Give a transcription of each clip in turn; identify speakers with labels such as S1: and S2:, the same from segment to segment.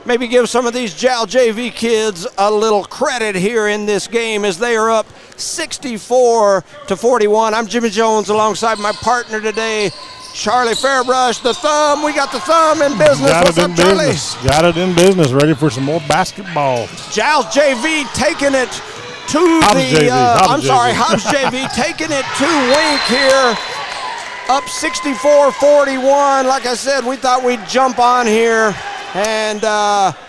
S1: maybe give some of these Hobbs JV kids a little credit here in this game as they are up 64-41. I'm Jimmy Jones alongside my partner today, Charlie Fairbrush, the thumb. We got the thumb in business. What's up, Charlie?
S2: Got it in business. Ready for some more basketball.
S1: Hobbs JV taking it to Hobbs JV taking it to Wink here. Up 64-41. Like I said, we thought we'd jump on here and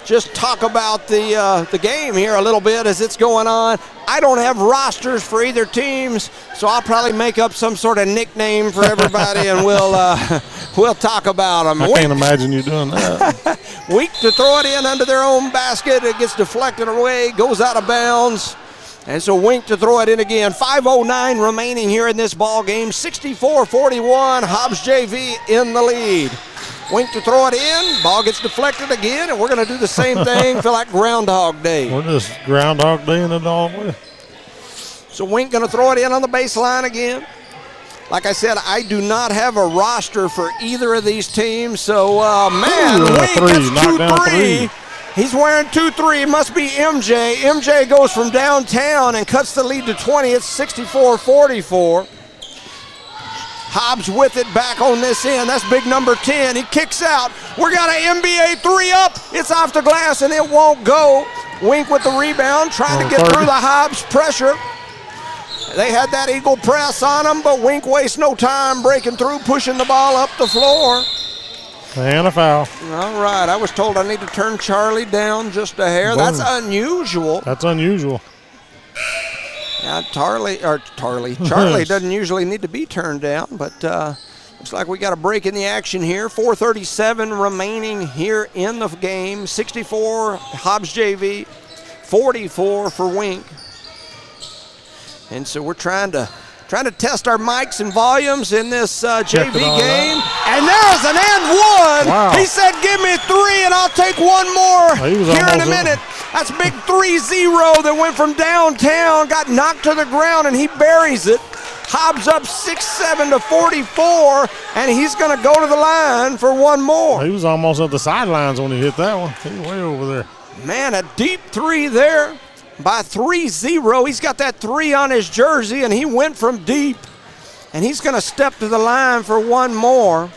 S1: just talk about the game here a little bit as it's going on. I don't have rosters for either teams, so I'll probably make up some sort of nickname for everybody, and we'll talk about them.
S2: I can't imagine you doing that.
S1: Wink to throw it in under their own basket. It gets deflected away, goes out of bounds. And so Wink to throw it in again. 5:09 remaining here in this ball game. 64-41. Hobbs JV in the lead. Wink to throw it in. Ball gets deflected again, and we're going to do the same thing. Feel like Groundhog Day.
S2: We're just Groundhog Day in it all way.
S1: So Wink going to throw it in on the baseline again. Like I said, I do not have a roster for either of these teams. So, Wink gets 2-3. He's wearing 2-3. Must be MJ. MJ goes from downtown and cuts the lead to 20. It's 64-44. Hobbs with it back on this end. That's big number 10. He kicks out. We got an NBA 3 up. It's off the glass and it won't go. Wink with the rebound, trying to get through the Hobbs pressure. They had that eagle press on them, but Wink wastes no time breaking through, pushing the ball up the floor.
S2: And a foul.
S1: All right, I was told I need to turn Charlie down just a hair. That's unusual.
S2: That's unusual.
S1: Yeah, Charlie doesn't usually need to be turned down, but looks like we got a break in the action here. 4:37 remaining here in the game. 64 Hobbs JV, 44 for Wink. And so we're trying to test our mics and volumes in this JV game. And there's an and one.
S2: Wow.
S1: He said, give me 3 and I'll take one more here in a minute. That's big 3-0 that went from downtown, got knocked to the ground, and he buries it. Hobbs up 67-44, and he's going to go to the line for one more.
S2: He was almost at the sidelines when he hit that one. He was way over there.
S1: Man, a deep 3 there. By 3-0, he's got that 3 on his jersey, and he went from deep. And he's going to step to the line for one more.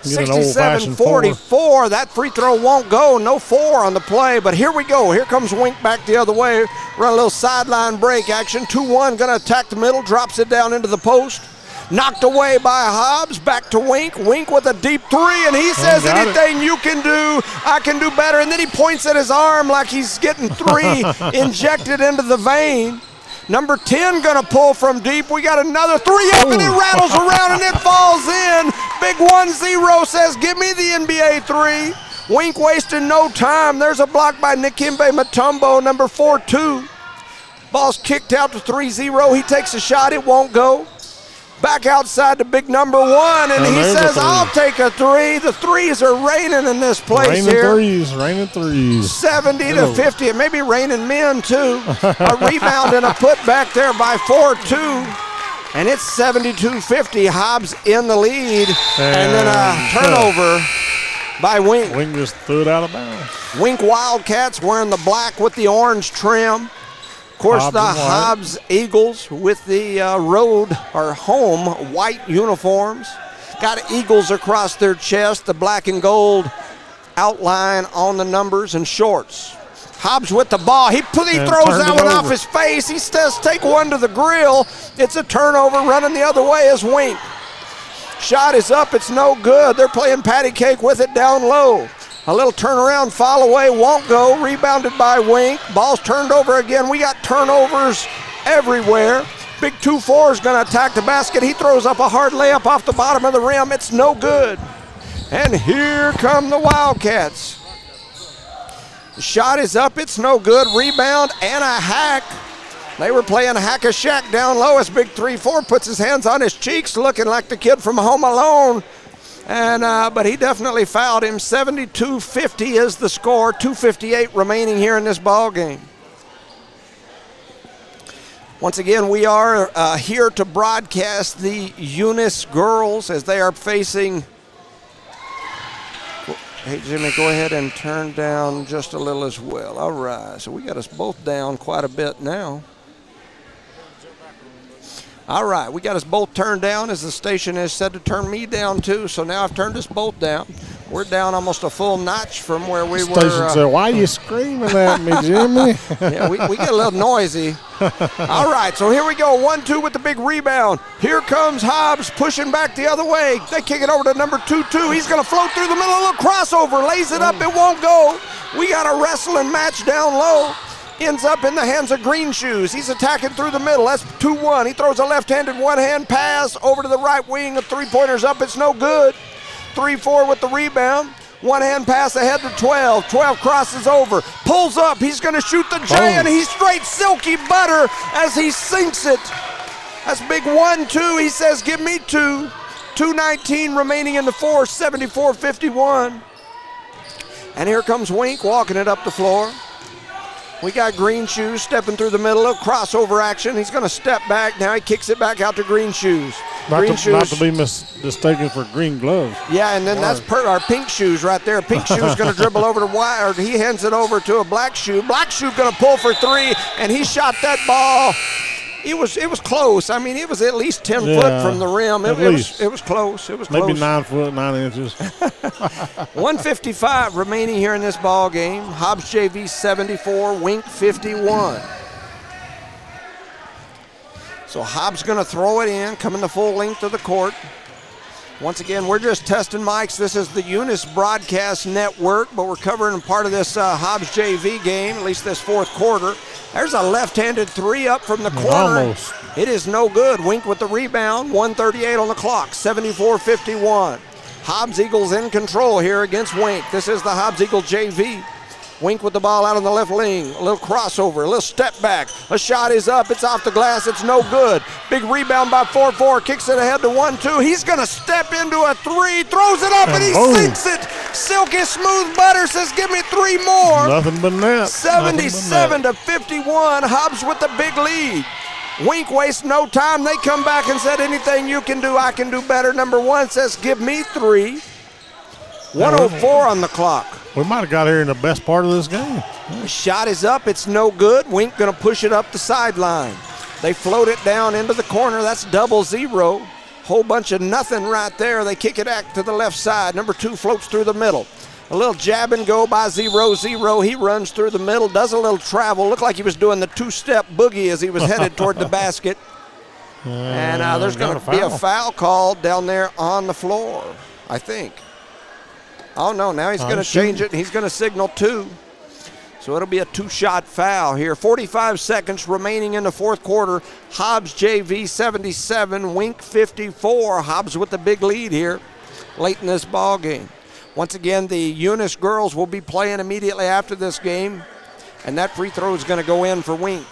S1: 67-44. That free throw won't go. No 4 on the play, but here we go. Here comes Wink back the other way. Run a little sideline break action. 2-1, going to attack the middle, drops it down into the post. Knocked away by Hobbs, back to Wink. Wink with a deep 3, and he says, anything you can do, I can do better. And then he points at his arm like he's getting 3 injected into the vein. Number 10 gonna pull from deep. We got another 3 up, and it rattles around, and it falls in. Big 1-0 says, give me the NBA 3. Wink wasting no time. There's a block by Nikembe Mutombo, number 4-2. Ball's kicked out to 3-0. He takes a shot, it won't go. Back outside to big number 1, and he says, I'll take a 3. The 3s are raining in this place here.
S2: Raining threes.
S1: 70-50. It may be raining men, too. A rebound and a put back there by 4-2. And it's 72-50. Hobbs in the lead. And then a turnover by Wink.
S2: Wink just threw it out of bounds.
S1: Wink Wildcats wearing the black with the orange trim. Of course, the Hobbs Eagles with the road or home white uniforms. Got Eagles across their chest, the black and gold outline on the numbers and shorts. Hobbs with the ball. He throws that one off his face. He says, take one to the grill. It's a turnover. Running the other way is Wink. Shot is up. It's no good. They're playing patty cake with it down low. A little turnaround, foul away, won't go. Rebounded by Wink. Ball's turned over again. We got turnovers everywhere. Big 2-4 is going to attack the basket. He throws up a hard layup off the bottom of the rim. It's no good. And here come the Wildcats. The shot is up. It's no good. Rebound and a hack. They were playing hack-a-shack down low as Big 3-4 puts his hands on his cheeks, looking like the kid from Home Alone. And but he definitely fouled him. 72-50 is the score. 2:58 remaining here in this ball game. Once again, we are here to broadcast the Eunice girls as they are facing Hey, Jimmy, go ahead and turn down just a little as well. All right, so we got us both down quite a bit now. All right, we got us both turned down as the station has said to turn me down too, so now I've turned us both down. We're down almost a full notch from where we were.
S2: Station said, why are you screaming at me, Jimmy?
S1: Yeah, we get a little noisy. All right, so here we go. 1-2 with the big rebound. Here comes Hobbs pushing back the other way. They kick it over to number 2-2. He's going to float through the middle. A little crossover. Lays it up. It won't go. We got a wrestling match down low. Ends up in the hands of Green Shoes. He's attacking through the middle. That's 2-1. He throws a left-handed one-hand pass over to the right wing. A three-pointer's up. It's no good. 3-4 with the rebound. One-hand pass ahead to 12. 12 crosses over. Pulls up. He's going to shoot the J, and he's straight silky butter as he sinks it. That's big 1-2. He says, give me 2. 2:19 remaining in the fourth. 74-51. And here comes Wink walking it up the floor. We got Green Shoes stepping through the middle of crossover action. He's going to step back. Now he kicks it back out to Green Shoes.
S2: Not to be mistaken for green gloves.
S1: Yeah, and then that's our Pink Shoes right there. Pink Shoes going to dribble over to Wire. He hands it over to a Black Shoe. Black Shoe going to pull for 3, and he shot that ball. It was close. I mean, it was at least 10 foot from the rim. It was close. It was close.
S2: Maybe 9 foot, 9 inches.
S1: 1:55 remaining here in this ball game. Hobbs JV 74, Wink 51. So Hobbs going to throw it in, coming the full length of the court. Once again, we're just testing mics. This is the Eunice Broadcast Network, but we're covering part of this Hobbs JV game, at least this fourth quarter. There's a left-handed 3 up from the corner.
S2: Almost.
S1: It is no good. Wink with the rebound. 1:38 on the clock. 74-51. Hobbs Eagles in control here against Wink. This is the Hobbs Eagle JV. Wink with the ball out on the left wing. A little crossover, a little step back. A shot is up. It's off the glass. It's no good. Big rebound by 4-4. Kicks it ahead to 1-2. He's going to step into a 3. Throws it up and he sinks it. Silky smooth butter says, give me 3 more.
S2: Nothing but net.
S1: 77-51. Hobbs with the big lead. Wink wastes no time. They come back and said, anything you can do, I can do better. Number 1 says, give me 3. 1:04 on the clock.
S2: We might have got here in the best part of this game.
S1: The shot is up. It's no good. Wink going to push it up the sideline. They float it down into the corner. That's 0. Whole bunch of nothing right there. They kick it back to the left side. Number 2 floats through the middle. A little jab and go by 0. He runs through the middle, does a little travel. Looked like he was doing the 2-step boogie as he was headed toward the basket. And there's going to be a foul called down there on the floor, I think. Oh, no, now he's going to change it, and he's going to signal 2. So it'll be a 2-shot foul here. 45 seconds remaining in the fourth quarter. Hobbs JV 77, Wink 54. Hobbs with the big lead here late in this ball game. Once again, the Eunice girls will be playing immediately after this game, and that free throw is going to go in for Wink.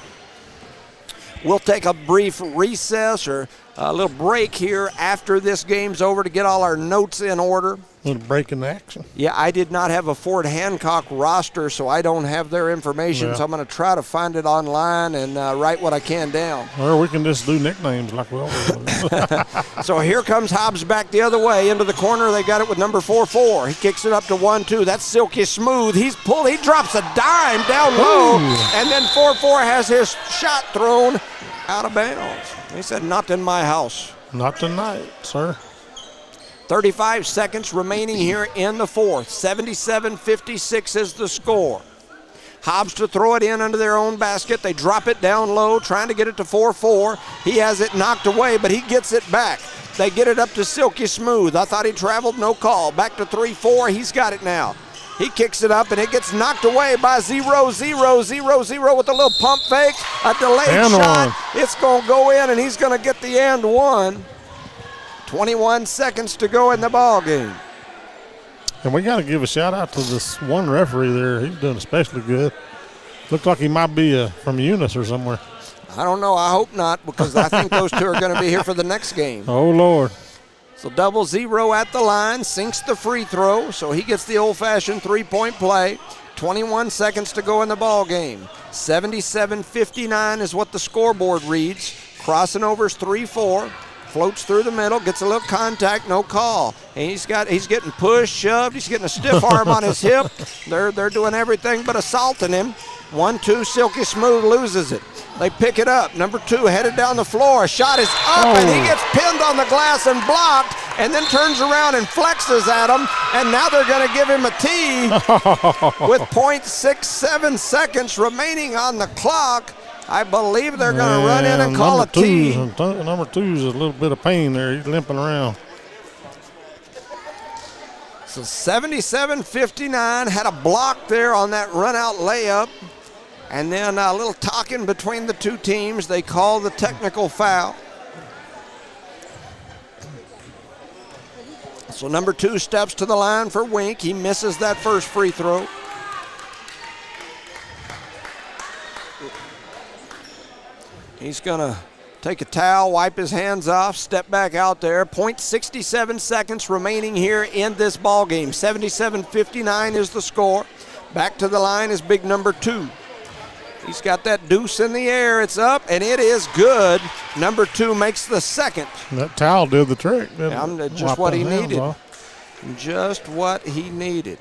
S1: We'll take a brief recess or a little break here after this game's over to get all our notes in order.
S2: A little break in the action.
S1: Yeah, I did not have a Fort Hancock roster, so I don't have their information. So I'm going to try to find it online and write what I can down.
S2: Or we can just do nicknames like we always do.
S1: So here comes Hobbs back the other way into the corner. They got it with number 4-4. He kicks it up to 1-2. That's silky smooth. He's pulled. He drops a dime down low, and then 4-4 has his shot thrown out of bounds. He said, not in my house.
S2: Not tonight, sir.
S1: 35 seconds remaining here in the fourth. 77-56 is the score. Hobbs to throw it in under their own basket. They drop it down low, trying to get it to 4-4. He has it knocked away, but he gets it back. They get it up to Silky Smooth. I thought he traveled, no call. Back to 3-4. He's got it now. He kicks it up, and it gets knocked away by 0-0 with a little pump fake. A delayed shot. It's going to go in, and he's going to get the and one. 21 seconds to go in the ball game.
S2: And we got to give a shout out to this one referee there. He's doing especially good. Looked like he might be from Eunice or somewhere.
S1: I don't know. I hope not, because I think those two are going to be here for the next game.
S2: Oh, Lord.
S1: So 0 at the line, sinks the free throw, so he gets the old-fashioned three-point play. 21 seconds to go in the ball game. 77-59 is what the scoreboard reads. Crossing overs 3-4. floats through the middle, gets a little contact, no call. And he's getting pushed, shoved, he's getting a stiff arm on his hip. They're doing everything but assaulting him. 1-2, silky smooth, loses it. They pick it up. Number 2 headed down the floor. Shot is up, and he gets pinned on the glass and blocked, and then turns around and flexes at him, and now they're going to give him a tee with .67 seconds remaining on the clock. I believe they're going to run in and call a tee.
S2: Number 2 is a little bit of pain there. He's limping around.
S1: So 77-59, had a block there on that run-out layup. And then a little talking between the two teams. They call the technical foul. So number 2 steps to the line for Wink. He misses that first free throw. He's going to take a towel, wipe his hands off, step back out there. .67 seconds remaining here in this ball game. 77-59 is the score. Back to the line is big number 2. He's got that deuce in the air. It's up, and it is good. Number 2 makes the second.
S2: That towel did the trick.
S1: Just what he needed. Just what he needed.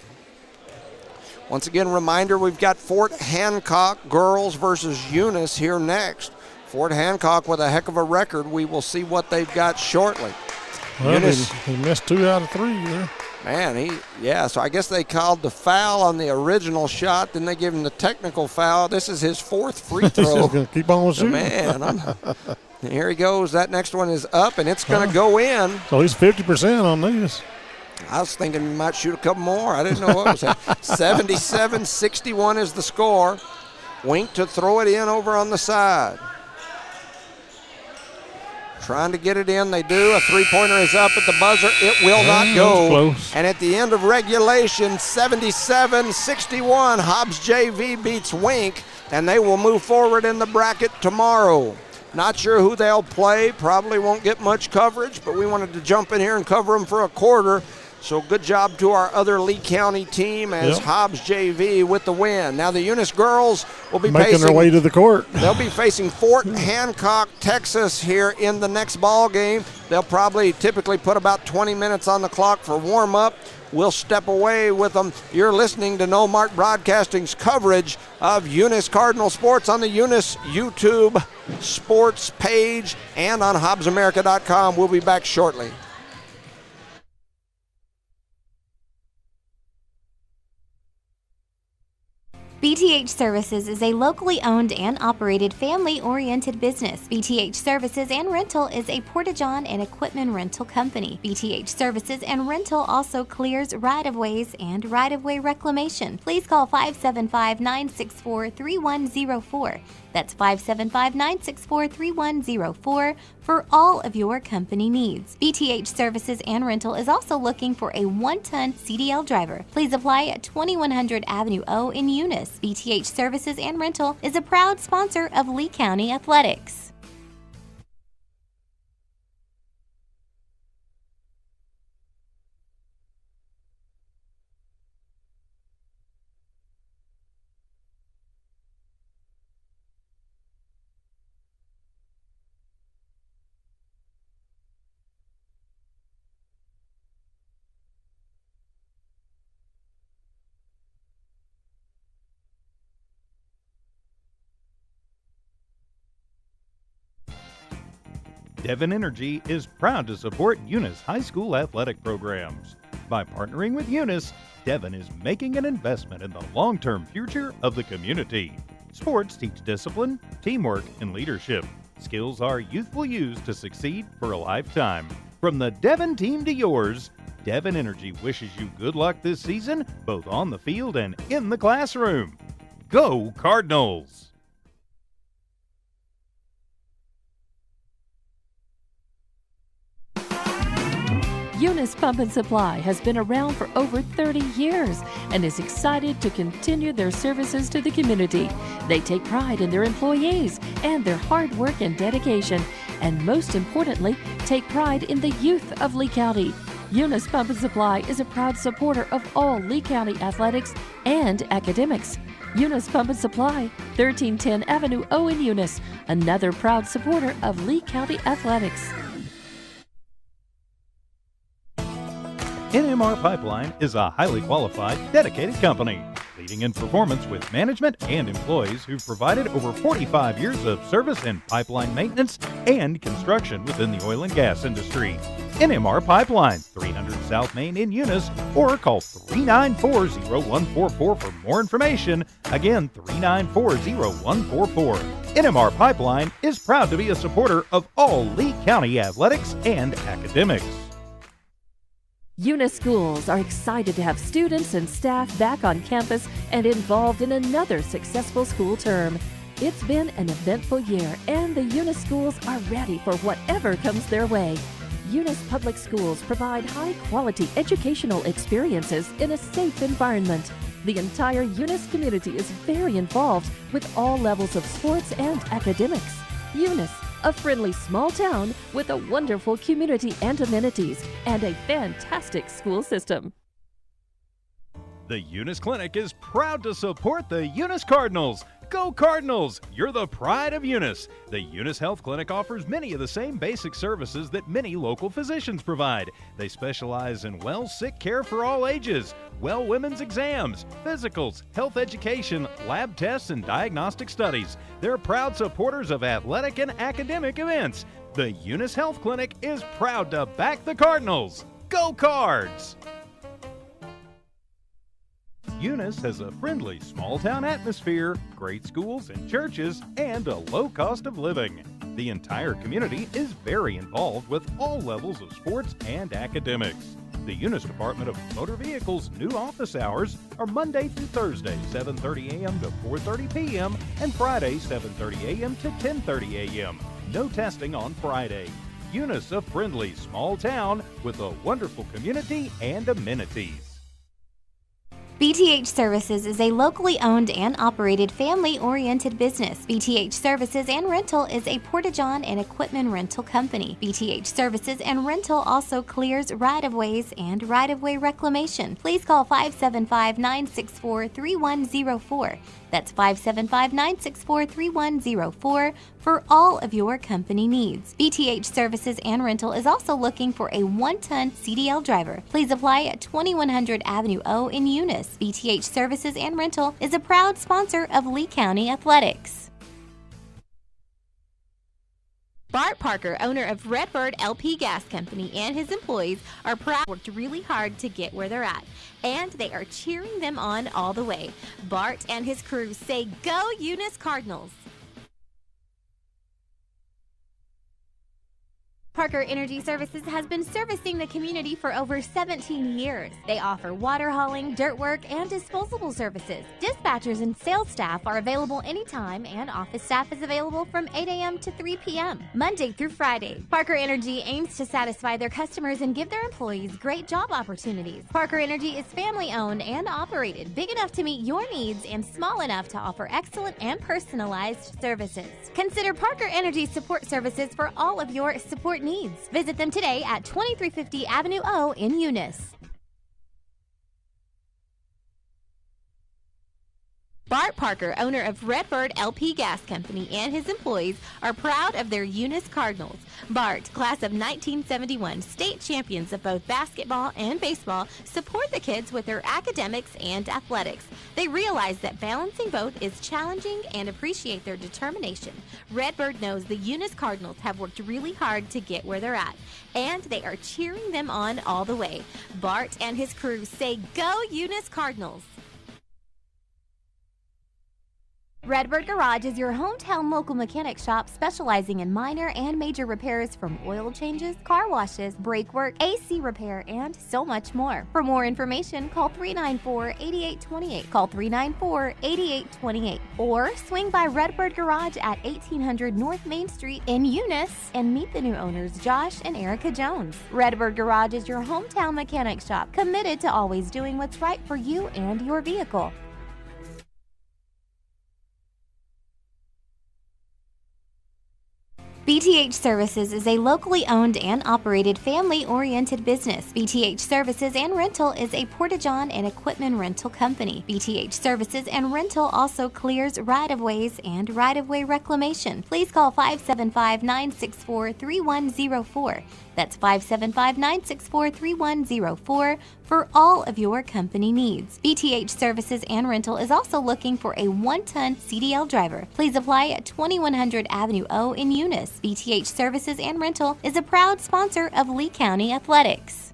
S1: Once again, reminder, we've got Fort Hancock girls versus Eunice here next. Fort Hancock with a heck of a record. We will see what they've got shortly.
S2: Well, Eunice, he missed 2 out of 3 there.
S1: Man, so I guess they called the foul on the original shot, then they give him the technical foul. This is his 4th free throw.
S2: He's going to keep on shooting.
S1: Man, here he goes. That next one is up, and it's going to go in.
S2: So he's 50% on these.
S1: I was thinking he might shoot a couple more. I didn't know what was happening. 77-61 is the score. Wink to throw it in over on the side. Trying to get it in, they do. A three-pointer is up at the buzzer. It will not go.
S2: Close.
S1: And at the end of regulation, 77-61, Hobbs JV beats Wink, and they will move forward in the bracket tomorrow. Not sure who they'll play. Probably won't get much coverage, but we wanted to jump in here and cover them for a quarter. So good job to our other Lee County team as Hobbs JV with the win. Now the Eunice girls will be
S2: making their way to the court.
S1: They'll be facing Fort Hancock, Texas here in the next ball game. They'll probably typically put about 20 minutes on the clock for warm-up. We'll step away with them. You're listening to No Mark Broadcasting's coverage of Eunice Cardinal sports on the Eunice YouTube sports page and on HobbsAmerica.com. We'll be back shortly.
S3: BTH Services is a locally owned and operated family-oriented business. BTH Services and Rental is a Porta-John and equipment rental company. BTH Services and Rental also clears right-of-ways and right-of-way reclamation. Please call 575-964-3104. That's 575-964-3104 for all of your company needs. BTH Services and Rental is also looking for a 1-ton CDL driver. Please apply at 2100 Avenue O in Eunice. BTH Services and Rental is a proud sponsor of Lee County Athletics.
S4: Devon Energy is proud to support Eunice High School athletic programs. By partnering with Eunice, Devon is making an investment in the long-term future of the community. Sports teach discipline, teamwork, and leadership. Skills our youth will use to succeed for a lifetime. From the Devon team to yours, Devon Energy wishes you good luck this season, both on the field and in the classroom. Go Cardinals!
S5: Eunice Pump and Supply has been around for over 30 years and is excited to continue their services to the community. They take pride in their employees and their hard work and dedication, and most importantly, take pride in the youth of Lee County. Eunice Pump and Supply is a proud supporter of all Lee County athletics and academics. Eunice Pump and Supply, 1310 Avenue O in Eunice, another proud supporter of Lee County athletics.
S4: NMR Pipeline is a highly qualified, dedicated company, leading in performance with management and employees who've provided over 45 years of service in pipeline maintenance and construction within the oil and gas industry. NMR Pipeline, 300 South Main in Eunice, or call 394-0144 for more information. Again, 394-0144. NMR Pipeline is proud to be a supporter of all Lee County athletics and academics.
S5: Eunice schools are excited to have students and staff back on campus and involved in another successful school term. It's been an eventful year, and the Eunice schools are ready for whatever comes their way. Eunice Public Schools provide high-quality educational experiences in a safe environment. The entire Eunice community is very involved with all levels of sports and academics. Eunice, a friendly small town with a wonderful community and amenities, and a fantastic school system.
S4: The Eunice Clinic is proud to support the Eunice Cardinals. Go Cardinals! You're the pride of Eunice. The Eunice Health Clinic offers many of the same basic services that many local physicians provide. They specialize in sick care for all ages, women's exams, physicals, health education, lab tests, and diagnostic studies. They're proud supporters of athletic and academic events. The Eunice Health Clinic is proud to back the Cardinals. Go Cards! Eunice has a friendly small-town atmosphere, great schools and churches, and a low cost of living. The entire community is very involved with all levels of sports and academics. The Eunice Department of Motor Vehicles' new office hours are Monday through Thursday, 7:30 a.m. to 4:30 p.m., and Friday, 7:30 a.m. to 10:30 a.m. No testing on Friday. Eunice, a friendly small town with a wonderful community and amenities.
S3: BTH Services is a locally owned and operated family-oriented business. BTH Services and Rental is a Porta-John and equipment rental company. BTH Services and Rental also clears right-of-ways and right-of-way reclamation. Please call 575-964-3104. That's 575-964-3104 for all of your company needs. BTH Services and Rental is also looking for a 1-ton CDL driver. Please apply at 2100 Avenue O in Eunice. BTH Services and Rental is a proud sponsor of Lee County Athletics. Bart Parker, owner of Redbird LP Gas Company, and his employees are proud worked really hard to get where they're at, and they are cheering them on all the way. Bart and his crew say, "Go Eunice Cardinals!" Parker Energy Services has been servicing the community for over 17 years. They offer water hauling, dirt work, and disposable services. Dispatchers and sales staff are available anytime, and office staff is available from 8 a.m. to 3 p.m., Monday through Friday. Parker Energy aims to satisfy their customers and give their employees great job opportunities. Parker Energy is family-owned and operated, big enough to meet your needs and small enough to offer excellent and personalized services. Consider Parker Energy Support Services for all of your support needs. Visit them today at 2350 Avenue O in Eunice. Bart Parker, owner of Redbird LP Gas Company, and his employees are proud of their Eunice Cardinals. Bart, class of 1971, state champions of both basketball and baseball, support the kids with their academics and athletics. They realize that balancing both is challenging and appreciate their determination. Redbird knows the Eunice Cardinals have worked really hard to get where they're at, and they are cheering them on all the way. Bart and his crew say, "Go Eunice Cardinals!" Redbird Garage is your hometown local mechanic shop specializing in minor and major repairs from oil changes, car washes, brake work, AC repair, and so much more. For more information, call 394-8828. Call 394-8828. Or swing by Redbird Garage at 1800 North Main Street in Eunice and meet the new owners, Josh and Erica Jones. Redbird Garage is your hometown mechanic shop, committed to always doing what's right for you and your vehicle. BTH Services is a locally owned and operated family-oriented business. BTH Services and Rental is a Porta-John and equipment rental company. BTH Services and Rental also clears right-of-ways and right-of-way reclamation. Please call 575-964-3104. That's 575-964-3104 for all of your company needs. BTH Services and Rental is also looking for a 1-ton CDL driver. Please apply at 2100 Avenue O in Eunice. BTH Services and Rental is a proud sponsor of Lee County Athletics.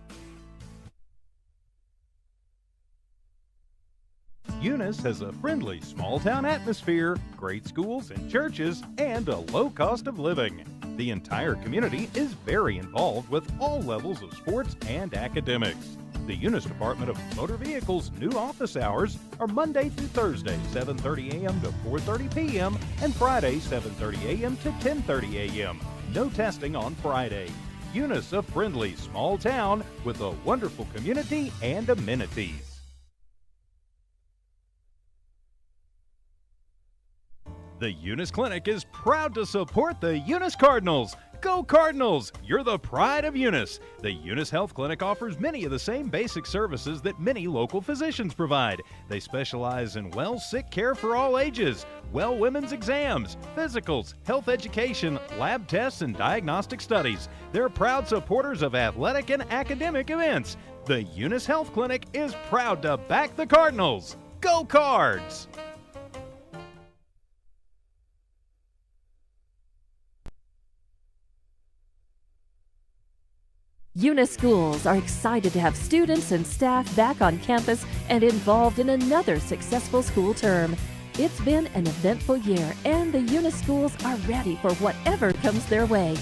S4: Eunice has a friendly small-town atmosphere, great schools and churches, and a low cost of living. The entire community is very involved with all levels of sports and academics. The Eunice Department of Motor Vehicles' new office hours are Monday through Thursday, 7:30 a.m. to 4:30 p.m., and Friday, 7:30 a.m. to 10:30 a.m. No testing on Friday. Eunice, a friendly small town with a wonderful community and amenities. The Eunice Clinic is proud to support the Eunice Cardinals. Go Cardinals! You're the pride of Eunice. The Eunice Health Clinic offers many of the same basic services that many local physicians provide. They specialize in sick care for all ages, women's exams, physicals, health education, lab tests, and diagnostic studies. They're proud supporters of athletic and academic events. The Eunice Health Clinic is proud to back the Cardinals. Go Cards!
S5: Eunice schools are excited to have students and staff back on campus and involved in another successful school term. It's been an eventful year, and the Eunice schools are ready for whatever comes their way.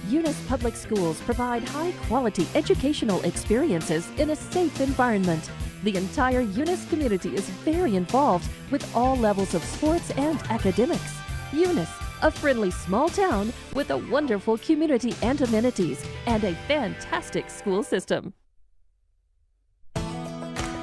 S5: Eunice Public Schools provide high-quality educational experiences in a safe environment. The entire Eunice community is very involved with all levels of sports and academics. Eunice, a friendly small town with a wonderful community and amenities, and a fantastic school system.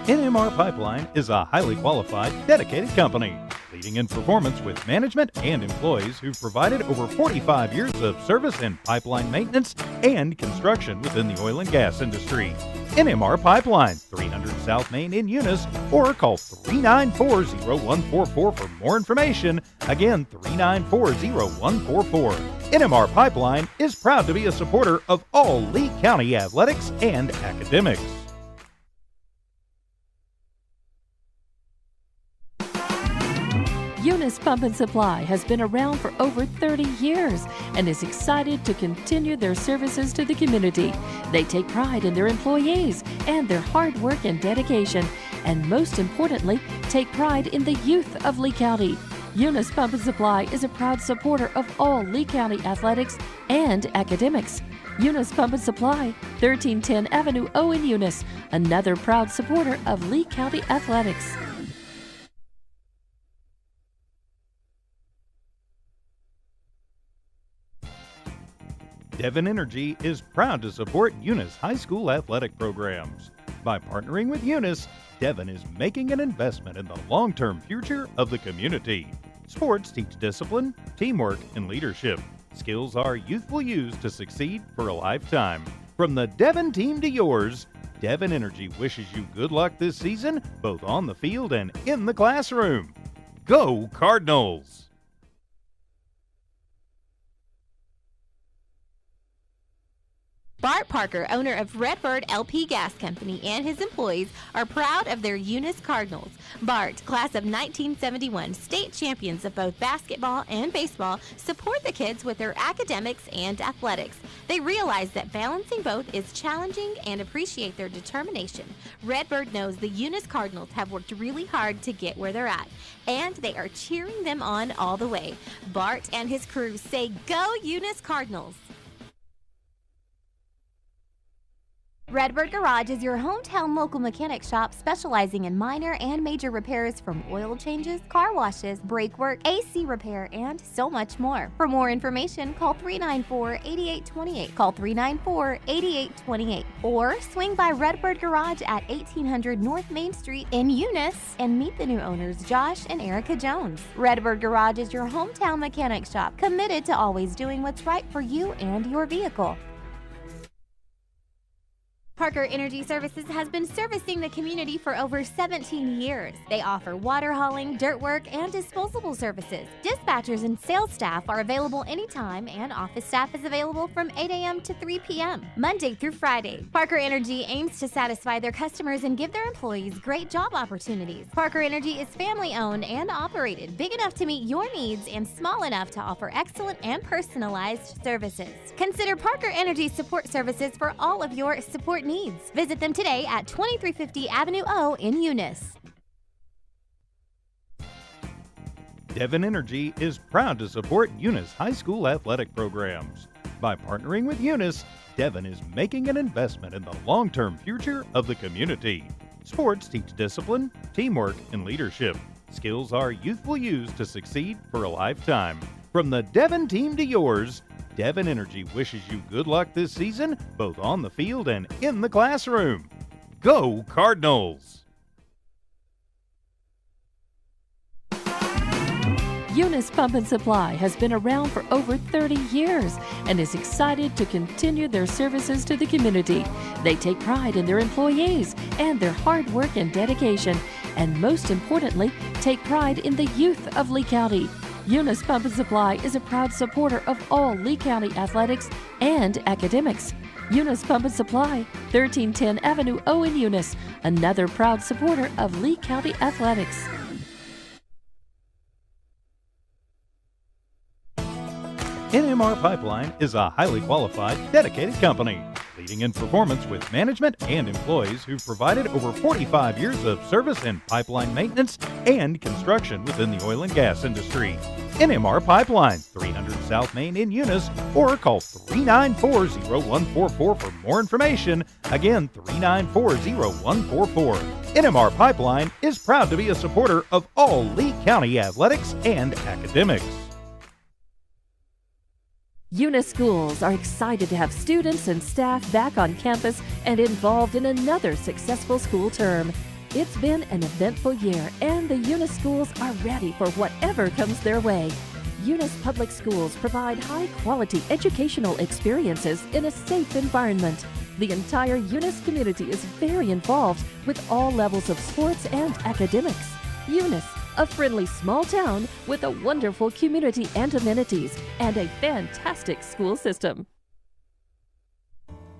S4: NMR Pipeline is a highly qualified, dedicated company, leading in performance with management and employees who've provided over 45 years of service in pipeline maintenance and construction within the oil and gas industry. NMR Pipeline, 300 South Main in Eunice, or call 394-0144 for more information. Again, 394-0144. NMR Pipeline is proud to be a supporter of all Lee County athletics and academics.
S5: Eunice Pump and Supply has been around for over 30 years and is excited to continue their services to the community. They take pride in their employees and their hard work and dedication, and most importantly, take pride in the youth of Lee County. Eunice Pump and Supply is a proud supporter of all Lee County athletics and academics. Eunice Pump and Supply, 1310 Avenue O in Eunice, another proud supporter of Lee County athletics.
S4: Devon Energy is proud to support Eunice High School athletic programs. By partnering with Eunice, Devon is making an investment in the long-term future of the community. Sports teach discipline, teamwork, and leadership. Skills our youth will use to succeed for a lifetime. From the Devon team to yours, Devon Energy wishes you good luck this season, both on the field and in the classroom. Go Cardinals!
S3: Bart Parker, owner of Redbird LP Gas Company, and his employees are proud of their Eunice Cardinals. Bart, class of 1971, state champions of both basketball and baseball, support the kids with their academics and athletics. They realize that balancing both is challenging and appreciate their determination. Redbird knows the Eunice Cardinals have worked really hard to get where they're at, and they are cheering them on all the way. Bart and his crew say, "Go Eunice Cardinals!" Redbird Garage is your hometown local mechanic shop specializing in minor and major repairs from oil changes, car washes, brake work, AC repair, and so much more. For more information, call 394-8828. Call 394-8828. Or swing by Redbird Garage at 1800 North Main Street in Eunice and meet the new owners, Josh and Erica Jones. Redbird Garage is your hometown mechanic shop, committed to always doing what's right for you and your vehicle. Parker Energy Services has been servicing the community for over 17 years. They offer water hauling, dirt work, and disposable services. Dispatchers and sales staff are available anytime, and office staff is available from 8 a.m. to 3 p.m., Monday through Friday. Parker Energy aims to satisfy their customers and give their employees great job opportunities. Parker Energy is family-owned and operated, big enough to meet your needs and small enough to offer excellent and personalized services. Consider Parker Energy Support Services for all of your support needs. Visit them today at 2350 Avenue O in Eunice.
S4: Devon Energy is proud to support Eunice High School athletic programs. By partnering with Eunice, Devon is making an investment in the long-term future of the community. Sports teach discipline, teamwork, and leadership. Skills our youth will use to succeed for a lifetime. From the Devon team to yours, Devon Energy wishes you good luck this season, both on the field and in the classroom. Go Cardinals!
S5: Eunice Pump and Supply has been around for over 30 years and is excited to continue their services to the community. They take pride in their employees and their hard work and dedication, and most importantly, take pride in the youth of Lee County. Eunice Pump and Supply is a proud supporter of all Lee County athletics and academics. Eunice Pump and Supply, 1310 Avenue O in Eunice, another proud supporter of Lee County athletics.
S4: NMR Pipeline is a highly qualified, dedicated company, leading in performance with management and employees who've provided over 45 years of service in pipeline maintenance and construction within the oil and gas industry. NMR Pipeline, 300 South Main in Eunice, or call 394-0144 for more information. Again, 394-0144. NMR Pipeline is proud to be a supporter of all Lee County athletics and academics.
S5: Eunice schools are excited to have students and staff back on campus and involved in another successful school term. It's been an eventful year, and the Eunice schools are ready for whatever comes their way. Eunice Public Schools provide high-quality educational experiences in a safe environment. The entire Eunice community is very involved with all levels of sports and academics. Eunice, a friendly small town with a wonderful community and amenities, and a fantastic school system.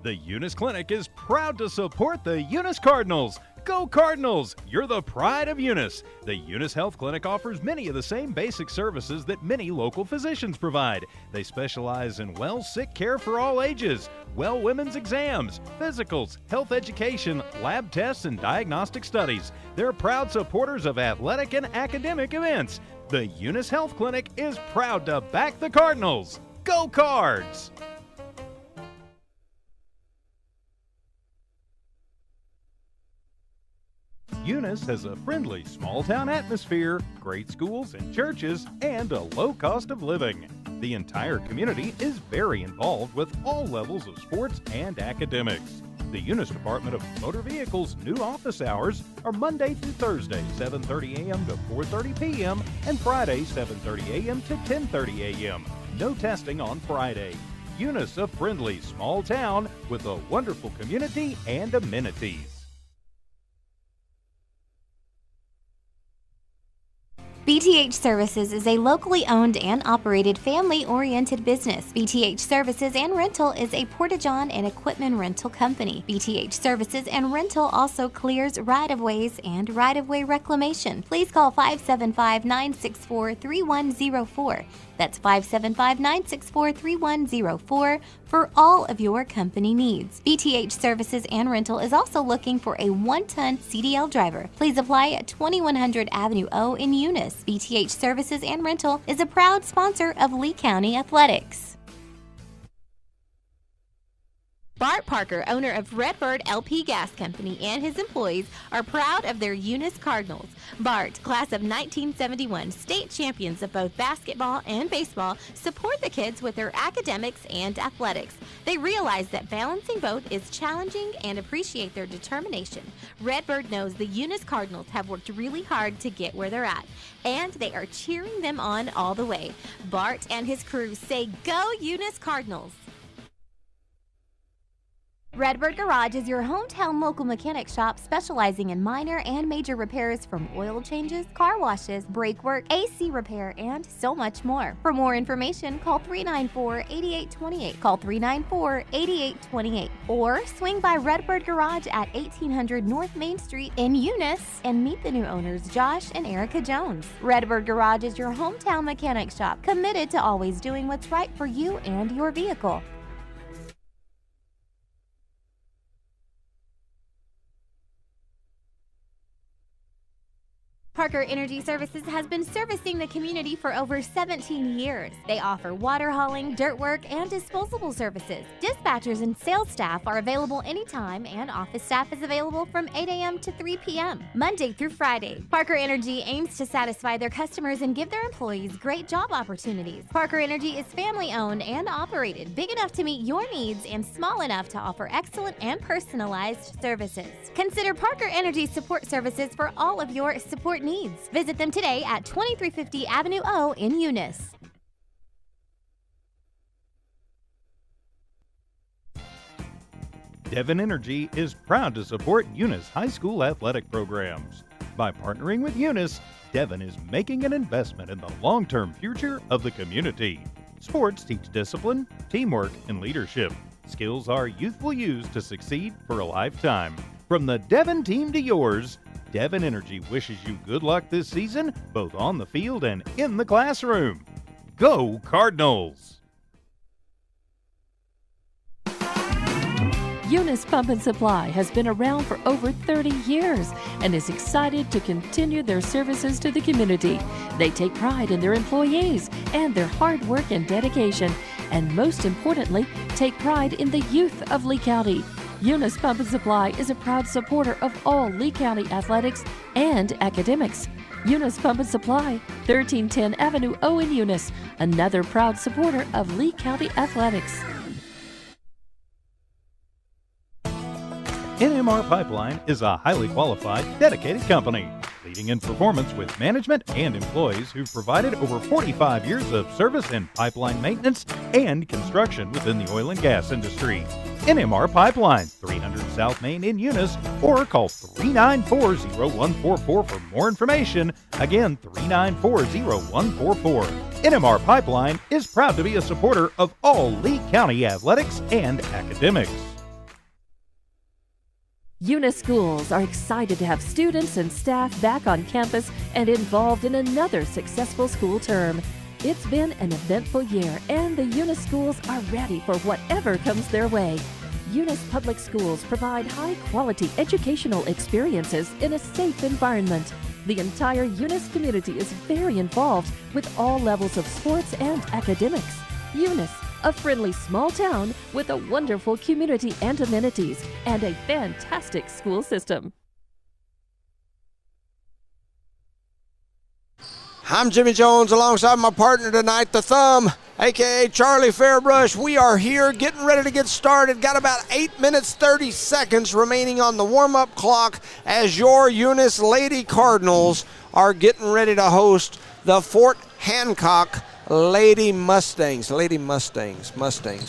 S4: The Eunice Clinic is proud to support the Eunice Cardinals. Go Cardinals! You're the pride of Eunice. The Eunice Health Clinic offers many of the same basic services that many local physicians provide. They specialize in sick care for all ages, women's exams, physicals, health education, lab tests, and diagnostic studies. They're proud supporters of athletic and academic events. The Eunice Health Clinic is proud to back the Cardinals. Go Cards! Eunice has a friendly small-town atmosphere, great schools and churches, and a low cost of living. The entire community is very involved with all levels of sports and academics. The Eunice Department of Motor Vehicles' new office hours are Monday through Thursday, 7:30 a.m. to 4:30 p.m., and Friday, 7:30 a.m. to 10:30 a.m. No testing on Friday. Eunice, a friendly small town with a wonderful community and amenities.
S3: BTH Services is a locally owned and operated family-oriented business. BTH Services and Rental is a porta-john and equipment rental company. BTH Services and Rental also clears right-of-ways and right-of-way reclamation. Please call 575-964-3104. That's 575-964-3104 for all of your company needs. BTH Services and Rental is also looking for a 1-ton CDL driver. Please apply at 2100 Avenue O in Eunice. BTH Services and Rental is a proud sponsor of Lee County Athletics. Bart Parker, owner of Redbird LP Gas Company, and his employees are proud of their Eunice Cardinals. Bart, class of 1971, state champions of both basketball and baseball, support the kids with their academics and athletics. They realize that balancing both is challenging and appreciate their determination. Redbird knows the Eunice Cardinals have worked really hard to get where they're at, and they are cheering them on all the way. Bart and his crew say, "Go Eunice Cardinals!" Redbird Garage is your hometown local mechanic shop specializing in minor and major repairs from oil changes, car washes, brake work, AC repair, and so much more. For more information, call 394-8828. Call 394-8828. Or swing by Redbird Garage at 1800 North Main Street in Eunice and meet the new owners, Josh and Erica Jones. Redbird Garage is your hometown mechanic shop, committed to always doing what's right for you and your vehicle. Parker Energy Services has been servicing the community for over 17 years. They offer water hauling, dirt work, and disposable services. Dispatchers and sales staff are available anytime, and office staff is available from 8 a.m. to 3 p.m., Monday through Friday. Parker Energy aims to satisfy their customers and give their employees great job opportunities. Parker Energy is family-owned and operated, big enough to meet your needs and small enough to offer excellent and personalized services. Consider Parker Energy Support Services for all of your support needs. Visit them today at 2350 Avenue O in Eunice.
S4: Devon Energy is proud to support Eunice High School athletic programs. By partnering with Eunice, Devon is making an investment in the long-term future of the community. Sports teach discipline, teamwork, and leadership. Skills our youth will use to succeed for a lifetime. From the Devon team to yours, Devon Energy wishes you good luck this season, both on the field and in the classroom. Go Cardinals!
S5: Eunice Pump and Supply has been around for over 30 years and is excited to continue their services to the community. They take pride in their employees and their hard work and dedication, and most importantly, take pride in the youth of Lee County. Eunice Pump and Supply is a proud supporter of all Lee County athletics and academics. Eunice Pump and Supply, 1310 Avenue O in Eunice, another proud supporter of Lee County athletics.
S4: NMR Pipeline is a highly qualified, dedicated company, leading in performance with management and employees who've provided over 45 years of service in pipeline maintenance and construction within the oil and gas industry. NMR Pipeline, 300 South Main in Eunice, or call 394-0144 for more information. Again, 394-0144. NMR Pipeline is proud to be a supporter of all Lee County athletics and academics.
S5: Eunice schools are excited to have students and staff back on campus and involved in another successful school term. It's been an eventful year, and the Eunice schools are ready for whatever comes their way. Eunice Public Schools provide high-quality educational experiences in a safe environment. The entire Eunice community is very involved with all levels of sports and academics. Eunice, a friendly small town with a wonderful community and amenities, and a fantastic school system.
S1: I'm Jimmy Jones alongside my partner tonight, the Thumb, a.k.a. Charlie Fairbrush. We are here getting ready to get started. Got about 8 minutes, 30 seconds remaining on the warm-up clock as your Eunice Lady Cardinals are getting ready to host the Fort Hancock Lady Mustangs. Lady Mustangs.
S2: Mustang.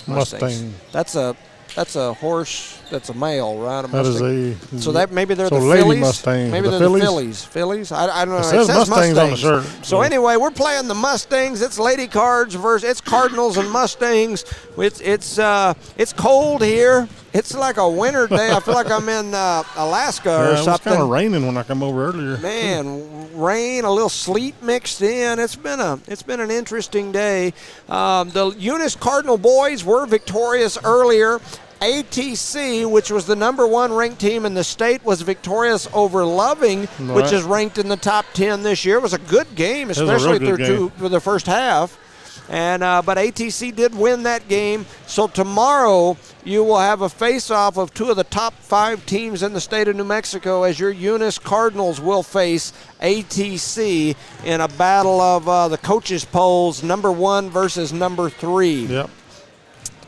S1: That's a horse. That's a male, right? A
S2: that
S1: Mustang.
S2: is a.
S1: So that maybe they're the
S2: Lady
S1: Phillies.
S2: Mustangs.
S1: Maybe they're the Phillies. Phillies. I don't know.
S2: It says Mustangs on the shirt.
S1: So anyway, we're playing the Mustangs. It's Lady Cards versus it's Cardinals and Mustangs. It's cold here. It's like a winter day. I feel like I'm in Alaska or something.
S2: It was kind of raining when I come over earlier.
S1: Man, rain, a little sleet mixed in. It's been an interesting day. The Eunice Cardinal boys were victorious earlier. ATC, which was the number one ranked team in the state, was victorious over Loving, which is ranked in the top 10 this year. It was a good game, especially through the first half. And but ATC did win that game. So tomorrow you will have a face-off of two of the top 5 teams in the state of New Mexico as your Eunice Cardinals will face ATC in a battle of the coaches' polls, number 1 versus number 3.
S2: Yep.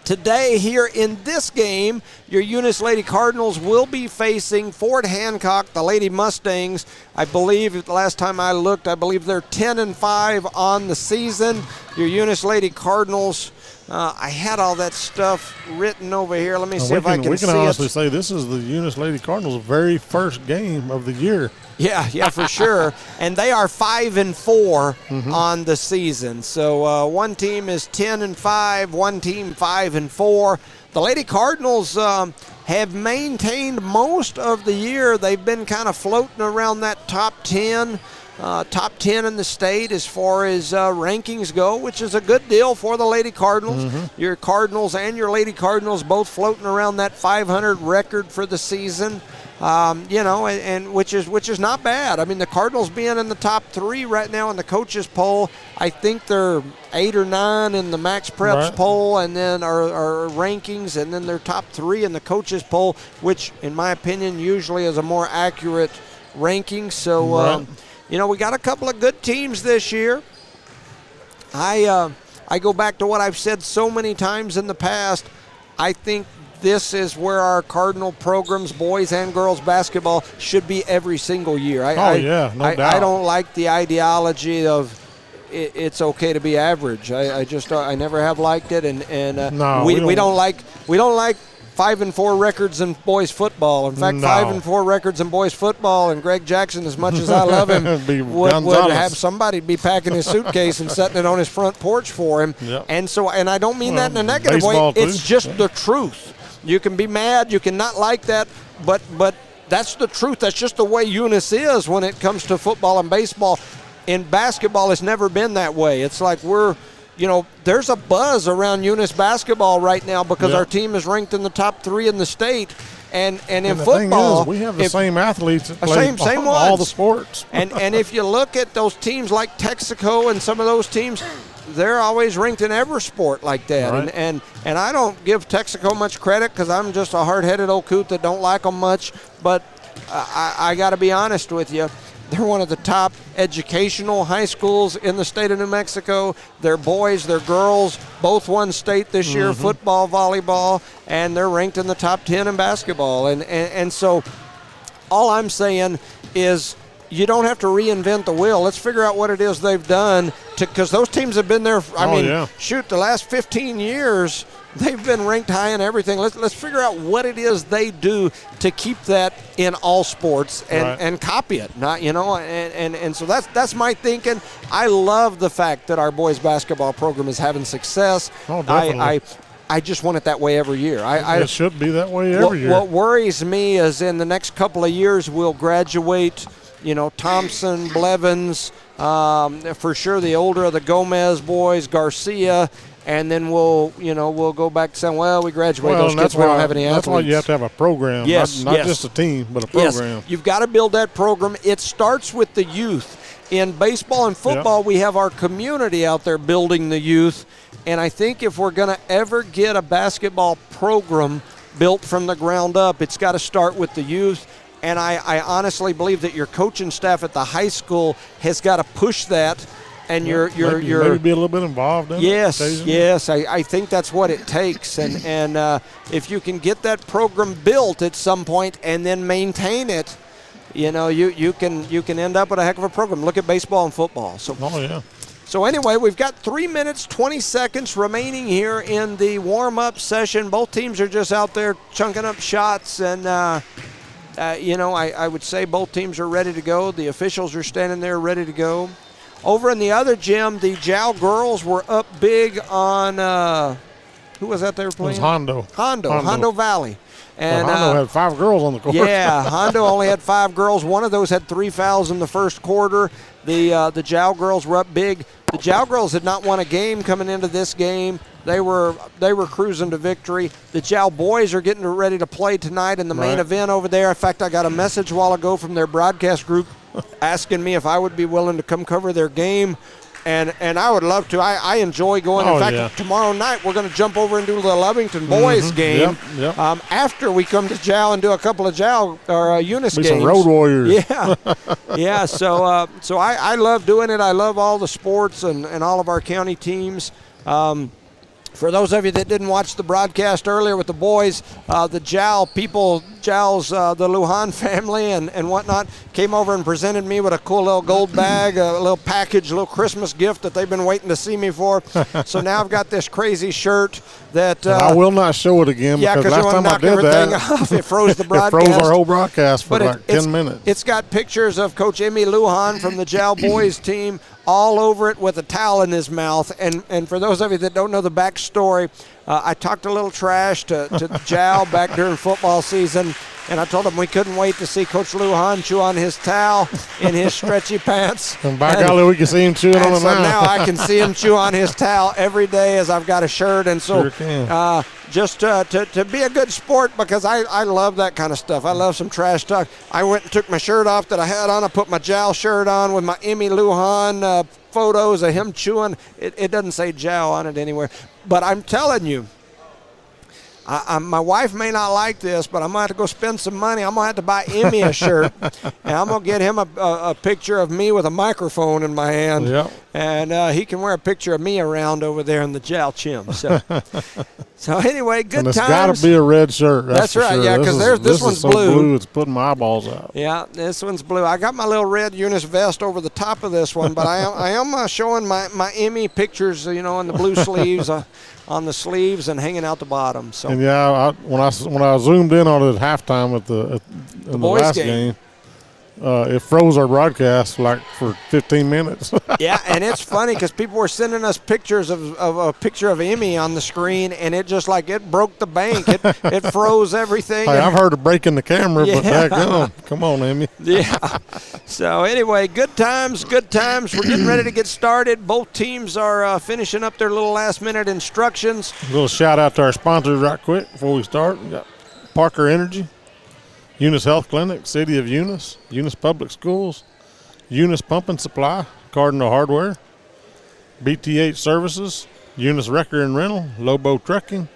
S1: Today, here in this game, your Eunice Lady Cardinals will be facing Fort Hancock, the Lady Mustangs. I believe, the last time I looked, I believe they're 10-5 on the season. Your Eunice Lady Cardinals I had all that stuff written over here. Let me see if I can see it.
S2: We can honestly say this is the Eunice Lady Cardinals' very first game of the year.
S1: Yeah, for sure. And they are 5-4 on the season. So one team is 10-5, one team 5-4. The Lady Cardinals have maintained most of the year. They've been kind of floating around that top 10 in the state as far as rankings go, which is a good deal for the Lady Cardinals. Your Cardinals and your Lady Cardinals both floating around that 500 record for the season. And which is not bad. I mean, the Cardinals being in the top 3 right now in the coaches poll, I think they're 8 or 9 in the Max Preps poll, and then our rankings, and then they're top 3 in the coaches poll, which, in my opinion, usually is a more accurate ranking. So, we got a couple of good teams this year. I go back to what I've said so many times in the past. I think this is where our Cardinal programs, boys and girls basketball, should be every single year.
S2: No doubt.
S1: I don't like the ideology of it's okay to be average. I never have liked it, and we don't like 5-4 records in boys football. In fact, 5-4 records in boys football, and Greg Jackson, as much as I love him, would have somebody be packing his suitcase and setting it on his front porch for him.
S2: Yep.
S1: And I don't mean that in a negative way. It's just the truth. You can be mad, you can not like that, but that's the truth. That's just the way Eunice is when it comes to football and baseball. In basketball, it's never been that way. It's like there's a buzz around Eunice basketball right now because our team is ranked in the top 3 in the state. And in football,
S2: we have the same athletes that play all the sports.
S1: and if you look at those teams like Texaco and some of those teams, they're always ranked in every sport like that.
S2: Right.
S1: And I don't give Texaco much credit because I'm just a hard-headed old coot that don't like them much. But I got to be honest with you. They're one of the top educational high schools in the state of New Mexico. Their boys, their girls, both won state this year, football, volleyball, and they're ranked in the top 10 in basketball. And so all I'm saying is you don't have to reinvent the wheel. Let's figure out what it is they've done because those teams have been there. The last 15 years, they've been ranked high in everything. Let's figure out what it is they do to keep that in all sports and copy it. And so that's my thinking. I love the fact that our boys basketball program is having success.
S2: Oh, definitely.
S1: I just want it that way every year.
S2: It should be that way every year.
S1: What worries me is in the next couple of years we'll graduate Thompson, Blevins, for sure the older of the Gomez boys, Garcia, and then we'll go back to saying, well, we graduated those kids, we don't have any athletes.
S2: That's why you have to have a program, not just a team, but a program.
S1: Yes, you've got to build that program. It starts with the youth. In baseball and football, we have our community out there building the youth, and I think if we're going to ever get a basketball program built from the ground up, it's got to start with the youth. And I honestly believe that your coaching staff at the high school has got to push that. And you're
S2: maybe be a little bit involved in it.
S1: Yes. I think that's what it takes. And if you can get that program built at some point and then maintain it, you can end up with a heck of a program. Look at baseball and football. So anyway, we've got 3 minutes, 20 seconds remaining here in the warm-up session. Both teams are just out there chunking up shots, and I would say both teams are ready to go. The officials are standing there ready to go. Over in the other gym, the Jow girls were up big on who was that they were playing?
S2: It was
S1: Hondo Valley. And
S2: Hondo had 5 girls on the court.
S1: Yeah, Hondo only had 5 girls. One of those had 3 fouls in the first quarter. The Jow girls were up big. The Jow girls had not won a game coming into this game. They were cruising to victory. The Jow boys are getting ready to play tonight in the main event over there. In fact, I got a message a while ago from their broadcast group asking me if I would be willing to come cover their game. And I would love to. I enjoy going. In fact, tomorrow night we're going to jump over and do the Lovington boys game.
S2: Yep.
S1: After we come to Jow and do a couple of Jow or Eunice games.
S2: Some road warriors.
S1: Yeah. So I love doing it. I love all the sports and all of our county teams. For those of you that didn't watch the broadcast earlier with the boys, the Jowl people, Jowls, the Lujan family and whatnot, came over and presented me with a cool little gold bag, a little package, a little Christmas gift that they've been waiting to see me for. So now I've got this crazy shirt that...
S2: I will not show it again because last time I did that,
S1: off. It froze the broadcast.
S2: It froze our whole broadcast for like 10 minutes.
S1: It's got pictures of Coach Emmy Lujan from the Jowl boys team all over it with a towel in his mouth. And for those of you that don't know the backstory, I talked a little trash to Jowl back during football season, and I told him we couldn't wait to see Coach Lujan chew on his towel in his stretchy pants.
S2: And by golly, we can see him chewing on it
S1: now.
S2: now.
S1: I can see him chew on his towel every day as I've got a shirt. And so just to be a good sport, because I love that kind of stuff. I love some trash talk. I went and took my shirt off that I had on. I put my Jowl shirt on with my Emmy Lujan photos of him chewing. It doesn't say Jowl on it anywhere. But I'm telling you, my wife may not like this, but I'm going to have to go spend some money. I'm going to have to buy Emmy a shirt, and I'm going to get him a picture of me with a microphone in my hand, and he can wear a picture of me around over there in the Jowl Chim. So anyway, good
S2: and
S1: times.
S2: It's got to be a red shirt. That's
S1: right,
S2: sure.
S1: yeah, because this one's
S2: so
S1: blue.
S2: It's putting my eyeballs out.
S1: Yeah, this one's blue. I got my little red Eunice vest over the top of this one, but I am showing my Emmy pictures, in the blue sleeves. On the sleeves and hanging out the bottom. So
S2: and when I zoomed in on it at halftime in the last game, it froze our broadcast like for 15 minutes.
S1: Yeah, and it's funny because people were sending us pictures of a picture of Emmy on the screen, and it just like it broke the bank. It froze everything.
S2: Hey, I've heard of breaking the camera, but come on, Emmy.
S1: Yeah. So anyway, good times. We're getting ready to get started. Both teams are finishing up their little last-minute instructions.
S2: A little shout-out to our sponsors right quick before we start. We got Parker Energy, Eunice Health Clinic, City of Eunice, Eunice Public Schools, Eunice Pump and Supply, Cardinal Hardware, BTH Services, Eunice Wrecker and Rental, Lobo Trucking,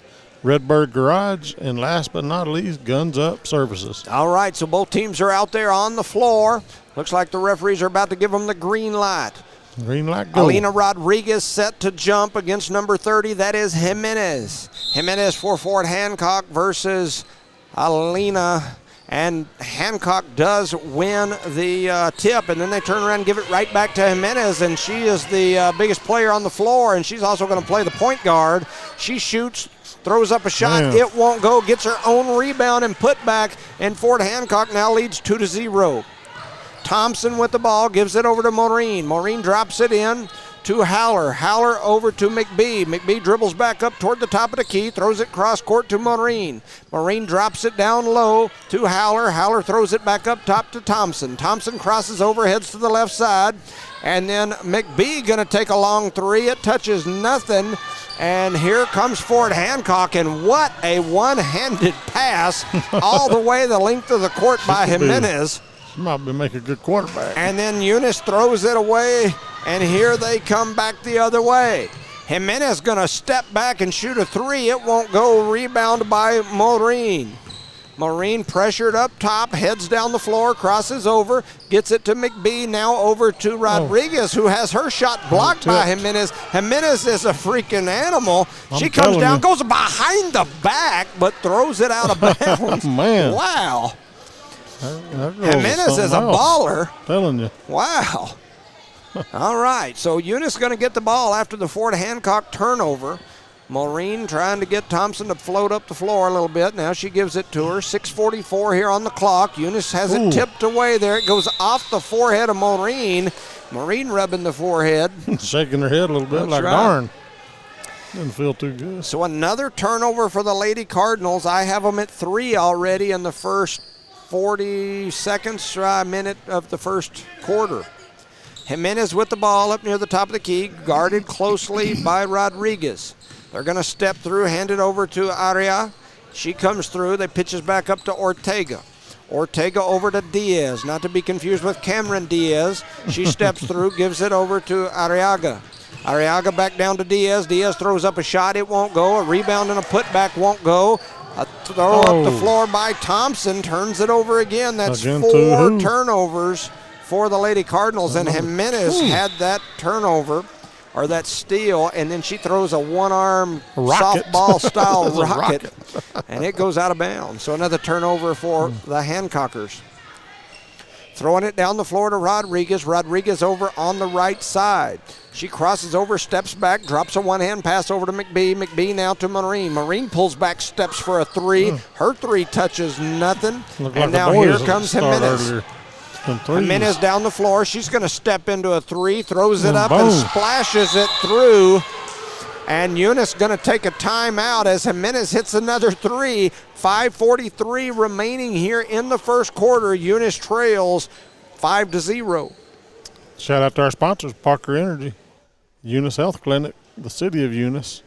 S2: Redbird Garage, and last but not least, Guns Up Services.
S1: All right, so both teams are out there on the floor. Looks like the referees are about to give them the green light.
S2: Green light, go.
S1: Alina Rodriguez set to jump against number 30. That is Jimenez. Jimenez for Fort Hancock versus Alina. And Hancock does win the tip, and then they turn around and give it right back to Jimenez, and she is the biggest player on the floor, and she's also going to play the point guard. She shoots, throws up a shot.
S2: Man.
S1: It won't go, gets her own rebound and put back, and Fort Hancock now leads 2-0. Thompson with the ball, gives it over to Maureen. Maureen drops it in to Howler. Howler over to McBee. McBee dribbles back up toward the top of the key, throws it cross court to Maureen. Maureen drops it down low to Howler. Howler throws it back up top to Thompson. Thompson crosses over, heads to the left side, and then McBee going to take a long three. It touches nothing, and here comes Fort Hancock, and what a one-handed pass all the way the length of the court by Jimenez.
S2: She might be making a good quarterback.
S1: And then Eunice throws it away, and here they come back the other way. Jimenez going to step back and shoot a three. It won't go. Rebound by Maureen. Maureen pressured up top, heads down the floor, crosses over, gets it to McBee, now over to Rodriguez, who has her shot blocked by Jimenez. Jimenez is a freaking animal. She comes down, goes behind the back, but throws it out of bounds.
S2: Man.
S1: Wow.
S2: Jimenez
S1: is a baller.
S2: Telling you.
S1: Wow. All right, so Eunice going to get the ball after the Fort Hancock turnover. Maureen trying to get Thompson to float up the floor a little bit. Now she gives it to her. 6:44 here on the clock. Eunice has it tipped away there. It goes off the forehead of Maureen. Maureen rubbing the forehead.
S2: Shaking her head a little bit.
S1: That's
S2: like,
S1: right.
S2: Darn. Didn't feel too good.
S1: So another turnover for the Lady Cardinals. I have them at 3 already in the first 40 seconds, minute of the first quarter. Jimenez with the ball up near the top of the key, guarded closely by Rodriguez. They're going to step through, hand it over to Aria. She comes through. They pitches back up to Ortega. Ortega over to Diaz, not to be confused with Cameron Diaz. She steps through, gives it over to Arriaga. Arriaga back down to Diaz. Diaz throws up a shot. It won't go. A rebound and a putback won't go. A throw up the floor by Thompson. Turns it over again. That's
S2: again,
S1: 4 turnovers for the Lady Cardinals, and Jimenez had that turnover, or that steal, and then she throws a one-arm
S2: Rocket.
S1: softball-style
S2: It's a
S1: rocket, and it goes out of bounds. So another turnover for the Hancockers. Throwing it down the floor to Rodriguez. Rodriguez over on the right side. She crosses over, steps back, drops a one-hand pass over to McBee. McBee now to Marine. Marine pulls back, steps for a three. Her three touches nothing. And now here comes Jimenez. Jimenez down the floor. She's going to step into a three, throws it up and splashes it through. And Eunice going to take a timeout as Jimenez hits another three. 5:43 remaining here in the first quarter. Eunice trails 5-0.
S2: Shout out to our sponsors, Parker Energy, Eunice Health Clinic, the City of Eunice,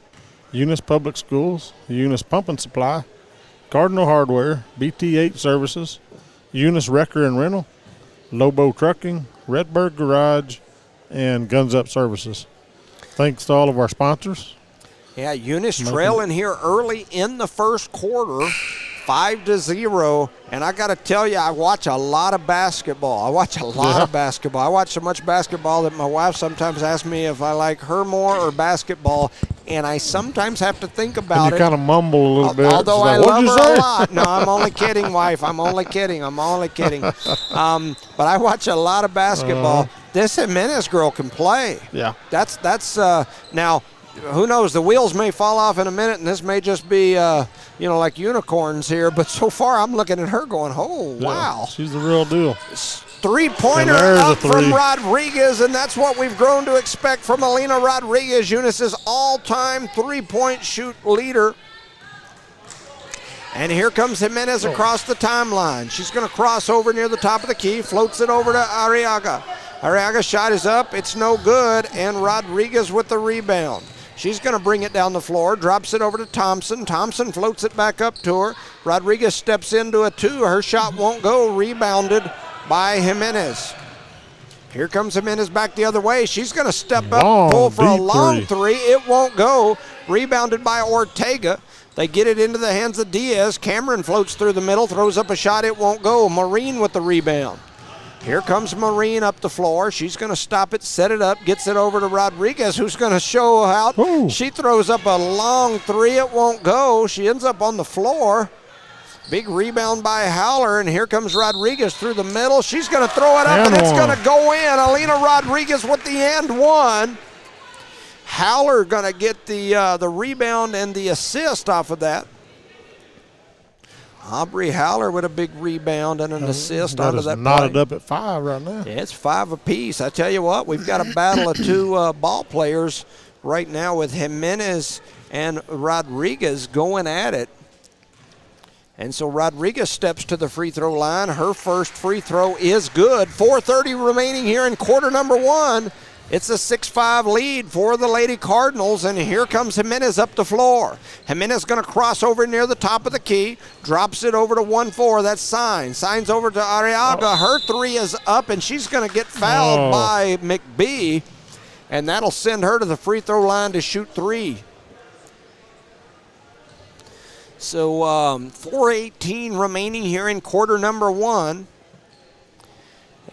S2: Eunice Public Schools, Eunice Pump and Supply, Cardinal Hardware, BTH Services, Eunice Wrecker and Rental, Lobo Trucking, Redbird Garage, and Guns Up Services. Thanks to all of our sponsors.
S1: Yeah, Eunice trailing here early in the first quarter, 5-0. And I got to tell you, I watch a lot of basketball. I watch so much basketball that my wife sometimes asks me if I like her more or basketball. And I sometimes have to think about
S2: and you kind of mumble a little bit.
S1: Although I love her a lot. No, I'm only kidding, wife. I'm only kidding. But I watch a lot of basketball. This Jimenez girl can play.
S2: Yeah.
S1: That's now, who knows? The wheels may fall off in a minute, and this may just be, like unicorns here. But so far, I'm looking at her going, oh, wow.
S2: She's the real deal.
S1: Three-pointer up from Rodriguez, and that's what we've grown to expect from Alina Rodriguez, Eunice's all-time three-point shoot leader. And here comes Jimenez across the timeline. She's going to cross over near the top of the key, floats it over to Arriaga. Arriaga's shot is up. It's no good, and Rodriguez with the rebound. She's going to bring it down the floor, drops it over to Thompson. Thompson floats it back up to her. Rodriguez steps into a two. Her shot won't go. Rebounded by Jimenez. Here comes Jimenez back the other way. She's going to step up, pull for a long three. It won't go. Rebounded by Ortega. They get it into the hands of Diaz. Cameron floats through the middle, throws up a shot. It won't go. Marine with the rebound. Here comes Marine up the floor. She's going to stop it, set it up, gets it over to Rodriguez, who's going to show out.
S2: Ooh.
S1: She throws up a long three. It won't go. She ends up on the floor. Big rebound by Howler, and here comes Rodriguez through the middle. She's going to throw it up, and it's going to go in. Alina Rodriguez with the and one. Howler going to get the rebound and the assist off of that. Aubrey Howler with a big rebound and an assist onto that play.
S2: Knotted up at 5 right now.
S1: Yeah, it's 5 apiece. I tell you what, we've got a battle of two ball players right now with Jimenez and Rodriguez going at it. And so Rodriguez steps to the free throw line. Her first free throw is good. 4:30 remaining here in quarter number one. It's a 6-5 lead for the Lady Cardinals, and here comes Jimenez up the floor. Jimenez going to cross over near the top of the key, drops it over to 1-4. That's Signs. Signs over to Arriaga. Her three is up, and she's going to get fouled by McBee, and that'll send her to the free throw line to shoot three. So 4:18 remaining here in quarter number one.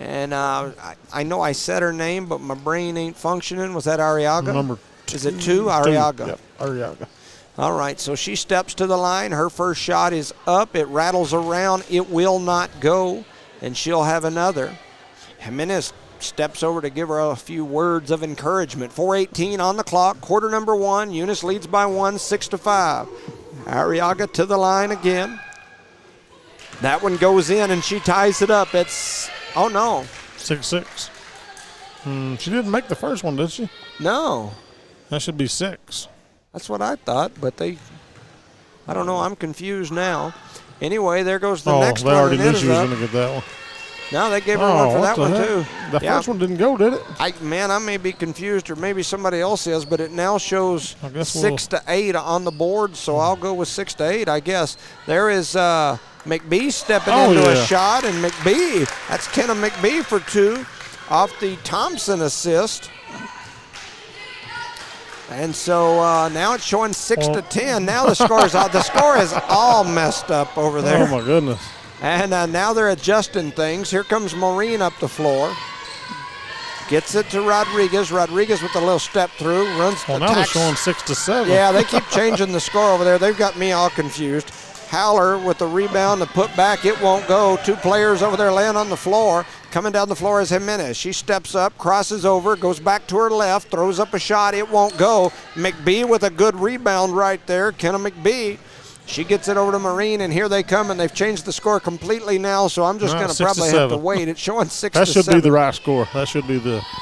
S1: And I know I said her name, but my brain ain't functioning. Was that Arriaga?
S2: Number 2.
S1: Is it 2? Arriaga.
S2: Yep, Arriaga.
S1: All right, so she steps to the line. Her first shot is up. It rattles around. It will not go, and she'll have another. Jimenez steps over to give her a few words of encouragement. 4:18 on the clock, quarter number one. Eunice leads by 1, 6-5. Arriaga to the line again. That one goes in, and she ties it up. It's... Oh, no.
S2: 6-6. She didn't make the first one, did she?
S1: No.
S2: That should be 6.
S1: That's what I thought, but I don't know. I'm confused now. Anyway, there goes the next one.
S2: They already knew she was going to get that one.
S1: No, they gave her one for that one, too.
S2: The first one didn't go, did it?
S1: I may be confused, or maybe somebody else is, but it now shows 6-8 on the board, so I'll go with 6-8, I guess. There is McBee stepping into a shot, and that's Kenna McBee for 2 off the Thompson assist. And so now it's showing 6-10. Now the score is all messed up over there.
S2: Oh, my goodness.
S1: And now they're adjusting things. Here comes Maureen up the floor. Gets it to Rodriguez. Rodriguez with a little step through. Runs the
S2: now they're showing 6-7.
S1: Yeah, they keep changing the score over there. They've got me all confused. Howler with the rebound, the put back. It won't go. 2 players over there laying on the floor. Coming down the floor is Jimenez. She steps up, crosses over, goes back to her left, throws up a shot. It won't go. McBee with a good rebound right there. Kenna McBee. She gets it over to Marine, and here they come, and they've changed the score completely now, so I'm just going to probably have to wait. It's showing 6-7.
S2: That should be the right score. That should be the –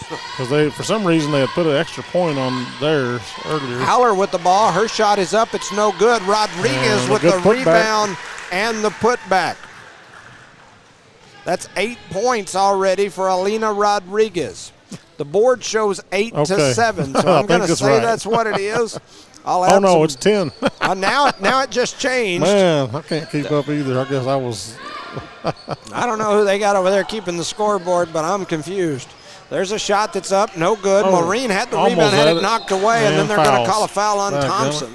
S2: because they, for some reason, they had put an extra point on theirs earlier.
S1: Howler with the ball. Her shot is up. It's no good. Rodriguez with the rebound and the putback. That's 8 points already for Alina Rodriguez. The board shows 8-7, so I'm going to say that's what it is.
S2: Oh, no, it's 10.
S1: Now it just changed.
S2: Man, I can't keep up either. I guess I was.
S1: I don't know who they got over there keeping the scoreboard, but I'm confused. There's a shot that's up, no good. Maureen had the rebound, had it knocked away, and then they're going to call a foul on Thompson.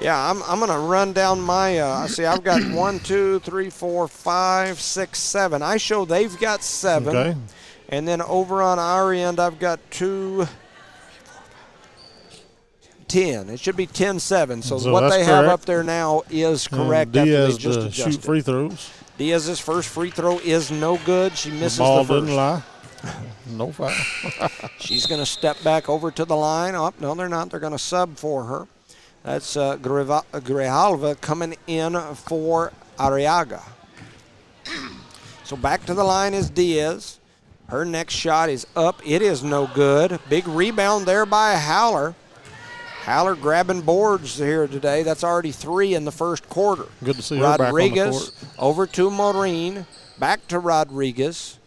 S1: Yeah, I'm going to run down my, see, I've got 1, 2, 3, 4, 5, 6, 7. I show they've got 7.
S2: Okay.
S1: And then over on our end, I've got 2, 10. It should be 10-7. So what they have up there now is correct.
S2: Diaz
S1: after they just
S2: shoot free throws.
S1: Diaz's first free throw is no good. She misses the
S2: ball
S1: first.
S2: Didn't lie. No foul.
S1: She's going to step back over to the line. Oh, no, they're not. They're going to sub for her. That's Grijalva coming in for Arriaga. So back to the line is Diaz. Her next shot is up. It is no good. Big rebound there by Howler. Howler grabbing boards here today. That's already 3 in the first quarter.
S2: Good to see her back on the
S1: Rodriguez
S2: court.
S1: over to Maureen. Back to Rodriguez.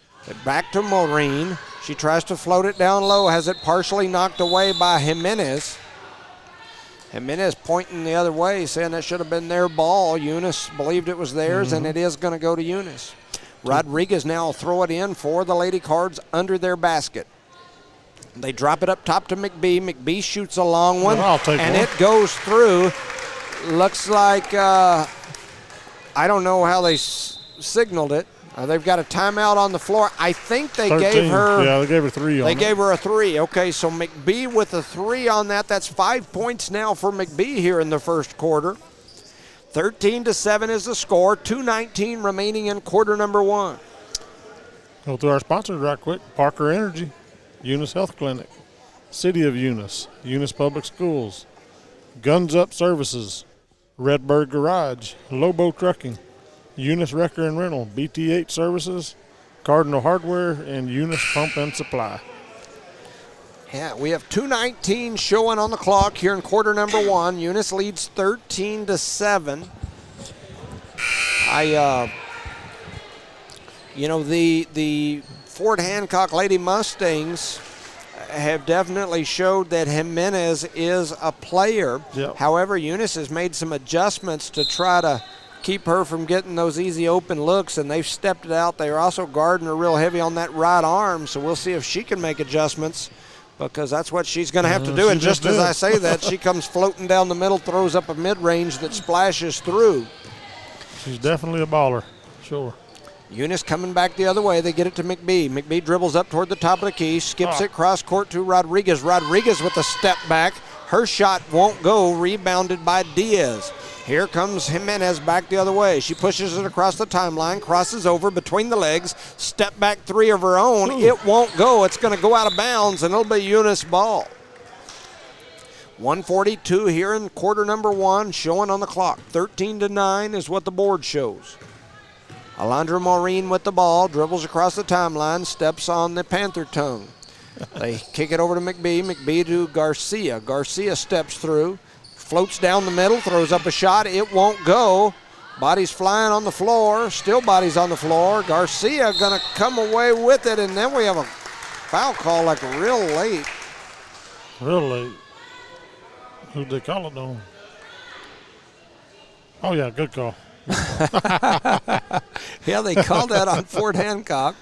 S1: Back to Maureen. She tries to float it down low. Has it partially knocked away by Jimenez. Jimenez pointing the other way, saying that should have been their ball. Eunice believed it was theirs, and it is going to go to Eunice. Rodriguez now will throw it in for the Lady Cards under their basket. They drop it up top to McBee. McBee shoots a long one, and it goes through. Looks like, I don't know how they signaled it. They've got a timeout on the floor. I think they
S2: 13.
S1: gave her.
S2: Yeah, they gave her 3 on
S1: They
S2: it.
S1: gave her a 3. Okay, so McBee with a 3 on that. That's 5 points now for McBee here in the first quarter. 13-7 is the score. 2:19 remaining in quarter number 1.
S2: Go through our sponsors right quick. Parker Energy, Eunice Health Clinic, City of Eunice, Eunice Public Schools, Guns Up Services, Redbird Garage, Lobo Trucking, Eunice Wrecker and Rental, BTH Services, Cardinal Hardware, and Eunice Pump and Supply.
S1: Yeah, we have 2:19 showing on the clock here in quarter number 1. Eunice leads 13-7. The Fort Hancock Lady Mustangs have definitely showed that Jimenez is a player.
S2: Yep.
S1: However, Eunice has made some adjustments to try to keep her from getting those easy open looks, and they've stepped it out. They're also guarding her real heavy on that right arm, so we'll see if she can make adjustments, because that's what she's going to have to do. And just as I say that, she comes floating down the middle, throws up a mid-range that splashes through.
S2: She's definitely a baller, sure.
S1: Eunice coming back the other way. They get it to McBee. McBee dribbles up toward the top of the key, skips it cross court to Rodriguez. Rodriguez with a step back. Her shot won't go, rebounded by Diaz. Here comes Jimenez back the other way. She pushes it across the timeline, crosses over between the legs, step back 3 of her own. Ooh. It won't go. It's going to go out of bounds, and it'll be Eunice ball. 1:42 here in quarter number 1, showing on the clock. 13-9 is what the board shows. Alondra Maureen with the ball, dribbles across the timeline, steps on the Panther tongue. They kick it over to McBee. McBee to Garcia. Garcia steps through, floats down the middle, throws up a shot. It won't go. Bodies flying on the floor. Still bodies on the floor. Garcia going to come away with it, and then we have a foul call like real late.
S2: Real late. Who'd they call it on? Oh, yeah, good call.
S1: Yeah, they called that on Fort Hancock.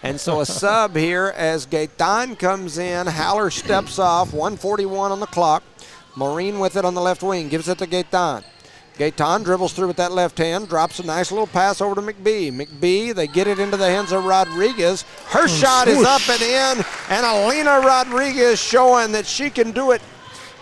S1: And so a sub here as Gaetan comes in. Howler steps off, 1:41 on the clock. Maureen with it on the left wing, gives it to Gaetan. Gaetan dribbles through with that left hand, drops a nice little pass over to McBee. McBee, they get it into the hands of Rodriguez. Her shot is up and in, and Alina Rodriguez showing that she can do it.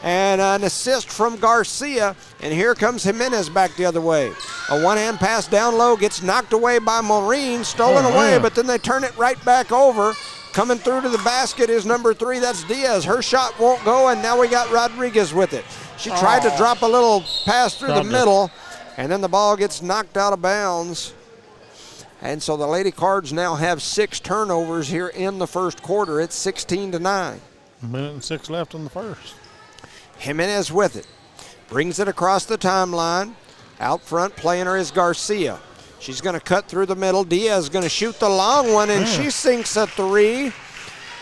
S1: And an assist from Garcia, and here comes Jimenez back the other way. A one-hand pass down low gets knocked away by Maureen, stolen away, but then they turn it right back over. Coming through to the basket is number 3, that's Diaz. Her shot won't go, and now we got Rodriguez with it. She tried to drop a little pass through the middle, and then the ball gets knocked out of bounds. And so the Lady Cards now have 6 turnovers here in the first quarter. It's 16-9.
S2: A minute and 6 left in the first.
S1: Jimenez with it. Brings it across the timeline. Out front playing her is Garcia. She's going to cut through the middle. Diaz is going to shoot the long one, and she sinks a 3.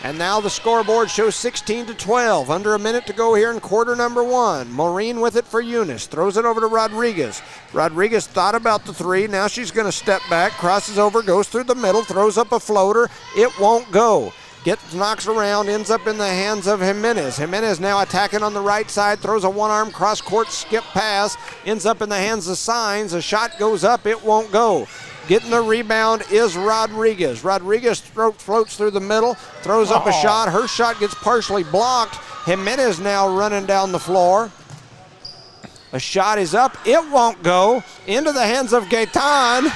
S1: And now the scoreboard shows 16-12. Under a minute to go here in quarter number 1. Maureen with it for Eunice. Throws it over to Rodriguez. Rodriguez thought about the 3. Now she's going to step back, crosses over, goes through the middle, throws up a floater. It won't go. Knocks around, ends up in the hands of Jimenez. Jimenez now attacking on the right side, throws a one-arm cross-court skip pass, ends up in the hands of Signs. A shot goes up, it won't go. Getting the rebound is Rodriguez. Rodriguez floats through the middle, throws up a shot. Her shot gets partially blocked. Jimenez now running down the floor. A shot is up, it won't go. Into the hands of Gaetan,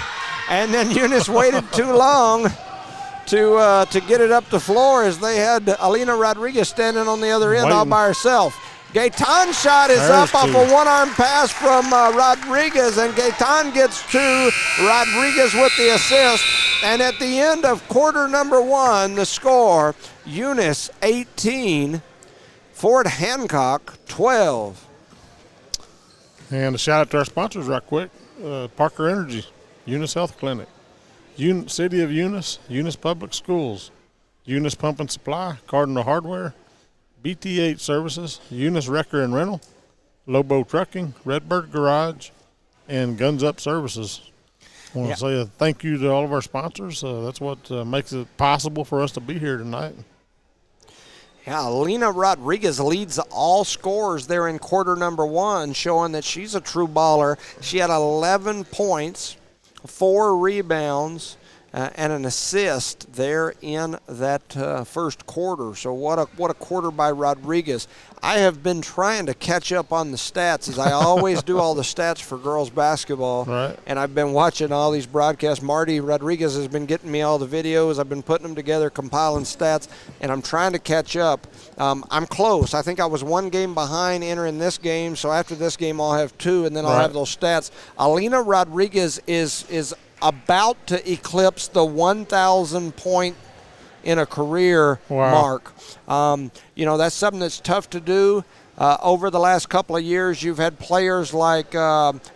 S1: and then Eunice waited too long to get it up the floor as they had Alina Rodriguez standing on the other end all by herself. Gaetan's shot is up off a one-arm pass from Rodriguez, and Gaetan gets 2. Rodriguez with the assist. And at the end of quarter number 1, the score, Eunice 18, Fort Hancock 12.
S2: And a shout out to our sponsors right quick. Parker Energy, Eunice Health Clinic, City of Eunice, Eunice Public Schools, Eunice Pump and Supply, Cardinal Hardware, BTH Services, Eunice Wrecker and Rental, Lobo Trucking, Redbird Garage, and Guns Up Services. I want to say a thank you to all of our sponsors. That's what makes it possible for us to be here tonight.
S1: Yeah, Alina Rodriguez leads all scorers there in quarter number 1, showing that she's a true baller. She had 11 points, 4 rebounds, and an assist there in that first quarter. So what a quarter by Rodriguez. I have been trying to catch up on the stats, as I always do all the stats for girls basketball.
S2: Right.
S1: And I've been watching all these broadcasts. Marty Rodriguez has been getting me all the videos. I've been putting them together, compiling stats, and I'm trying to catch up. I'm close. I think I was 1 game behind entering this game, so after this game I'll have 2, and then I'll have those stats. Alina Rodriguez is about to eclipse the 1,000 point in a career mark. That's something that's tough to do. Over the last couple of years, you've had players like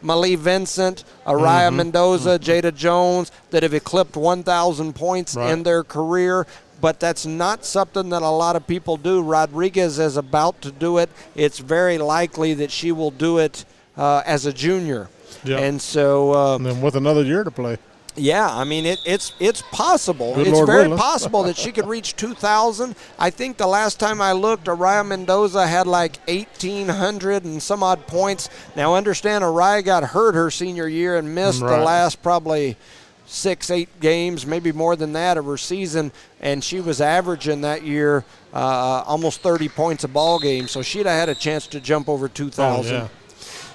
S1: Malie Vincent, Araya Mendoza, Jada Jones that have eclipsed 1,000 points in their career. But that's not something that a lot of people do. Rodriguez is about to do it. It's very likely that she will do it as a junior. Yep. And so
S2: and then with another year to play.
S1: Yeah, I mean, it's possible.
S2: Good
S1: it's
S2: Lord
S1: very
S2: willing.
S1: possible that she could reach 2,000. I think the last time I looked, Araya Mendoza had like 1,800 and some odd points. Now, understand, Araya got hurt her senior year and missed the last probably 6-8 games, maybe more than that, of her season, and she was averaging that year almost 30 points a ball game. So she'd have had a chance to jump over 2,000.
S2: Yeah.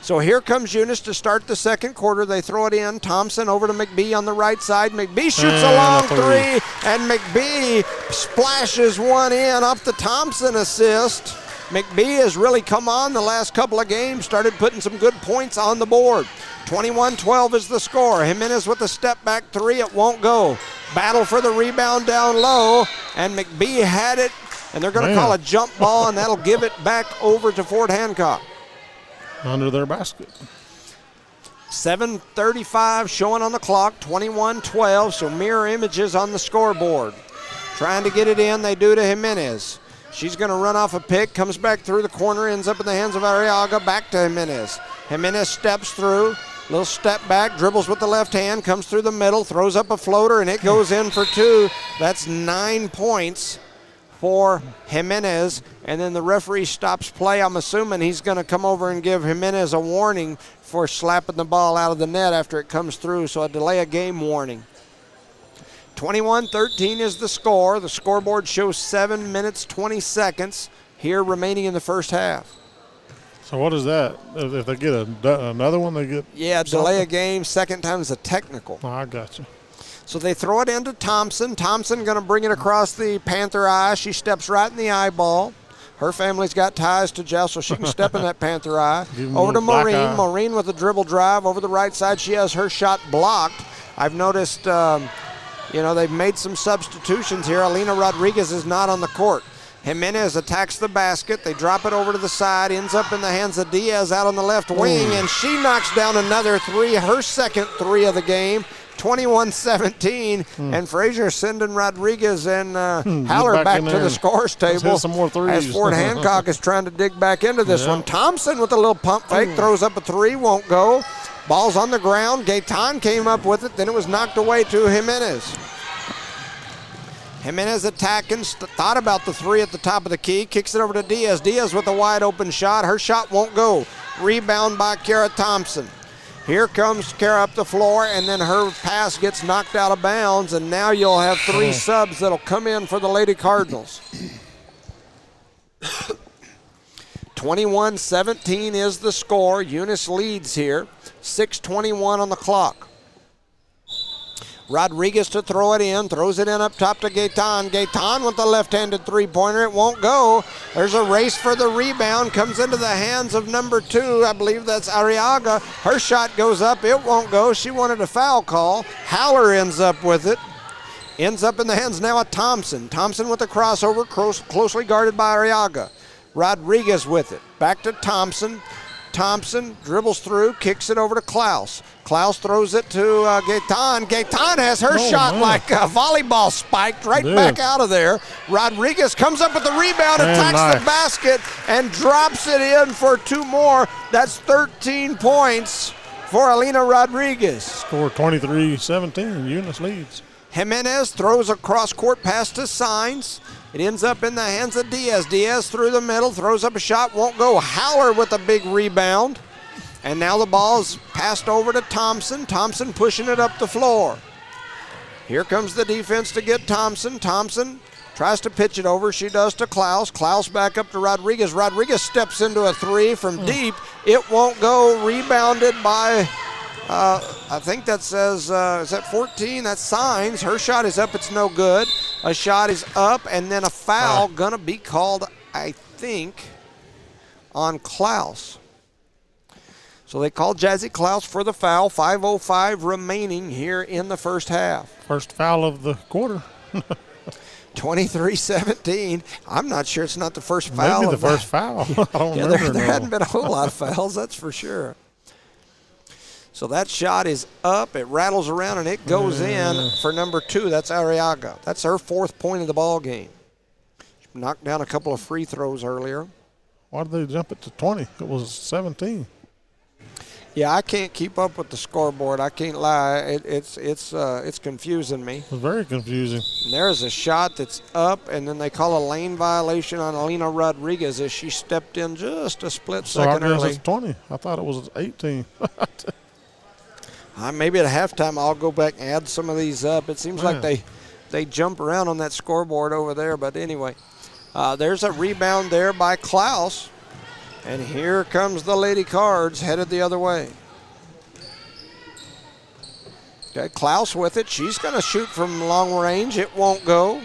S1: So here comes Eunice to start the second quarter. They throw it in. Thompson over to McBee on the right side. McBee shoots a long 3, and McBee splashes one in off the Thompson assist. McBee has really come on the last couple of games, started putting some good points on the board. 21-12 is the score. Jimenez with a step-back 3. It won't go. Battle for the rebound down low, and McBee had it, and they're going to call a jump ball, and that'll give it back over to Fort Hancock.
S2: Under their basket.
S1: 7:35 showing on the clock, 21-12, so mirror images on the scoreboard. Trying to get it in, they do to Jimenez. She's going to run off a pick, comes back through the corner, ends up in the hands of Arriaga, back to Jimenez. Jimenez steps through, little step back, dribbles with the left hand, comes through the middle, throws up a floater, and it goes in for 2. That's 9 points for Jimenez, and then the referee stops play. I'm assuming he's going to come over and give Jimenez a warning for slapping the ball out of the net after it comes through, so a delay of game warning. 21-13 is the score. The scoreboard shows 7 minutes, 20 seconds here remaining in the first half.
S2: So what is that? If they get another one, they get
S1: delay of game, second time is a technical.
S2: Oh, I got you.
S1: So they throw it into Thompson. Thompson going to bring it across the Panther eye. She steps right in the eyeball. Her family's got ties to Jeff, so she can step in that Panther eye. Over to Maureen. Maureen with a dribble drive over the right side. She has her shot blocked. I've noticed, they've made some substitutions here. Alina Rodriguez is not on the court. Jimenez attacks the basket. They drop it over to the side. Ends up in the hands of Diaz out on the left wing, and she knocks down another three, her second three of the game. 21-17, and Frazier sending Rodriguez and Haller back to the scores table
S2: some more threes.
S1: as Fort Hancock is trying to dig back into this one. Thompson with a little pump fake, throws up a three, won't go. Ball's on the ground. Gaetan came up with it, then it was knocked away to Jimenez. Jimenez attacking, thought about the three at the top of the key, kicks it over to Diaz. Diaz with a wide open shot. Her shot won't go. Rebound by Kara Thompson. Here comes Kara up the floor, and then her pass gets knocked out of bounds, and now you'll have three subs that'll come in for the Lady Cardinals. 21-17 is the score. Eunice leads here. 6:21 on the clock. Rodriguez to throw it in, throws it in up top to Gaetan. Gaetan with the left-handed three-pointer. It won't go. There's a race for the rebound. Comes into the hands of number 2. I believe that's Arriaga. Her shot goes up. It won't go. She wanted a foul call. Haller ends up with it. Ends up in the hands now of Thompson. Thompson with the crossover, closely guarded by Arriaga. Rodriguez with it. Back to Thompson. Thompson dribbles through, kicks it over to Klaus. Klaus throws it to Gaetan. Gaetan has her shot like a volleyball spiked right back out of there. Rodriguez comes up with the rebound, attacks the basket, and drops it in for 2 more. That's 13 points for Alina Rodriguez.
S2: Score 23-17, Eunice leads.
S1: Jimenez throws a cross-court pass to Sainz. It ends up in the hands of Diaz. Diaz through the middle, throws up a shot, won't go. Haller with a big rebound. And now the ball is passed over to Thompson. Thompson pushing it up the floor. Here comes the defense to get Thompson. Thompson tries to pitch it over. She does to Klaus. Klaus back up to Rodriguez. Rodriguez steps into a three from deep. It won't go. Rebounded by, I think that says, is that 14? That's Sainz. Her shot is up. It's no good. A shot is up, and then a foul going to be called, I think, on Klaus. So they called Jazzy Klaus for the foul. 5:05 remaining here in the first half.
S2: First foul of the quarter.
S1: 23-17. I'm not sure it's not the first foul.
S2: Maybe the first foul. I don't remember.
S1: There hadn't been a whole lot of fouls, that's for sure. So that shot is up. It rattles around, and it goes in for number 2. That's Arriaga. That's her 4th point of the ball game. She knocked down a couple of free throws earlier.
S2: Why did they jump it to 20? It was 17.
S1: Yeah, I can't keep up with the scoreboard. I can't lie. It's confusing me.
S2: It was very confusing.
S1: And there's a shot that's up, and then they call a lane violation on Alina Rodriguez as she stepped in just a split second
S2: I guess
S1: early.
S2: it's 20. I thought it was 18.
S1: Maybe at halftime I'll go back and add some of these up. It seems like they jump around on that scoreboard over there. But anyway, there's a rebound there by Klaus. And here comes the Lady Cards headed the other way. Okay, Klaus with it. She's going to shoot from long range. It won't go.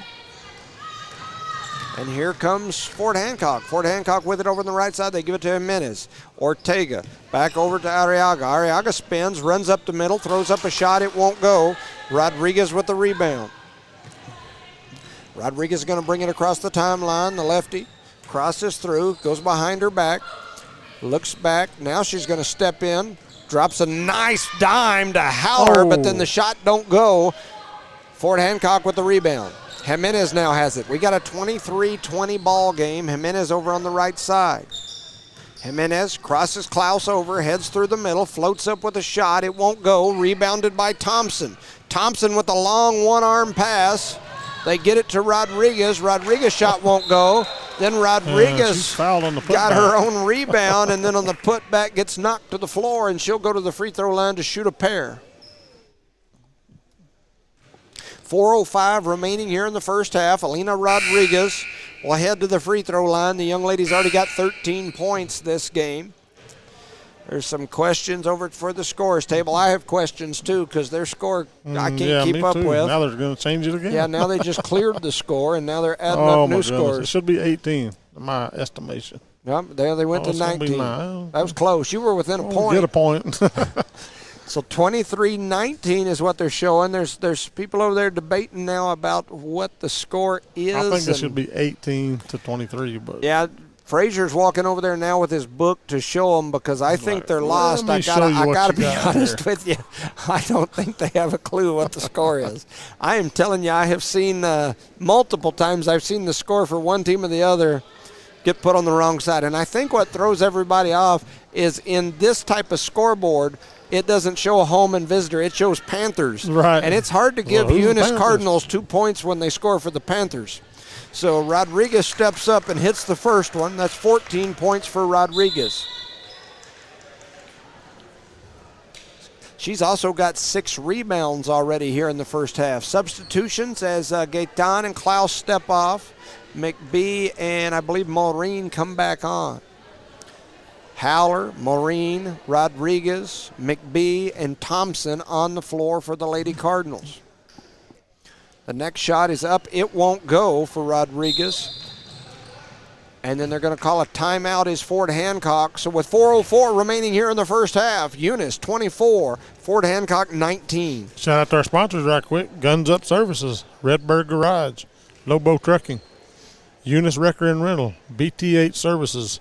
S1: And here comes Fort Hancock. Fort Hancock with it over on the right side. They give it to Jimenez. Ortega back over to Arriaga. Arriaga spins, runs up the middle, throws up a shot. It won't go. Rodriguez with the rebound. Rodriguez is going to bring it across the timeline. The lefty crosses through, goes behind her back, looks back. Now she's going to step in, drops a nice dime to Haller, but then the shot don't go. Fort Hancock with the rebound. Jimenez now has it. We got a 23-20 ball game. Jimenez over on the right side. Jimenez crosses Klaus over, heads through the middle, floats up with a shot. It won't go. Rebounded by Thompson. Thompson with a long one-arm pass. They get it to Rodriguez. Rodriguez shot won't go. Then Rodriguez
S2: she's fouled on the
S1: got
S2: putback.
S1: her own rebound, and then on the putback gets knocked to the floor, and she'll go to the free throw line to shoot a pair. 4:05 remaining here in the first half. Alina Rodriguez will head to the free throw line. The young lady's already got 13 points this game. There's some questions over for the scores table. I have questions, too, because their score I can't keep up with.
S2: Now they're going to change it again.
S1: Yeah, now they just cleared the score, and now they're adding up new scores.
S2: It should be 18, in my estimation.
S1: Yep, there they went to 19. That was close. You were within a point.
S2: Get a point.
S1: So 23-19 is what they're showing. There's people over there debating now about what the score is.
S2: I think it should be 18-23. But
S1: yeah, Frazier's walking over there now with his book to show them because I think they're lost. I gotta be honest with you. I don't think they have a clue what the score is. I am telling you, I have seen multiple times. I've seen the score for one team or the other get put on the wrong side, and I think what throws everybody off is in this type of scoreboard, it doesn't show a home and visitor. It shows Panthers.
S2: Right.
S1: And it's hard to give Eunice Cardinals 2 points when they score for the Panthers. So Rodriguez steps up and hits the first one. That's 14 points for Rodriguez. She's also got 6 rebounds already here in the first half. Substitutions as Gaetan and Klaus step off. McBee and I believe Maureen come back on. Howler, Maureen, Rodriguez, McBee, and Thompson on the floor for the Lady Cardinals. The next shot is up. It won't go for Rodriguez. And then they're going to call a timeout is Fort Hancock. So with 4:04 remaining here in the first half, Eunice 24, Fort Hancock 19.
S2: Shout out to our sponsors right quick. Guns Up Services, Redbird Garage, Lobo Trucking, Eunice Wrecker and Rental, BTH Services,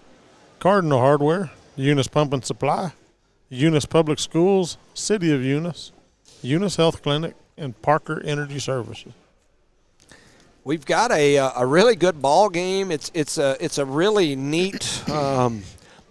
S2: Cardinal Hardware, Eunice Pump and Supply, Eunice Public Schools, City of Eunice, Eunice Health Clinic, and Parker Energy Services.
S1: We've got a really good ball game. It's a really neat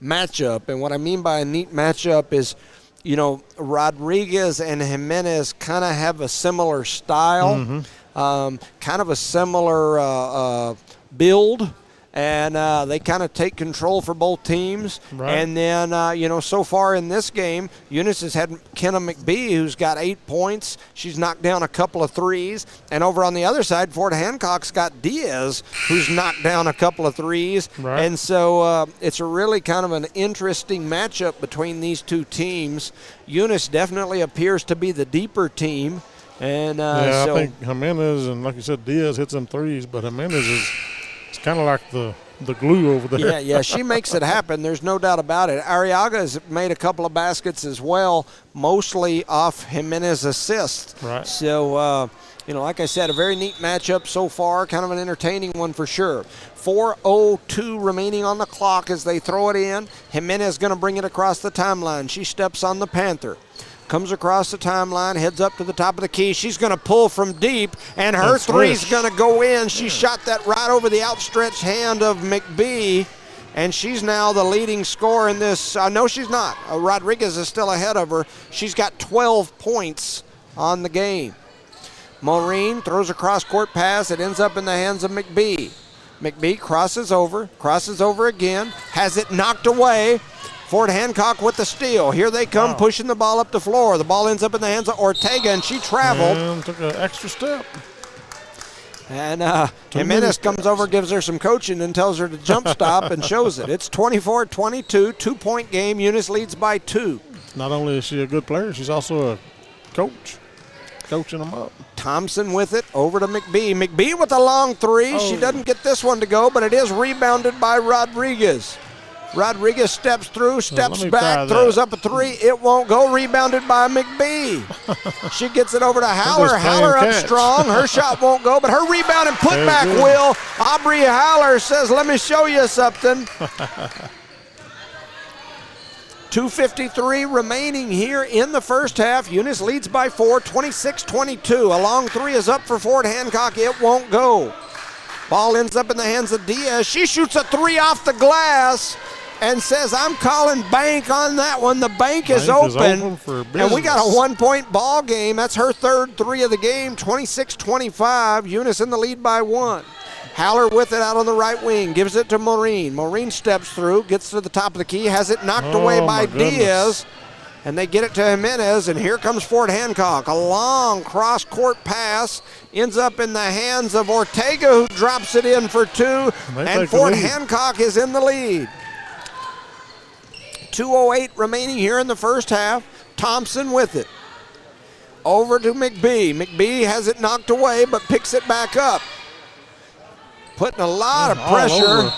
S1: matchup, and what I mean by a neat matchup is, you know, Rodriguez and Jimenez kind of have a similar style, kind of a similar build. And they kind of take control for both teams. Right. And then, you know, so far in this game, Eunice has had Kenna McBee, who's got 8 points. She's knocked down a couple of threes. And over on the other side, Fort Hancock's got Diaz, who's knocked down a couple of threes. Right. And so it's a really kind of an interesting matchup between these two teams. Eunice definitely appears to be the deeper team. And
S2: I think Jimenez and, like you said, Diaz hits them threes, but Jimenez is – it's kind of like the glue over there.
S1: Yeah, she makes it happen. There's no doubt about it. Arriaga has made a couple of baskets as well, mostly off Jimenez's assists.
S2: Right.
S1: So, you know, like I said, a very neat matchup so far, kind of an entertaining one for sure. 4:02 remaining on the clock as they throw it in. Jimenez going to bring it across the timeline. She steps on the Panther. Comes across the timeline, heads up to the top of the key. She's going to pull from deep, and her three's going to go in. She shot that right over the outstretched hand of McBee, and she's now the leading scorer in this. No, she's not. Rodriguez is still ahead of her. She's got 12 points on the game. Maureen throws a cross-court pass. It ends up in the hands of McBee. McBee crosses over again, has it knocked away. Fort Hancock with the steal. Here they come, pushing the ball up the floor. The ball ends up in the hands of Ortega, and she traveled.
S2: And took an extra step.
S1: And Jimenez comes over, gives her some coaching, and tells her to jump stop and shows it. It's 24-22, 2-point game. Eunice leads by 2.
S2: Not only is she a good player, she's also a coach, coaching them up.
S1: Thompson with it, over to McBee. McBee with a long three. She doesn't get this one to go, but it is rebounded by Rodriguez. Rodriguez steps through, steps back, throws up a three. It won't go. Rebounded by McBee. She gets it over to Howler. Howler up strong. Her shot won't go, but her rebound and putback will. Aubrey Howler says, let me show you something. 2:53 remaining here in the first half. Eunice leads by 4, 26-22. A long three is up for Fort Hancock. It won't go. Ball ends up in the hands of Diaz. She shoots a three off the glass. and says, I'm calling bank on that one. The bank is open
S2: for
S1: and we got a 1-point ball game. That's her third 3 of the game, 26-25. Eunice in the lead by 1. Haller with it out on the right wing, gives it to Maureen. Maureen steps through, gets to the top of the key, has it knocked away by Diaz. And they get it to Jimenez, and here comes Fort Hancock. A long cross-court pass ends up in the hands of Ortega, who drops it in for 2, and Fort Hancock is in the lead. 2:08 remaining here in the first half. Thompson with it. Over to McBee. McBee has it knocked away, but picks it back up. Putting a lot of pressure.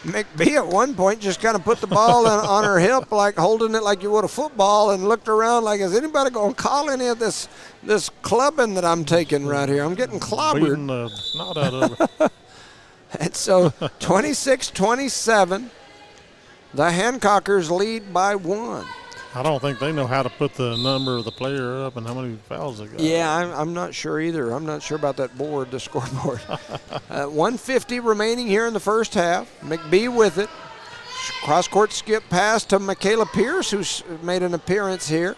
S1: McBee at one point just kind of put the ball on her hip, like holding it like you would a football, and looked around like, is anybody going to call any of this clubbing that I'm taking right here? I'm getting clobbered.
S2: Beating the snot out of her.
S1: And so 26-27, the Hancockers lead by 1.
S2: I don't think they know how to put the number of the player up and how many fouls they got.
S1: Yeah, I'm not sure either. I'm not sure about that board, the scoreboard. 1:50 remaining here in the first half. McBee with it. Cross-court skip pass to Michaela Pierce, who's made an appearance here.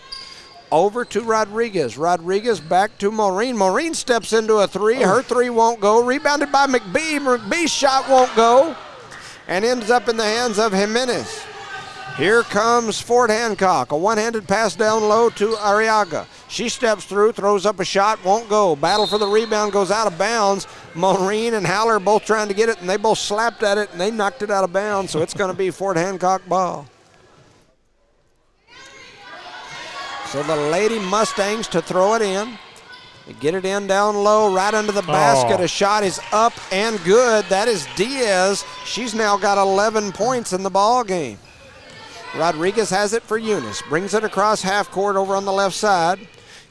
S1: Over to Rodriguez. Rodriguez back to Maureen. Maureen steps into a 3. Her 3 won't go. Rebounded by McBee. McBee's shot won't go. And ends up in the hands of Jimenez. Here comes Fort Hancock. A one-handed pass down low to Arriaga. She steps through, throws up a shot, won't go. Battle for the rebound, goes out of bounds. Maureen and Haller both trying to get it, and they both slapped at it, and they knocked it out of bounds, so it's going to be Fort Hancock ball. So the Lady Mustangs to throw it in. They get it in down low, right under the basket. A shot is up and good. That is Diaz. She's now got 11 points in the ball game. Rodriguez has it for Eunice. Brings it across half court over on the left side.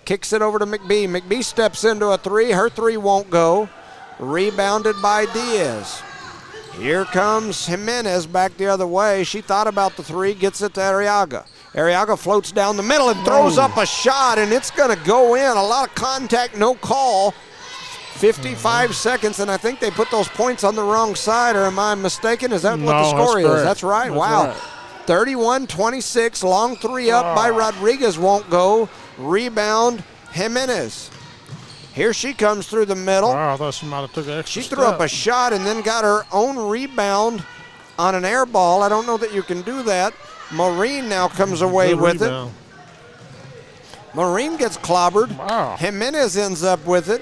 S1: Kicks it over to McBee. McBee steps into a 3. Her 3 won't go. Rebounded by Diaz. Here comes Jimenez back the other way. She thought about the 3. Gets it to Arriaga. Arriaga floats down the middle and throws up a shot, and it's going to go in. A lot of contact, no call. 55 seconds, and I think they put those points on the wrong side, or am I mistaken? Is that what the score is? That's right. Wow. Right. 31-26, long 3 up by Rodriguez, won't go. Rebound, Jimenez. Here she comes through the middle.
S2: I thought she might have took an extra
S1: She threw up a shot and then got her own rebound on an air ball. I don't know that you can do that. Maureen now comes away with it. Maureen gets clobbered. Jimenez ends up with it.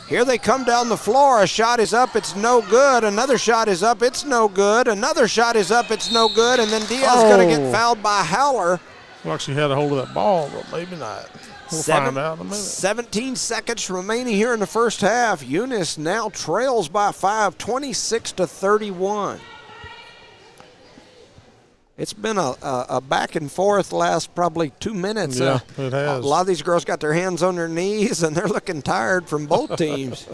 S1: Here they come down the floor. A shot is up, it's no good. Another shot is up, it's no good. Another shot is up, it's no good. And then Diaz going to get fouled by Haller.
S2: Well, she had a hold of that ball, but maybe not. We'll find out in a minute.
S1: 17 seconds remaining here in the first half. Eunice now trails by 5, 26-31. It's been a back and forth last probably 2 minutes.
S2: Yeah, it has.
S1: A lot of these girls got their hands on their knees, and they're looking tired from both teams.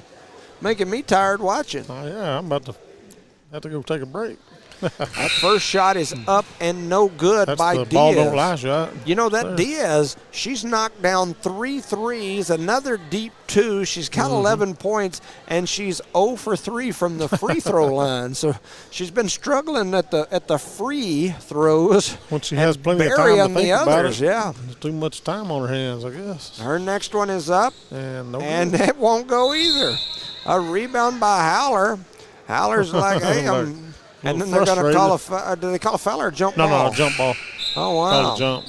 S1: Making me tired watching.
S2: Oh, yeah, I'm about to have to go take a break.
S1: That first shot is up and no good.
S2: That's
S1: by
S2: the
S1: Diaz.
S2: Ball don't lie shot.
S1: You know, that Diaz, she's knocked down 3 threes, another deep 2. She's got 11 points, and she's 0 for 3 from the free throw line. So she's been struggling at the free throws.
S2: When she has plenty of time to think about it.
S1: Yeah.
S2: There's too much time on her hands, I guess.
S1: Her next one is up,
S2: and
S1: it won't go either. A rebound by Haller. Haller's like, hey, and then they're going to call a foul. Do they call a foul or a jump ball?
S2: No, jump ball.
S1: Oh, wow.
S2: Call a jump.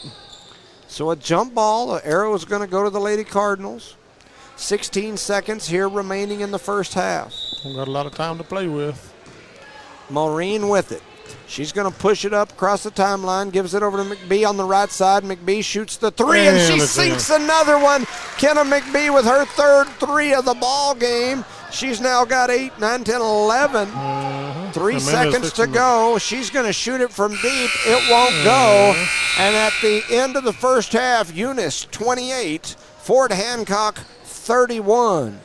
S1: So a jump ball. The arrow is going to go to the Lady Cardinals. 16 seconds here remaining in the first half.
S2: We've got a lot of time to play with.
S1: Maureen with it. She's going to push it up across the timeline, gives it over to McBee on the right side. McBee shoots the 3, and she sinks another one. Kenna McBee with her third 3 of the ball game. She's now got 8, 9, 10, 11. 3 seconds to go. She's going to shoot it from deep. It won't go. And at the end of the first half, Eunice 28, Fort Hancock 31.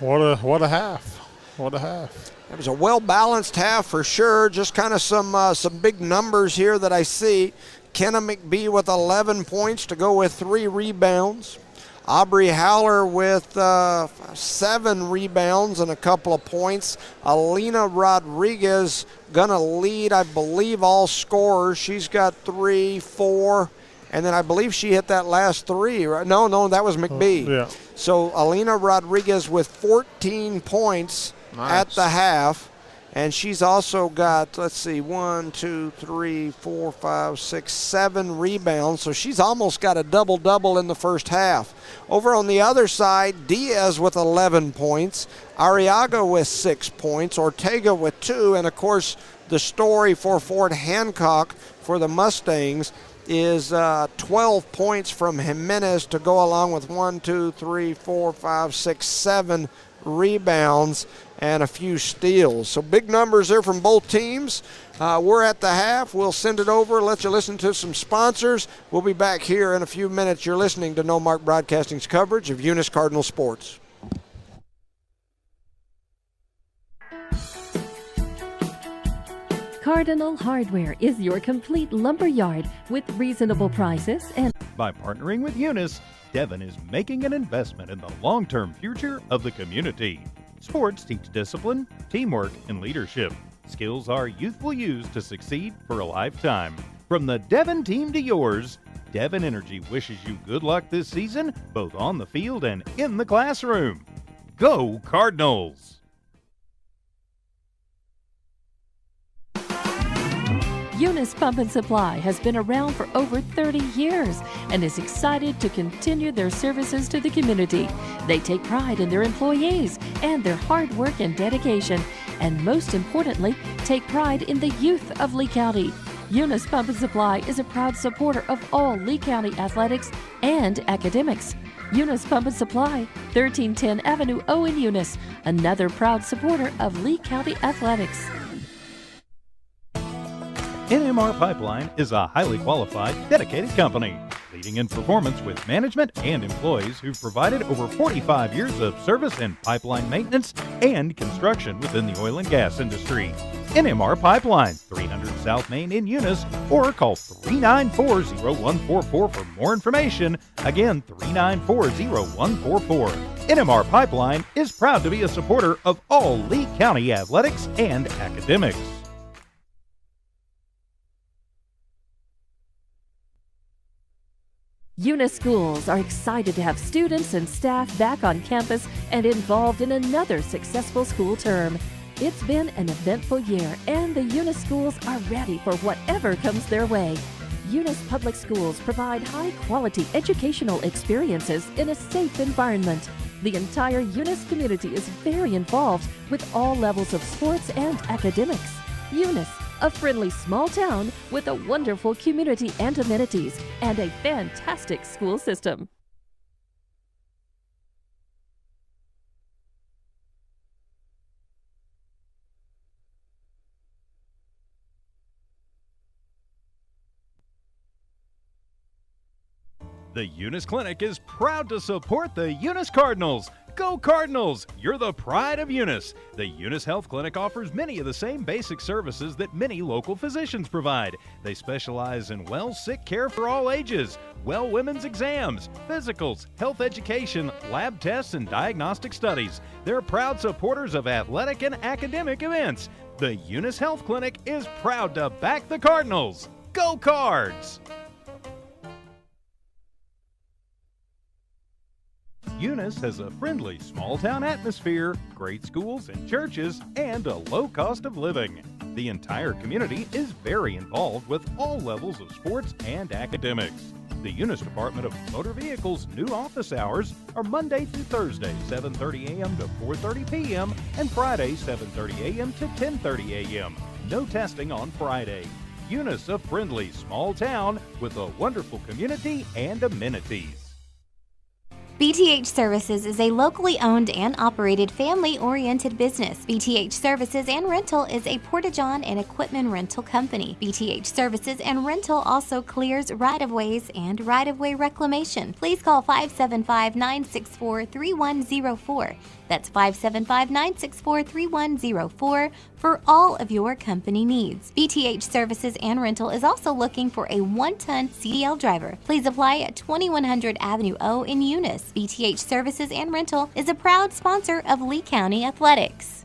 S2: What a half. What a half.
S1: It was a well-balanced half for sure. Just kind of some big numbers here that I see. Kenna McBee with 11 points to go with 3 rebounds. Aubrey Howler with 7 rebounds and a couple of points. Alina Rodriguez going to lead, I believe, all scorers. She's got 3, 4, and then I believe she hit that last 3. Right? No, that was McBee.
S2: Yeah.
S1: So Alina Rodriguez with 14 points at the half. And she's also got, 1, 2, 3, 4, 5, 6, 7 rebounds. So she's almost got a double-double in the first half. Over on the other side, Diaz with 11 points, Arriaga with 6 points, Ortega with 2. And, of course, the story for Fort Hancock for the Mustangs is 12 points from Jimenez to go along with 1, 2, 3, 4, 5, 6, 7 rebounds and a few steals. So big numbers there from both teams. We're at the half. We'll send it over, let you listen to some sponsors. We'll be back here in a few minutes. You're listening to No Mark Broadcasting's coverage of Eunice Cardinal sports.
S5: Cardinal Hardware is your complete lumber yard with reasonable prices and
S4: By partnering with Eunice, Devon is making an investment in the long-term future of the community. Sports teach discipline, teamwork, and leadership. Skills our youth will use to succeed for a lifetime. From the Devon team to yours, Devon Energy wishes you good luck this season, both on the field and in the classroom. Go Cardinals!
S5: Eunice Pump and Supply has been around for over 30 years and is excited to continue their services to the community. They take pride in their employees and their hard work and dedication, and most importantly, take pride in the youth of Lee County. Eunice Pump and Supply is a proud supporter of all Lee County athletics and academics. Eunice Pump and Supply, 1310 Avenue O in Eunice, another proud supporter of Lee County athletics.
S4: NMR Pipeline is a highly qualified, dedicated company, leading in performance with management and employees who've provided over 45 years of service in pipeline maintenance and construction within the oil and gas industry. NMR Pipeline, 300 South Main in Eunice, or call 394-0144 for more information. Again, 394-0144. NMR Pipeline is proud to be a supporter of all Lee County athletics and academics.
S5: Eunice schools are excited to have students and staff back on campus and involved in another successful school term. It's been an eventful year, and the Eunice schools are ready for whatever comes their way. Eunice Public Schools provide high-quality educational experiences in a safe environment. The entire Eunice community is very involved with all levels of sports and academics. Eunice, a friendly small town with a wonderful community and amenities, and a fantastic school system.
S4: The Eunice Clinic is proud to support the Eunice Cardinals. Go Cardinals! You're the pride of Eunice. The Eunice Health Clinic offers many of the same basic services that many local physicians provide. They specialize in sick care for all ages, women's exams, physicals, health education, lab tests, and diagnostic studies. They're proud supporters of athletic and academic events. The Eunice Health Clinic is proud to back the Cardinals. Go Cards! Eunice has a friendly small-town atmosphere, great schools and churches, and a low cost of living. The entire community is very involved with all levels of sports and academics. The Eunice Department of Motor Vehicles' new office hours are Monday through Thursday, 7:30 a.m. to 4:30 p.m., and Friday, 7:30 a.m. to 10:30 a.m. No testing on Friday. Eunice, a friendly small town with a wonderful community and amenities.
S3: BTH Services is a locally owned and operated family-oriented business. BTH Services and Rental is a Porta-John and equipment rental company. BTH Services and Rental also clears right-of-ways and right-of-way reclamation. Please call 575-964-3104. That's 575-964-3104 for all of your company needs. BTH Services and Rental is also looking for a 1-ton CDL driver. Please apply at 2100 Avenue O in Eunice. Services. BTH Services and Rental is a proud sponsor of Lee County Athletics.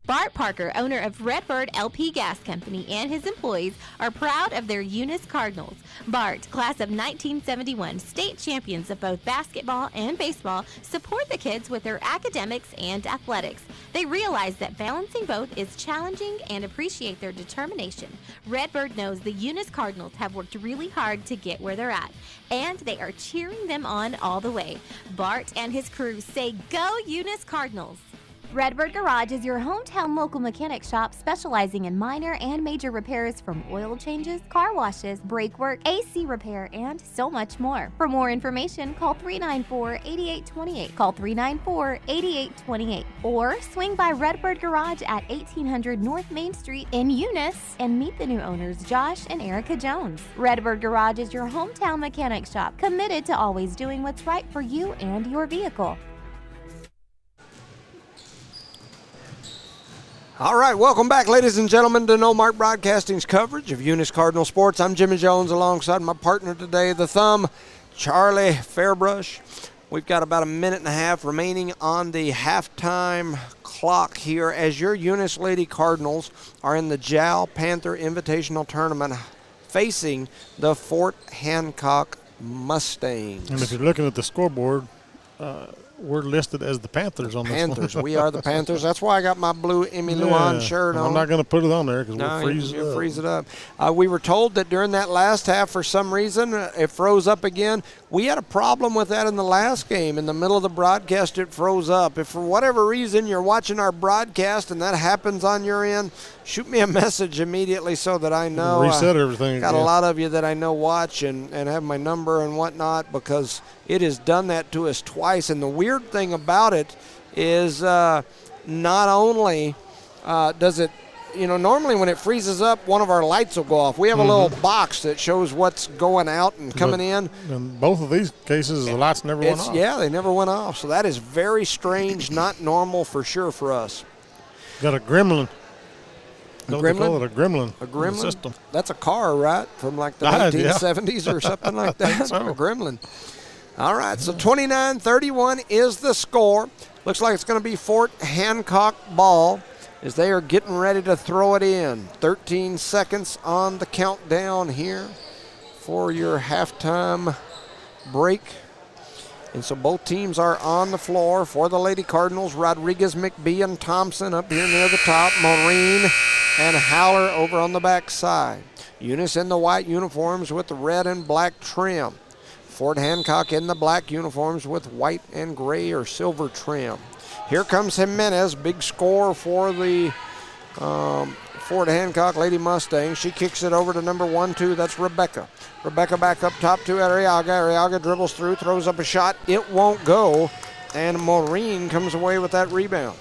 S3: Bart Parker, owner of Redbird LP Gas Company, and his employees are proud of their Eunice Cardinals. Bart, class of 1971, state champions of both basketball and baseball, support the kids with their academics and athletics. They realize that balancing both is challenging and appreciate their determination. Redbird knows the Eunice Cardinals have worked really hard to get where they're at, and they are cheering them on all the way. Bart and his crew say, "Go Eunice Cardinals!" Redbird Garage is your hometown local mechanic shop specializing in minor and major repairs from oil changes, car washes, brake work, AC repair, and so much more. For more information, call 394-8828. Call 394-8828. Or swing by Redbird Garage at 1800 North Main Street in Eunice and meet the new owners, Josh and Erica Jones. Redbird Garage is your hometown mechanic shop, committed to always doing what's right for you and your vehicle.
S1: All right, welcome back, ladies and gentlemen, to No Mark Broadcasting's coverage of Eunice Cardinal Sports. I'm Jimmy Jones alongside my partner today, the Thumb, Charlie Fairbrush. We've got about a minute and a half remaining on the halftime clock here as your Eunice Lady Cardinals are in the Jowl Panther Invitational Tournament facing the Fort Hancock Mustangs.
S2: And if you're looking at the scoreboard, we're listed as the Panthers on this
S1: Panthers.
S2: one.
S1: We are the Panthers. That's why I got my blue Emmy Luan shirt on.
S2: I'm not going to put it on there because we'll
S1: freeze it up. We were told that during that last half, for some reason, it froze up again. We had a problem with that in the last game. In the middle of the broadcast, it froze up. If for whatever reason you're watching our broadcast and that happens on your end, shoot me a message immediately so that I know.
S2: Reset everything.
S1: Got a lot of you that I know watch and have my number and whatnot, because it has done that to us twice. And the weird thing about it is not only does it, normally when it freezes up, one of our lights will go off. We have a little box that shows what's going out and coming in.
S2: In both of these cases, the lights never went off.
S1: Yeah, they never went off. So that is very strange, not normal for sure for us.
S2: Got a gremlin.
S1: A gremlin?
S2: Call it a gremlin.
S1: A gremlin?
S2: System.
S1: That's a car, right? From like the 1970s or something like that.
S2: So.
S1: A gremlin. All right, so 29-31 is the score. Looks like it's going to be Fort Hancock ball as they are getting ready to throw it in. 13 seconds on the countdown here for your halftime break. And so both teams are on the floor. For the Lady Cardinals, Rodriguez, McBee, and Thompson up here near the top. Maureen and Howler over on the back side. Eunice in the white uniforms with the red and black trim. Fort Hancock in the black uniforms with white and gray or silver trim. Here comes Jimenez, big score for the Fort Hancock Lady Mustangs. She kicks it over to number 1-2, that's Rebecca. Rebecca back up top to Arriaga. Arriaga dribbles through, throws up a shot. It won't go, and Maureen comes away with that rebound.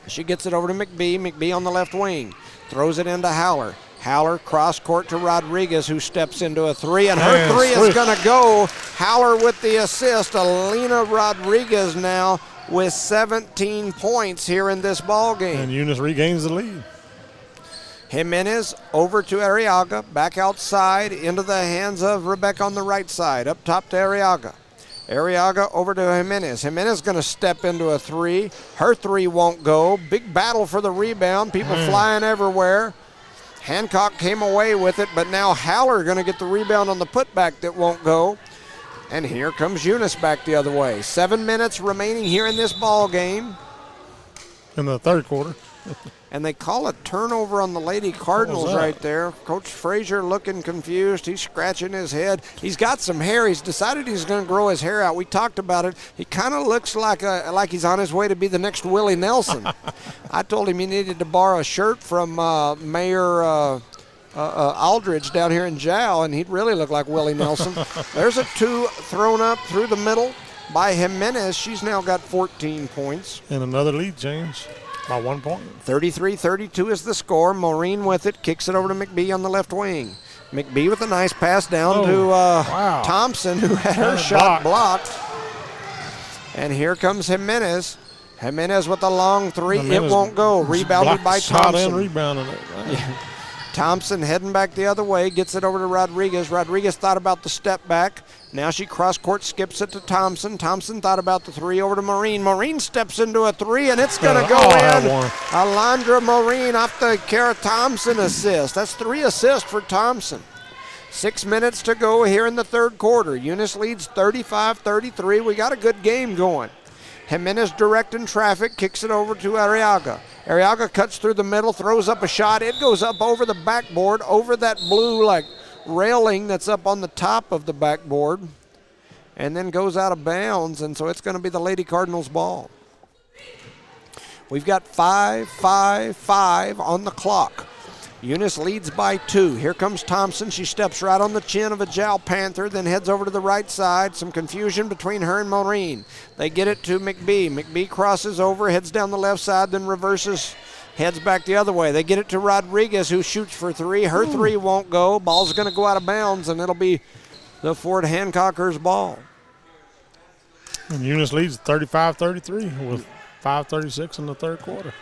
S1: She gets it over to McBee. McBee on the left wing. Throws it into Howler. Howler cross court to Rodriguez, who steps into a three, and her three is going to go. Howler with the assist. Alina Rodriguez now with 17 points here in this ball game.
S2: And Eunice regains the lead.
S1: Jimenez over to Arriaga, back outside into the hands of Rebecca on the right side, up top to Arriaga. Arriaga over to Jimenez. Jimenez going to step into a three. Her three won't go. Big battle for the rebound. People flying everywhere. Hancock came away with it, but now Howler going to get the rebound on the putback that won't go. And here comes Eunice back the other way. 7 minutes remaining here in this ball game.
S2: In the third quarter.
S1: And they call a turnover on the Lady Cardinals right there. Coach Frazier looking confused. He's scratching his head. He's got some hair. He's decided he's going to grow his hair out. We talked about it. He kind of looks like he's on his way to be the next Willie Nelson. I told him he needed to borrow a shirt from Mayor Aldridge down here in Jowl, and he'd really look like Willie Nelson. There's a two thrown up through the middle by Jimenez. She's now got 14 points.
S2: And another lead change. By 1 point.
S1: 33-32 is the score. Maureen with it, kicks it over to McBee on the left wing. McBee with a nice pass down to Thompson, who had her shot blocked. And here comes Jimenez. Jimenez with a long three. It won't go. Rebounded by Thompson.
S2: And rebounded it.
S1: Thompson heading back the other way, gets it over to Rodriguez. Rodriguez thought about the step back. Now she cross-court skips it to Thompson. Thompson thought about the three over to Marine. Marine steps into a three, and it's going to go in. Alondra Marine off the Kara Thompson assist. That's 3 assists for Thompson. 6 minutes to go here in the third quarter. Eunice leads 35-33. We got a good game going. Jimenez directing traffic, kicks it over to Arriaga. Arriaga cuts through the middle, throws up a shot. It goes up over the backboard, over that blue railing that's up on the top of the backboard, and then goes out of bounds, and so it's going to be the Lady Cardinals ball. We've got 5 on the clock. Eunice leads by 2. Here comes Thompson. She steps right on the chin of a Jowl Panther, then heads over to the right side. Some confusion between her and Maureen. They get it to McBee. McBee crosses over, heads down the left side, then reverses, heads back the other way. They get it to Rodriguez, who shoots for 3. Her 3 won't go. Ball's going to go out of bounds, and it'll be the Fort Hancockers' ball.
S2: And Eunice leads 35-33 with 5:36 in the third quarter.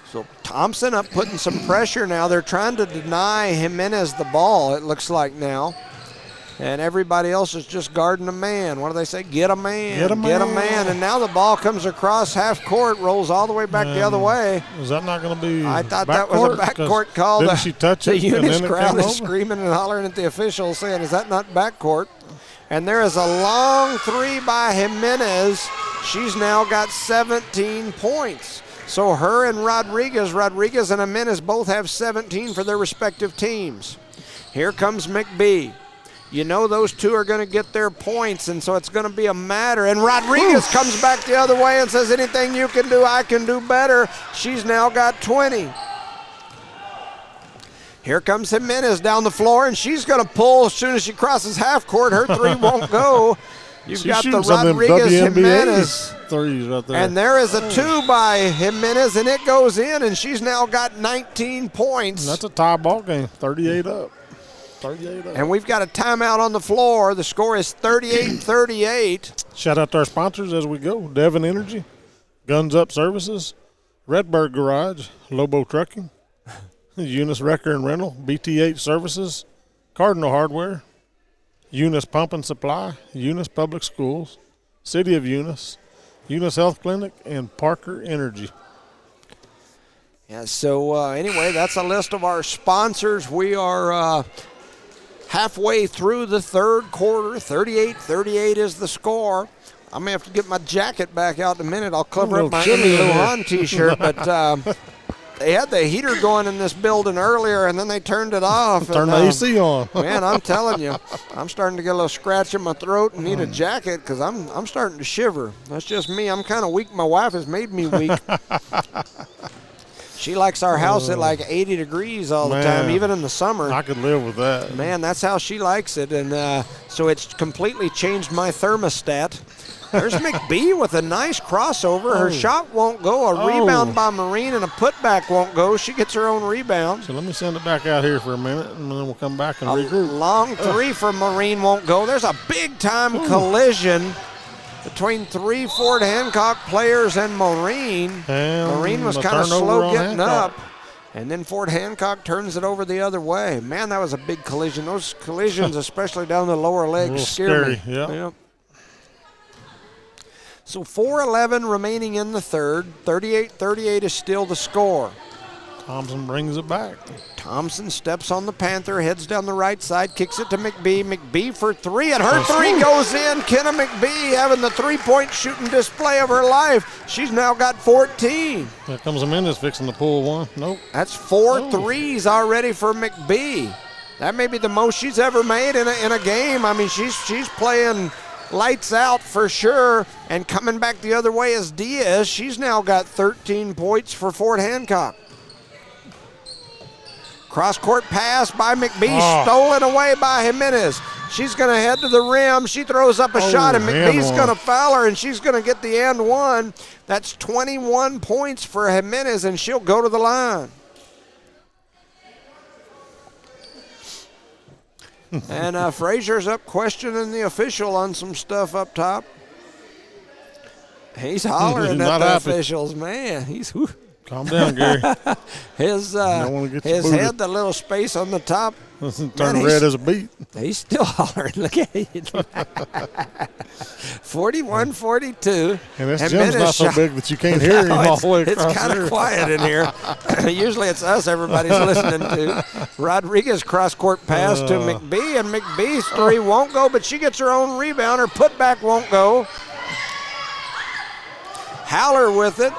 S1: So Thompson up putting some pressure now. They're trying to deny Jimenez the ball, it looks like now. And everybody else is just guarding a man. What do they say? Get a man. Get a man. And now the ball comes across half court, rolls all the way back the other way.
S2: Is that not going to be
S1: I thought that was a backcourt call.
S2: Didn't she touch it?
S1: The Eunice crowd is
S2: over?
S1: screaming and hollering at the officials saying, is that not backcourt? And there is a long 3 by Jimenez. She's now got 17 points. So her and Rodriguez and Jimenez both have 17 for their respective teams. Here comes McBee. You know those two are going to get their points, and so it's going to be a matter. And Rodriguez comes back the other way and says, anything you can do, I can do better. She's now got 20. Here comes Jimenez down the floor, and she's going to pull as soon as she crosses half court. Her 3 won't go. You've got the Rodriguez-Jimenez
S2: threes right there.
S1: And there is a 2 by Jimenez, and it goes in, and she's now got 19 points.
S2: And that's a tie ball game, 38 up. 38 up.
S1: And we've got a timeout on the floor. The score is 38-38.
S2: Shout out to our sponsors as we go. Devon Energy, Guns Up Services, Redbird Garage, Lobo Trucking, Eunice Wrecker and Rental, BTH Services, Cardinal Hardware, Eunice Pump and Supply, Eunice Public Schools, City of Eunice, Eunice Health Clinic, and Parker Energy.
S1: Yeah, so anyway, that's a list of our sponsors. We are halfway through the third quarter. 38-38 is the score. I'm going to have to get my jacket back out in a minute. I'll cover up my Emmy Lujan t-shirt, but they had the heater going in this building earlier, and then they turned it off.
S2: Turn the AC on.
S1: Man, I'm telling you, I'm starting to get a little scratch in my throat and need a jacket because I'm starting to shiver. That's just me. I'm kind of weak. My wife has made me weak. She likes our house at like 80 degrees all the time, even in the summer.
S2: I could live with that.
S1: Man, that's how she likes it. And so it's completely changed my thermostat. There's McBee with a nice crossover. Her shot won't go. A rebound by Marine and a putback won't go. She gets her own rebound.
S2: So let me send it back out here for a minute, and then we'll come back and regroup.
S1: A long 3 for Marine won't go. There's a big-time collision between 3 Fort Hancock players and Marine. Marine was kind of slow getting up. And then Fort Hancock turns it over the other way. Man, that was a big collision. Those collisions, especially down the lower legs, scare me.
S2: Yep.
S1: So 4:11 remaining in the third. 38-38 is still the score.
S2: Thompson brings it back.
S1: Thompson steps on the Panther, heads down the right side, kicks it to McBee. McBee for 3, and her 3 goes in. Kenna McBee having the three-point shooting display of her life. She's now got 14.
S2: Here comes Jimenez fixing to pull one. Nope.
S1: That's 4 threes already for McBee. That may be the most she's ever made in a game. I mean, she's playing lights out for sure. And coming back the other way is Diaz. She's now got 13 points for Fort Hancock. Cross-court pass by McBee, stolen away by Jimenez. She's going to head to the rim. She throws up a shot, and McBee's going to foul her, and she's going to get the and one. That's 21 points for Jimenez, and she'll go to the line. And Frazier's up questioning the official on some stuff up top. He's hollering at the officials, man.
S2: Calm down, Gary.
S1: His
S2: booted.
S1: head, the little space on the top.
S2: Turn red as a beet.
S1: He's still hollering. Look at it. 41-42.
S2: And this gym's not so big that you can't hear him all the way across.
S1: It's kind of quiet in here. Usually it's us everybody's listening to. Rodriguez cross-court pass to McBee, and McBee's three won't go, but she gets her own rebound. Her putback won't go. Howler with it.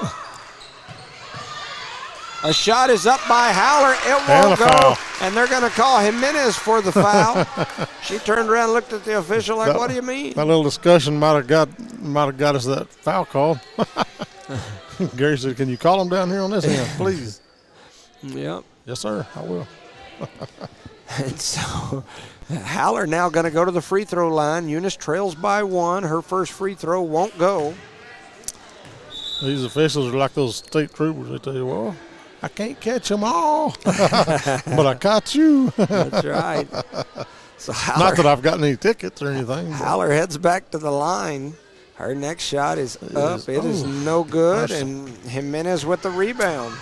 S1: A shot is up by Howler. It won't go.
S2: Foul.
S1: And they're going to call Jimenez for the foul. She turned around and looked at the official like, what do you mean?
S2: That little discussion might have got us that foul call. Gary said, can you call him down here on this end, please?
S1: Yep.
S2: Yes, sir, I will.
S1: And so Howler now going to go to the free throw line. Eunice trails by one. Her first free throw won't go.
S2: These officials are like those state troopers. They tell you, well, I can't catch them all, but I caught you.
S1: That's right. So Howler,
S2: not that I've gotten any tickets or anything.
S1: Howler heads back to the line. Her next shot is up. It is no good, and Jimenez with the rebound.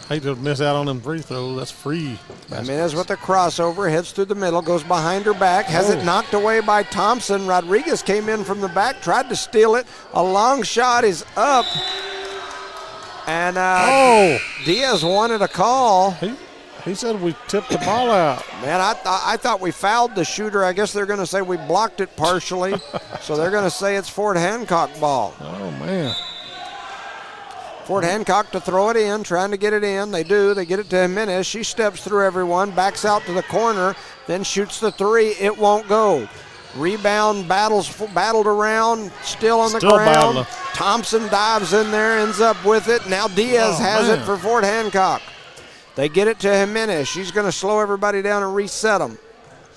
S2: Hate to miss out on them free throws. That's free.
S1: Jimenez with the crossover, heads through the middle, goes behind her back, has it knocked away by Thompson. Rodriguez came in from the back, tried to steal it. A long shot is up. And Diaz wanted a call.
S2: He said we tipped the ball out.
S1: Man, I thought we fouled the shooter. I guess they're going to say we blocked it partially. So they're going to say it's Fort Hancock ball.
S2: Oh, man.
S1: Fort Hancock to throw it in, trying to get it in. They do. They get it to Jimenez. She steps through everyone, backs out to the corner, then shoots the three. It won't go. Rebound, battled around, still on the ground.
S2: Battling.
S1: Thompson dives in there, ends up with it. Now Diaz has it for Fort Hancock. They get it to Jimenez. She's going to slow everybody down and reset them.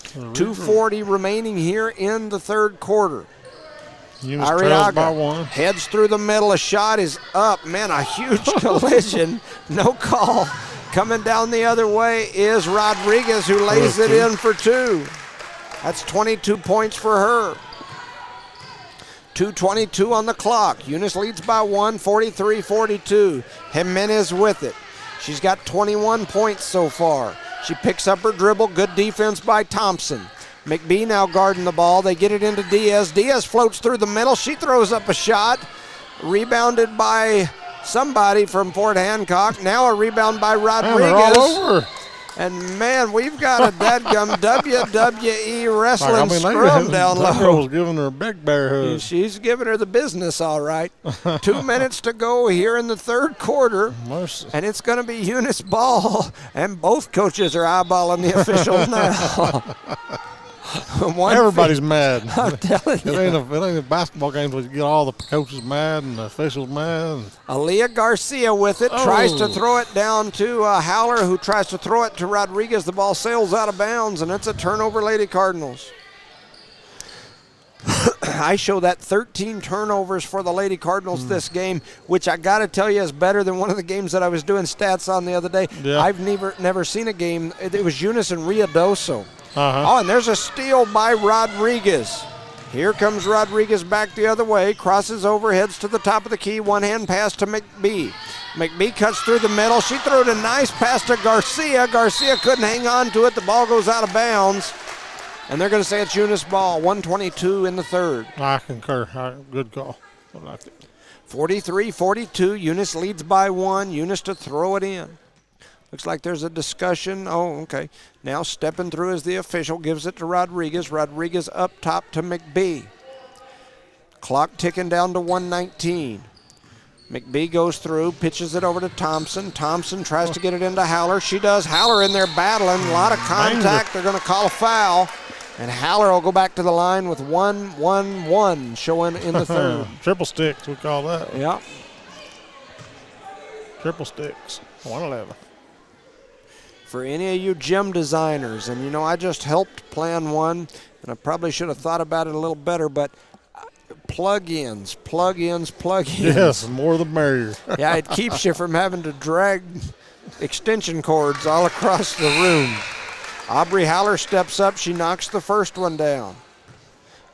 S1: 2:40 remaining here in the third quarter.
S2: Ariaga
S1: heads through the middle. A shot is up. Man, a huge collision. No call. Coming down the other way is Rodriguez, who lays it in for two. That's 22 points for her. 2:22 on the clock. Eunice leads by one, 43-42. Jimenez with it. She's got 21 points so far. She picks up her dribble. Good defense by Thompson. McBee now guarding the ball. They get it into Diaz. Diaz floats through the middle. She throws up a shot. Rebounded by somebody from Fort Hancock. Now a rebound by Rodriguez.
S2: All over.
S1: And, man, we've got a dadgum WWE wrestling scrum down low.
S2: That girl was giving her a big bear hug.
S1: She's giving her the business, all right. 2 minutes to go here in the third quarter.
S2: Mercy.
S1: And it's going to be Eunice ball. And both coaches are eyeballing the officials now.
S2: Everybody's mad.
S1: I'm telling you.
S2: It ain't a basketball game where you get all the coaches mad and the officials mad.
S1: Aaliyah Garcia with it, tries to throw it down to Howler, who tries to throw it to Rodriguez. The ball sails out of bounds, and it's a turnover, Lady Cardinals. I show that 13 turnovers for the Lady Cardinals this game, which I got to tell you is better than one of the games that I was doing stats on the other day.
S2: Yeah.
S1: I've never seen a game. It was Eunice and Riadoso. Oh, and there's a steal by Rodriguez. Here comes Rodriguez back the other way, crosses over, heads to the top of the key, one-hand pass to McBee. McBee cuts through the middle. She threw a nice pass to Garcia. Garcia couldn't hang on to it. The ball goes out of bounds. And they're going to say it's Eunice ball, 1:22 in the third.
S2: I concur. Good call. I like it.
S1: 43-42. Eunice leads by one. Eunice to throw it in. Looks like there's a discussion. Oh, okay. Now stepping through as the official gives it to Rodriguez. Rodriguez up top to McBee. Clock ticking down to 1:19. McBee goes through, pitches it over to Thompson. Thompson tries to get it into Howler. She does. Howler in there battling. A lot of contact. They're going to call a foul. And Howler will go back to the line with 1-1-1 showing in the third.
S2: Triple sticks, we call that.
S1: Yeah.
S2: Triple sticks. 111.
S1: For any of you gym designers, and you know I just helped plan one, and I probably should have thought about it a little better, but plug-ins.
S2: Yes, the more the merrier.
S1: Yeah, it keeps you from having to drag extension cords all across the room. Aubrey Howler steps up. She knocks the first one down.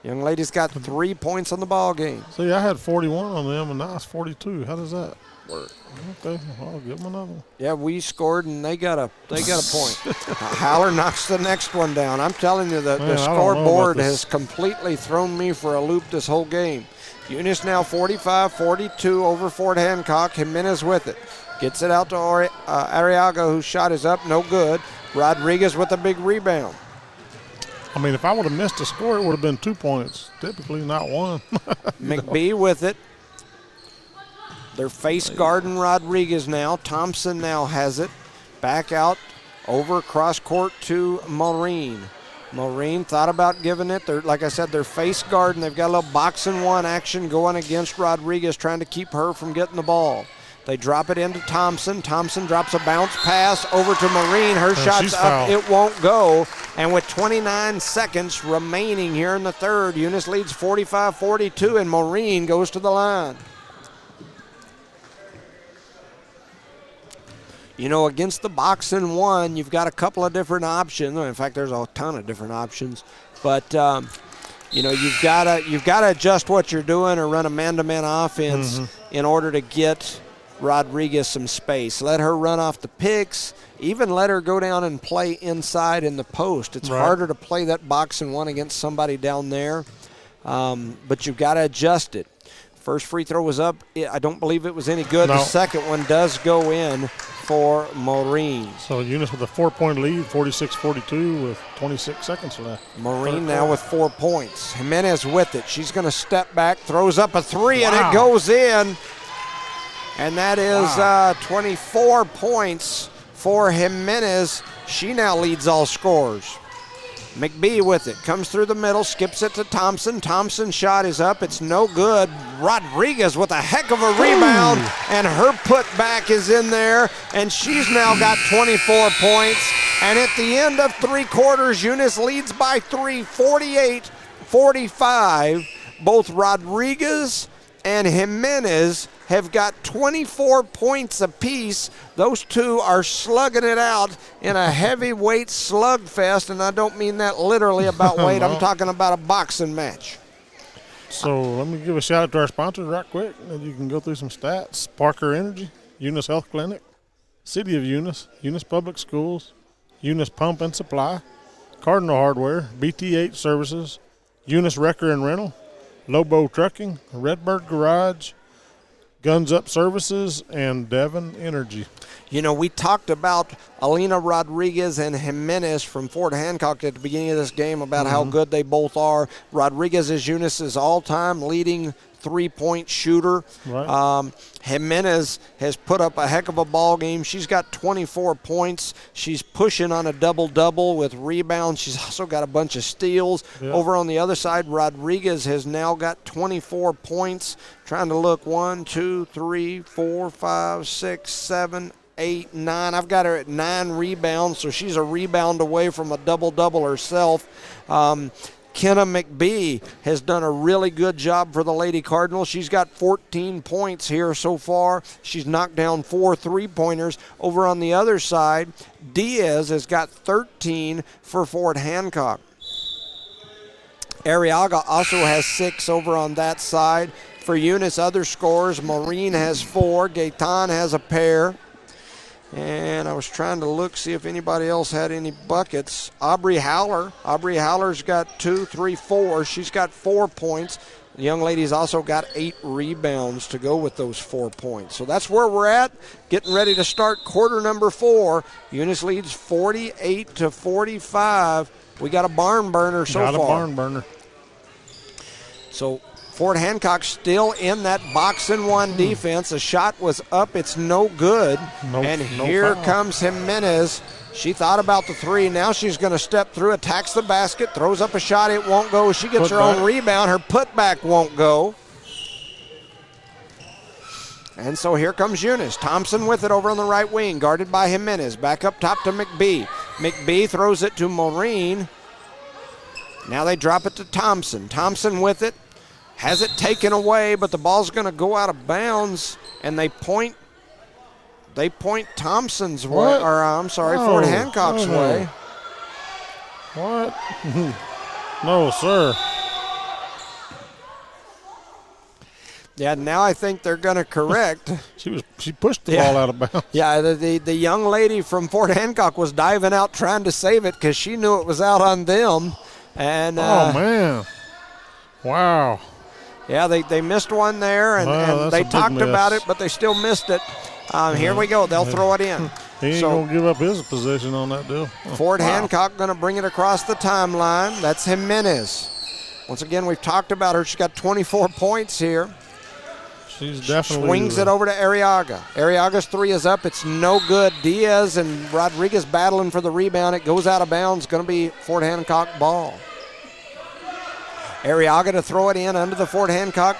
S1: Young lady's got 3 points on the ball game.
S2: See, I had 41 on them, and now it's 42. How does that? work. Okay, I'll give them another one.
S1: Yeah, we scored and they got a point. Haller knocks the next one down. I'm telling you, the scoreboard has completely thrown me for a loop this whole game. Eunice now 45-42 over Fort Hancock. Jimenez with it. Gets it out to Arriaga, whose shot is up, no good. Rodriguez with a big rebound.
S2: I mean, if I would have missed a score, it would have been 2 points. Typically, not one.
S1: McBee with it. They're face guarding Rodriguez now. Thompson now has it. Back out over cross court to Maureen. Maureen thought about giving it. Like I said, they're face guarding. They've got a little box-and-one action going against Rodriguez, trying to keep her from getting the ball. They drop it into Thompson. Thompson drops a bounce pass over to Maureen. Her shot's up.
S2: Fouled.
S1: It won't go. And with 29 seconds remaining here in the third, Eunice leads 45-42, and Maureen goes to the line. You know, against the box and one, you've got a couple of different options. In fact, there's a ton of different options. But you know, you've got to adjust what you're doing or run a man-to-man offense in order to get Rodriguez some space. Let her run off the picks. Even let her go down and play inside in the post. It's harder to play that box and one against somebody down there, but you've got to adjust it. First free throw was up. I don't believe it was any good. No. The second one does go in for Maureen.
S2: So Eunice with a 4-point lead, 46-42 with 26 seconds left.
S1: Maureen now with 4 points. Jimenez with it. She's going to step back, throws up a three, and it goes in. And that is 24 points for Jimenez. She now leads all scorers. McBee with it, comes through the middle, skips it to Thompson. Thompson's shot is up, it's no good. Rodriguez with a heck of a rebound, and her putback is in there, and she's now got 24 points. And at the end of three quarters, Eunice leads by 3, 48-45. Both Rodriguez and Jimenez have got 24 points apiece. Those two are slugging it out in a heavyweight slugfest, and I don't mean that literally about weight. I'm talking about a boxing match.
S2: So let me give a shout out to our sponsors right quick, and you can go through some stats. Parker Energy, Eunice Health Clinic, City of Eunice, Eunice Public Schools, Eunice Pump and Supply, Cardinal Hardware, BT8 Services, Eunice Wrecker and Rental, Lobo Trucking, Redbird Garage, Guns Up Services, and Devon Energy.
S1: You know, we talked about Alina Rodriguez and Jimenez from Fort Hancock at the beginning of this game about how good they both are. Rodriguez is Eunice's all-time leading three-point shooter.
S2: Right.
S1: Jimenez has put up a heck of a ball game. She's got 24 points. She's pushing on a double-double with rebounds. She's also got a bunch of steals. Yep. Over on the other side, Rodriguez has now got 24 points. Trying to look 1, 2, 3, 4, 5, 6, 7, 8, 9. I've got her at 9 rebounds, so she's a rebound away from a double-double herself. Kenna McBee has done a really good job for the Lady Cardinals. She's got 14 points here so far. She's knocked down 4 3-pointers. Over on the other side, Diaz has got 13 for Fort Hancock. Arriaga also has 6 over on that side. For Eunice, other scores, Maureen has 4. Gaetan has a pair. And I was trying to look, see if anybody else had any buckets. Aubrey Howler's got 2, 3, 4. She's got 4 points. The young lady's also got 8 rebounds to go with those 4 points. So that's where we're at. Getting ready to start quarter number 4. Eunice leads 48-45. We got a barn burner so far.
S2: Got a barn burner.
S1: So Fort Hancock still in that box-and-one defense. A shot was up. It's no good. Here comes Jimenez. She thought about the 3. Now she's going to step through, attacks the basket, throws up a shot. It won't go. She gets her own rebound. Her putback won't go. And so here comes Eunice. Thompson with it over on the right wing, guarded by Jimenez. Back up top to McBee. McBee throws it to Maureen. Now they drop it to Thompson. Thompson with it. Has it taken away, but the ball's going to go out of bounds, and they point Thompson's way, or I'm sorry, Fort Hancock's way.
S2: What? No, sir.
S1: Yeah, now I think they're going to correct.
S2: She pushed the ball out of bounds.
S1: Yeah, the young lady from Fort Hancock was diving out trying to save it because she knew it was out on them. And
S2: oh, man. Wow.
S1: Yeah, they missed one there, and they talked about it, but they still missed it. Here we go. They'll throw it in.
S2: He ain't going to give up his position on that deal.
S1: Fort Hancock going to bring it across the timeline. That's Jimenez. Once again, we've talked about her. She's got 24 points here.
S2: She's definitely
S1: swings it over to Arriaga. Arriaga's three is up. It's no good. Diaz and Rodriguez battling for the rebound. It goes out of bounds. Going to be Fort Hancock ball. Arriaga to throw it in under the Fort Hancock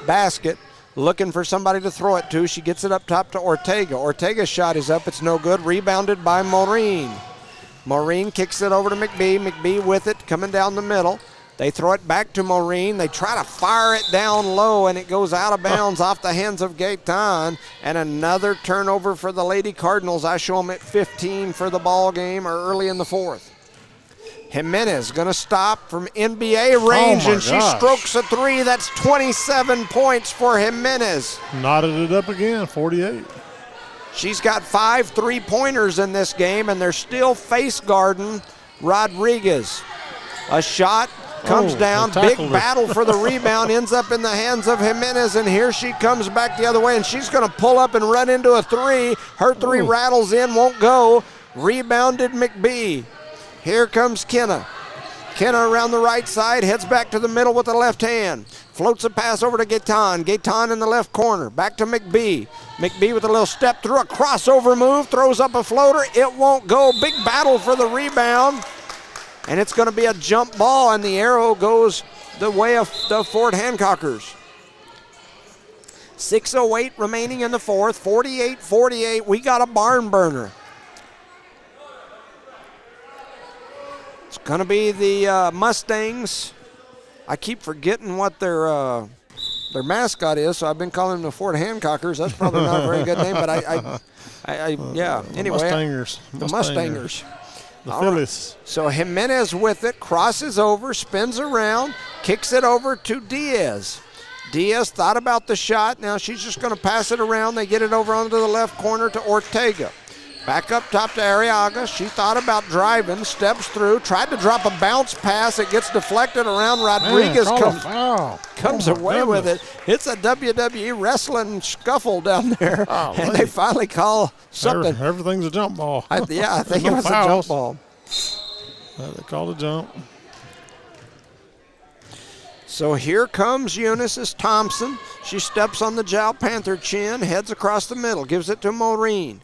S1: basket. Looking for somebody to throw it to. She gets it up top to Ortega. Ortega's shot is up. It's no good. Rebounded by Maureen. Maureen kicks it over to McBee. McBee with it, coming down the middle. They throw it back to Maureen. They try to fire it down low, and it goes out of bounds off the hands of Gaetan. And another turnover for the Lady Cardinals. I show them at 15 for the ball game, or early in the fourth. Jimenez going to stop from NBA range, and she strokes a three. That's 27 points for Jimenez.
S2: Knotted it up again, 48.
S1: She's got 5 3-pointers in this game, and they're still face guarding Rodriguez. A shot comes down, big battle for the rebound, ends up in the hands of Jimenez, and here she comes back the other way, and she's going to pull up and run into a three. Her three rattles in, won't go. Rebounded McBee. Here comes Kenna. Kenna around the right side, heads back to the middle with the left hand. Floats a pass over to Gaetan. Gaetan in the left corner. Back to McBee. McBee with a little step through, a crossover move, throws up a floater. It won't go. Big battle for the rebound. And it's going to be a jump ball, and the arrow goes the way of the Fort Hancockers. 6:08 remaining in the fourth. 48-48. We got a barn burner. It's going to be the Mustangs. I keep forgetting what their mascot is, so I've been calling them the Fort Hancockers. That's probably not a very good name, but yeah. Anyway,
S2: Mustangers.
S1: The Mustangers.
S2: The Phillies.
S1: So Jimenez with it, crosses over, spins around, kicks it over to Diaz. Diaz thought about the shot. Now she's just going to pass it around. They get it over onto the left corner to Ortega. Back up top to Arriaga. She thought about driving, steps through, tried to drop a bounce pass. It gets deflected around. Rodriguez comes away with it. It's a WWE wrestling scuffle down there. And they finally call something.
S2: Everything's a jump ball.
S1: I think it was a jump ball.
S2: They called a jump.
S1: So here comes Eunice Thompson. She steps on the Jowl Panther chin, heads across the middle, gives it to Maureen.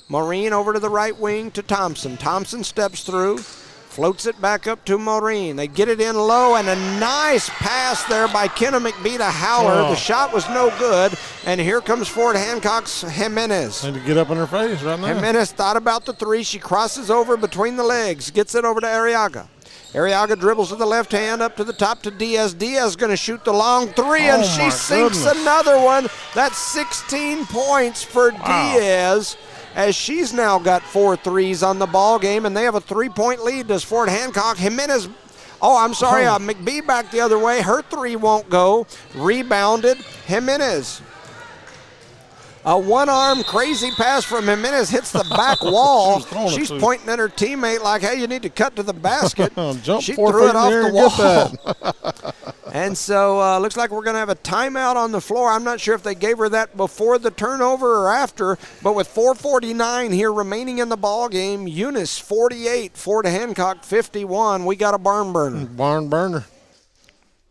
S1: Maureen over to the right wing to Thompson. Thompson steps through, floats it back up to Maureen. They get it in low, and a nice pass there by Kenna McBee to Howler. The shot was no good, and here comes Fort Hancock's Jimenez.
S2: Need to get up in her face right now.
S1: Jimenez thought about the three. She crosses over between the legs, gets it over to Arriaga. Arriaga dribbles with the left hand up to the top to Diaz. Diaz going to shoot the long three, and she sinks another one. That's 16 points for Diaz, as she's now got 4 threes on the ball game, and they have a 3-point lead. Does Fort Hancock? Jimenez, McBee back the other way. Her three won't go. Rebounded Jimenez. A one-arm crazy pass from Jimenez hits the back wall. She's pointing at her teammate like, hey, you need to cut to the basket. She threw it off the wall. And so looks like we're going to have a timeout on the floor. I'm not sure if they gave her that before the turnover or after, but with 4:49 here remaining in the ball game, Eunice 48, Fort Hancock 51. We got a barn burner.
S2: Barn burner.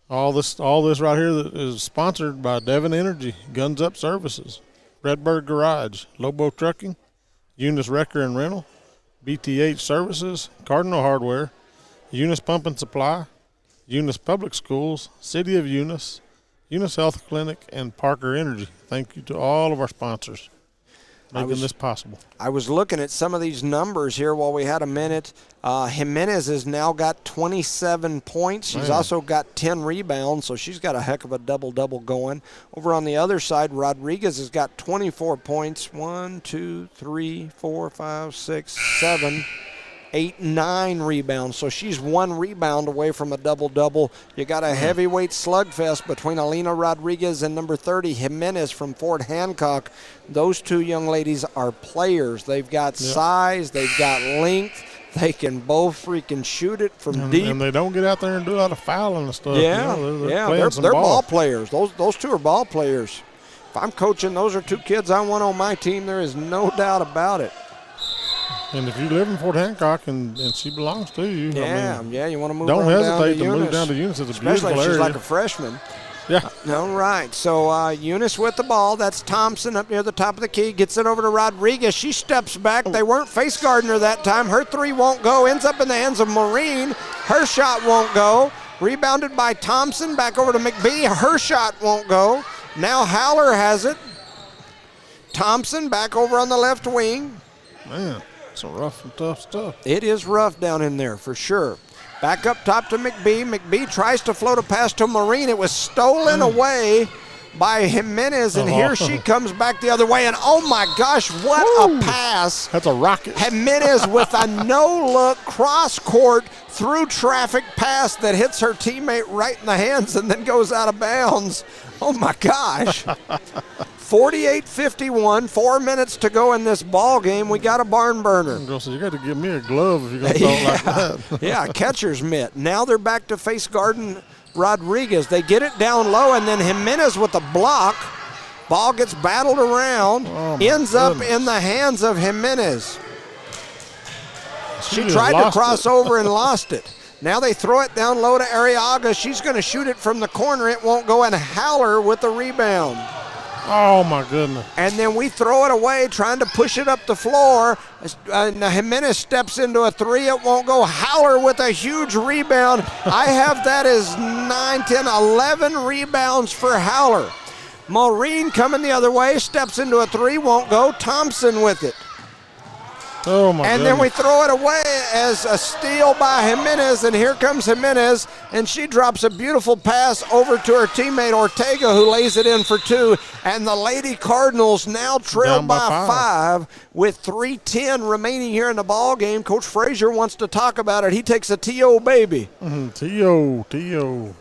S2: All this right here is sponsored by Devon Energy, Guns Up Services, Redbird Garage, Lobo Trucking, Eunice Wrecker and Rental, BTH Services, Cardinal Hardware, Eunice Pump and Supply, Eunice Public Schools, City of Eunice, Eunice Health Clinic, and Parker Energy. Thank you to all of our sponsors making this possible.
S1: I was looking at some of these numbers here while we had a minute. Jimenez has now got 27 points. She's also got 10 rebounds, so she's got a heck of a double-double going. Over on the other side, Rodriguez has got 24 points. 1, 2, 3, 4, 5, 6, 7. 8, 9 rebounds. So she's 1 rebound away from a double-double. You got a heavyweight slugfest between Alina Rodriguez and number 30, Jimenez from Fort Hancock. Those two young ladies are players. They've got size. They've got length. They can both freaking shoot it from deep.
S2: And they don't get out there and do a lot of fouling and stuff.
S1: Yeah, they're
S2: ball
S1: ball players. Those two are ball players. If I'm coaching, those are 2 kids I want on my team. There is no doubt about it.
S2: And if you live in Fort Hancock and she belongs to you,
S1: you want to move.
S2: Don't hesitate to
S1: Eunice.
S2: Move down to Eunice. It's a
S1: Especially
S2: beautiful
S1: if she's
S2: area.
S1: like a freshman.
S2: Yeah.
S1: All right. So Eunice with the ball. That's Thompson up near the top of the key. Gets it over to Rodriguez. She steps back. They weren't face guarding her that time. Her 3 won't go. Ends up in the hands of Maureen. Her shot won't go. Rebounded by Thompson. Back over to McBee. Her shot won't go. Now Howler has it. Thompson back over on the left wing.
S2: Man, some rough and tough stuff.
S1: It is rough down in there for sure. Back up top to McBee. McBee tries to float a pass to Maureen. It was stolen away by Jimenez, and here she comes back the other way. And oh my gosh, what a pass.
S2: That's a rocket.
S1: Jimenez with a no-look cross-court through traffic pass that hits her teammate right in the hands and then goes out of bounds. Oh my gosh. 48-51, 4 minutes to go in this ball game. We got a barn burner.
S2: So you got to give me a glove if you're going to talk like that.
S1: Yeah, catcher's mitt. Now they're back to face guarding Rodriguez. They get it down low, and then Jimenez with a block. Ball gets battled around, ends up in the hands of Jimenez. She tried to cross over and lost it. Now they throw it down low to Arriaga. She's going to shoot it from the corner. It won't go, and Howler with the rebound.
S2: Oh, my goodness.
S1: And then we throw it away, trying to push it up the floor. Jimenez steps into a 3. It won't go. Howler with a huge rebound. I have that as 9, 10, 11 rebounds for Howler. Maureen coming the other way, steps into a 3, won't go. Thompson with it.
S2: Oh, my
S1: And
S2: goodness.
S1: then we throw it away as a steal by Jimenez, and here comes Jimenez, and she drops a beautiful pass over to her teammate Ortega, who lays it in for 2, and the Lady Cardinals now trail
S2: Down by
S1: by 5 with 3:10 remaining here in the ball game. Coach Frazier wants to talk about it. He takes a T.O. baby.
S2: T.O.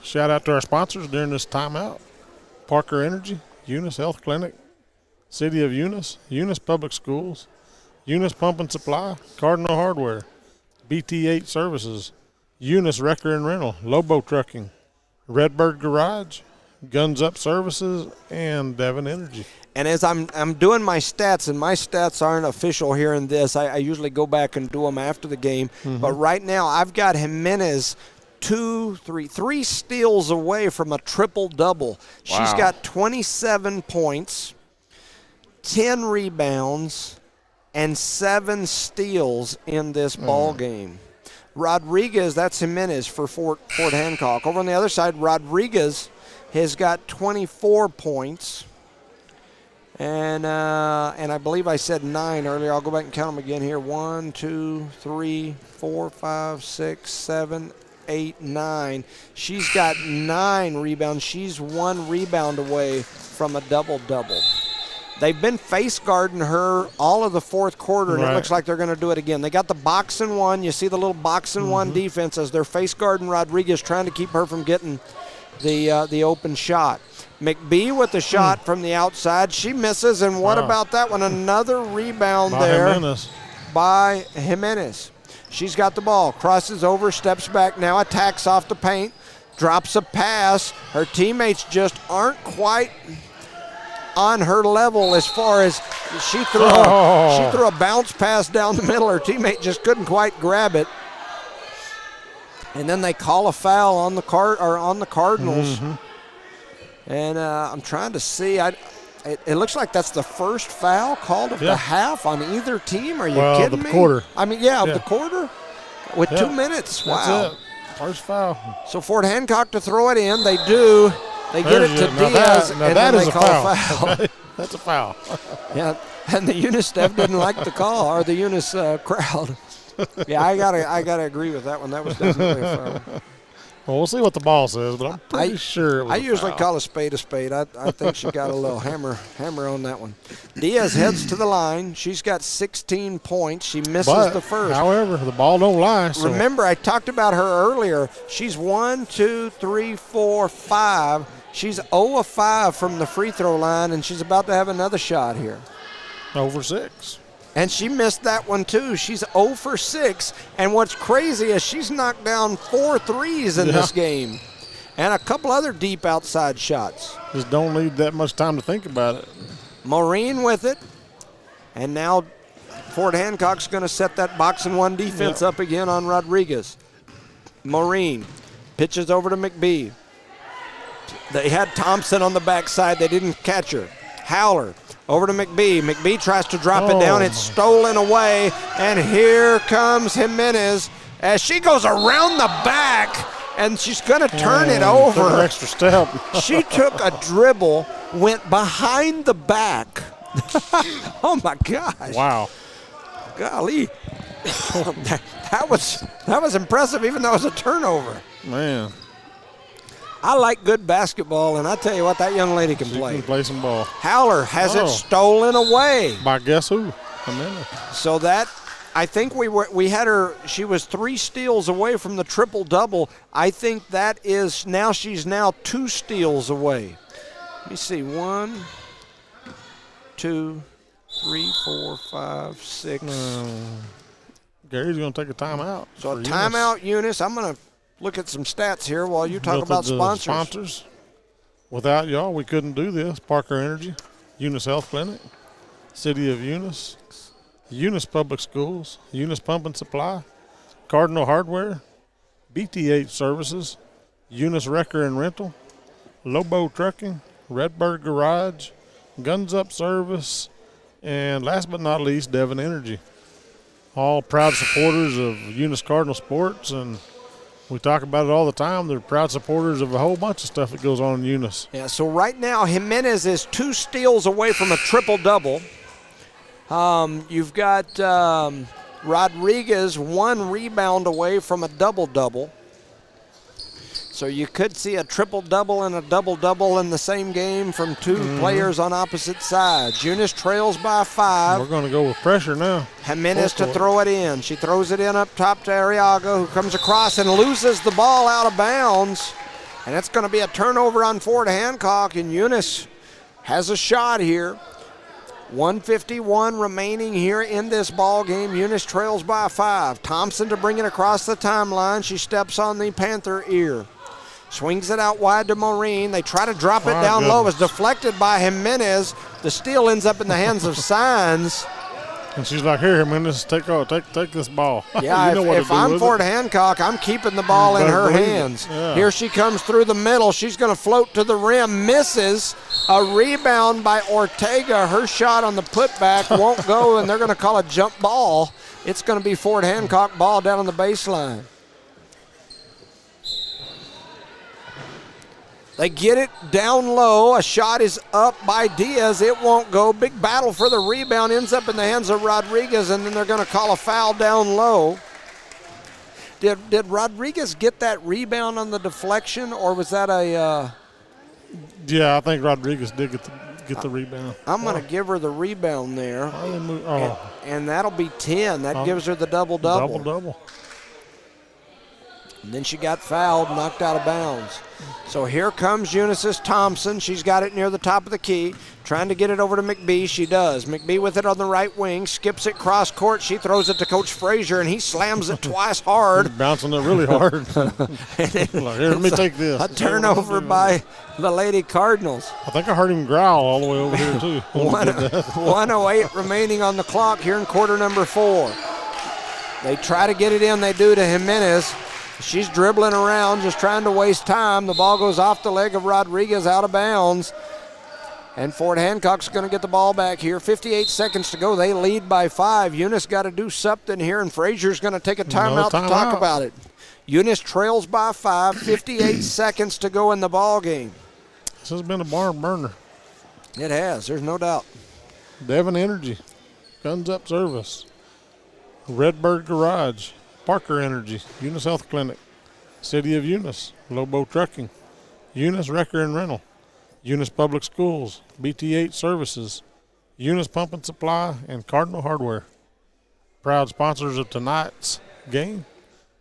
S2: Shout out to our sponsors during this timeout. Parker Energy, Eunice Health Clinic, City of Eunice, Eunice Public Schools, Eunice Pump and Supply, Cardinal Hardware, BT8 Services, Eunice Wrecker and Rental, Lobo Trucking, Redbird Garage, Guns Up Services, and Devon Energy.
S1: And as I'm doing my stats, and my stats aren't official here in this, I usually go back and do them after the game. But right now I've got Jimenez 3 steals away from a triple-double.
S2: Wow.
S1: She's got 27 points, 10 rebounds, and 7 steals in this ball game. Rodriguez, that's Jimenez for Fort Hancock. Over on the other side, Rodriguez has got 24 points. And I believe I said 9 earlier. I'll go back and count them again here. 1, 2, 3, 4, 5, 6, 7, 8, 9. She's got 9 rebounds. She's 1 rebound away from a double-double. They've been face guarding her all of the fourth quarter, and it looks like they're going to do it again. They got the box and one. You see the little box and one defense as they're face guarding Rodriguez, trying to keep her from getting the open shot. McBee with the shot from the outside. She misses, and what about that one? Another rebound by Jimenez. She's got the ball, crosses over, steps back now, attacks off the paint, drops a pass. Her teammates just aren't quite on her level as far as she threw a bounce pass down the middle. Her teammate just couldn't quite grab it. And then they call a foul on the Cardinals. And I'm trying to see. It looks like that's the first foul called of the half on either team. Are you kidding me?
S2: Quarter.
S1: I mean, of the quarter with 2 minutes. Wow.
S2: That's it. First foul.
S1: So Fort Hancock to throw it in. They do. They get it to Diaz, and then they call a foul.
S2: That's a foul.
S1: Yeah, and the Eunice staff didn't like the call, or the Eunice crowd. Yeah, I gotta agree with that one. That was definitely a foul.
S2: Well, we'll see what the ball says, but I'm pretty sure it was
S1: I
S2: a
S1: usually
S2: foul.
S1: call a spade a spade. I think she got a little hammer on that one. Diaz heads to the line. She's got 16 points. She misses the first.
S2: However, the ball don't lie. So.
S1: Remember, I talked about her earlier. She's 1, 2, 3, 4, 5. She's 0 of 5 from the free throw line, and she's about to have another shot here.
S2: Over 6.
S1: And she missed that one, too. She's 0 for 6. And what's crazy is she's knocked down 4 threes in this game and a couple other deep outside shots.
S2: Just don't need that much time to think about it.
S1: Maureen with it. And now Fort Hancock's going to set that box and one defense up again on Rodriguez. Maureen pitches over to McBee. They had Thompson on the backside. They didn't catch her. Howler over to McBee. McBee tries to drop it down. It's stolen away. And here comes Jimenez as she goes around the back, and she's going to turn it over.
S2: Took an extra step.
S1: She took a dribble, went behind the back. Oh, my gosh.
S2: Wow.
S1: Golly. that was impressive, even though it was a turnover.
S2: Man.
S1: I like good basketball, and I tell you what, that young lady can play.
S2: She can play some ball.
S1: Howler has it stolen away.
S2: By guess who? Amanda.
S1: So that, I think we had her, she was 3 steals away from the triple-double. I think that is, now she's 2 steals away. Let me see, 1, 2, 3, 4, 5, 6.
S2: Gary's going to take a timeout.
S1: So a timeout, Eunice. I'm going to look at some stats here while you talk about sponsors.
S2: Without y'all, we couldn't do this. Parker Energy, Eunice Health Clinic, City of Eunice, Eunice Public Schools, Eunice Pump and Supply, Cardinal Hardware, BTH Services, Eunice Wrecker and Rental, Lobo Trucking, Redbird Garage, Guns Up Service, and last but not least, Devon Energy. All proud supporters of Eunice Cardinal Sports, and we talk about it all the time. They're proud supporters of a whole bunch of stuff that goes on in Eunice.
S1: Yeah, so right now Jimenez is 2 steals away from a triple-double. You've got Rodriguez 1 rebound away from a double-double. So you could see a triple-double and a double-double in the same game from 2 players on opposite sides. Eunice trails by 5.
S2: We're going to go with pressure now.
S1: Jimenez to throw it in. She throws it in up top to Arriaga, who comes across and loses the ball out of bounds. And it's going to be a turnover on Fort Hancock, and Eunice has a shot here. 1:51 remaining here in this ball game. Eunice trails by 5. Thompson to bring it across the timeline. She steps on the Panther ear. Swings it out wide to Maureen. They try to drop it down low. It's deflected by Jimenez. The steal ends up in the hands of Signs.
S2: And she's like, here, Jimenez, take this ball.
S1: Yeah,
S2: you know
S1: if I'm Fort Hancock, I'm keeping the ball in her hands.
S2: Yeah.
S1: Here she comes through the middle. She's going to float to the rim. Misses. A rebound by Ortega. Her shot on the putback won't go, and they're going to call a jump ball. It's going to be Fort Hancock ball down on the baseline. They get it down low. A shot is up by Diaz. It won't go. Big battle for the rebound. Ends up in the hands of Rodriguez, and then they're going to call a foul down low. Did Rodriguez get that rebound on the deflection, or was that a...
S2: Yeah, I think Rodriguez did get the rebound.
S1: I'm going to give her the rebound there. And that'll be 10. That gives her the double-double.
S2: Double-double.
S1: And then she got fouled, knocked out of bounds. So here comes Eunice's Thompson. She's got it near the top of the key, trying to get it over to McBee. She does. McBee with it on the right wing, skips it cross court. She throws it to Coach Frazier, and he slams it twice hard.
S2: He's bouncing it really hard. Here, let me take this.
S1: A turnover by the Lady Cardinals.
S2: I think I heard him growl all the way over here, too.
S1: 1:08 remaining on the clock here in quarter number 4. They try to get it in. They do to Jimenez. She's dribbling around, just trying to waste time. The ball goes off the leg of Rodriguez, out of bounds. And Fort Hancock's going to get the ball back here. 58 seconds to go. They lead by 5. Eunice got to do something here, and Frazier's going to take a timeout to talk about it. Eunice trails by 5. 58 seconds to go in the ball game.
S2: This has been a barn burner.
S1: It has. There's no doubt.
S2: Devon Energy, Guns Up Service, Redbird Garage, Parker Energy, Eunice Health Clinic, City of Eunice, Lobo Trucking, Eunice Wrecker and Rental, Eunice Public Schools, BTH Services, Eunice Pump and Supply, and Cardinal Hardware. Proud sponsors of tonight's game.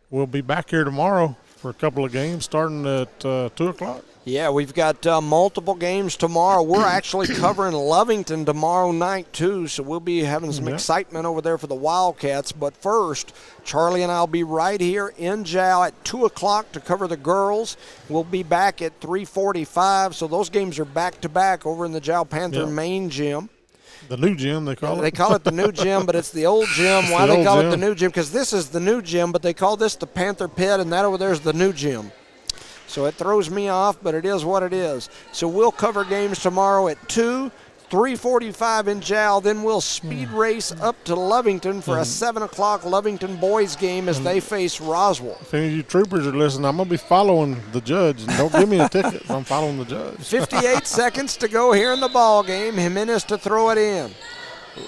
S2: We'll be back here tomorrow for a couple of games starting at 2 o'clock.
S1: Yeah, we've got multiple games tomorrow. We're actually covering Lovington tomorrow night, too, so we'll be having some excitement over there for the Wildcats. But first, Charlie and I will be right here in Jow at 2 o'clock to cover the girls. We'll be back at 3:45, so those games are back-to-back over in the Jow Panther main gym.
S2: The new gym, they call it.
S1: They call it the new gym, but it's the old gym. Why they call it the new gym? Because this is the new gym, but they call this the Panther Pit, and that over there is the new gym. So it throws me off, but it is what it is. So we'll cover games tomorrow at 2, 3:45 in Jow. Then we'll speed race up to Lovington for a 7 o'clock Lovington boys game as they face Roswell.
S2: If any of you troopers are listening, I'm going to be following the judge. And don't give me a ticket if I'm following the judge.
S1: 58 seconds to go here in the ball game. Jimenez to throw it in.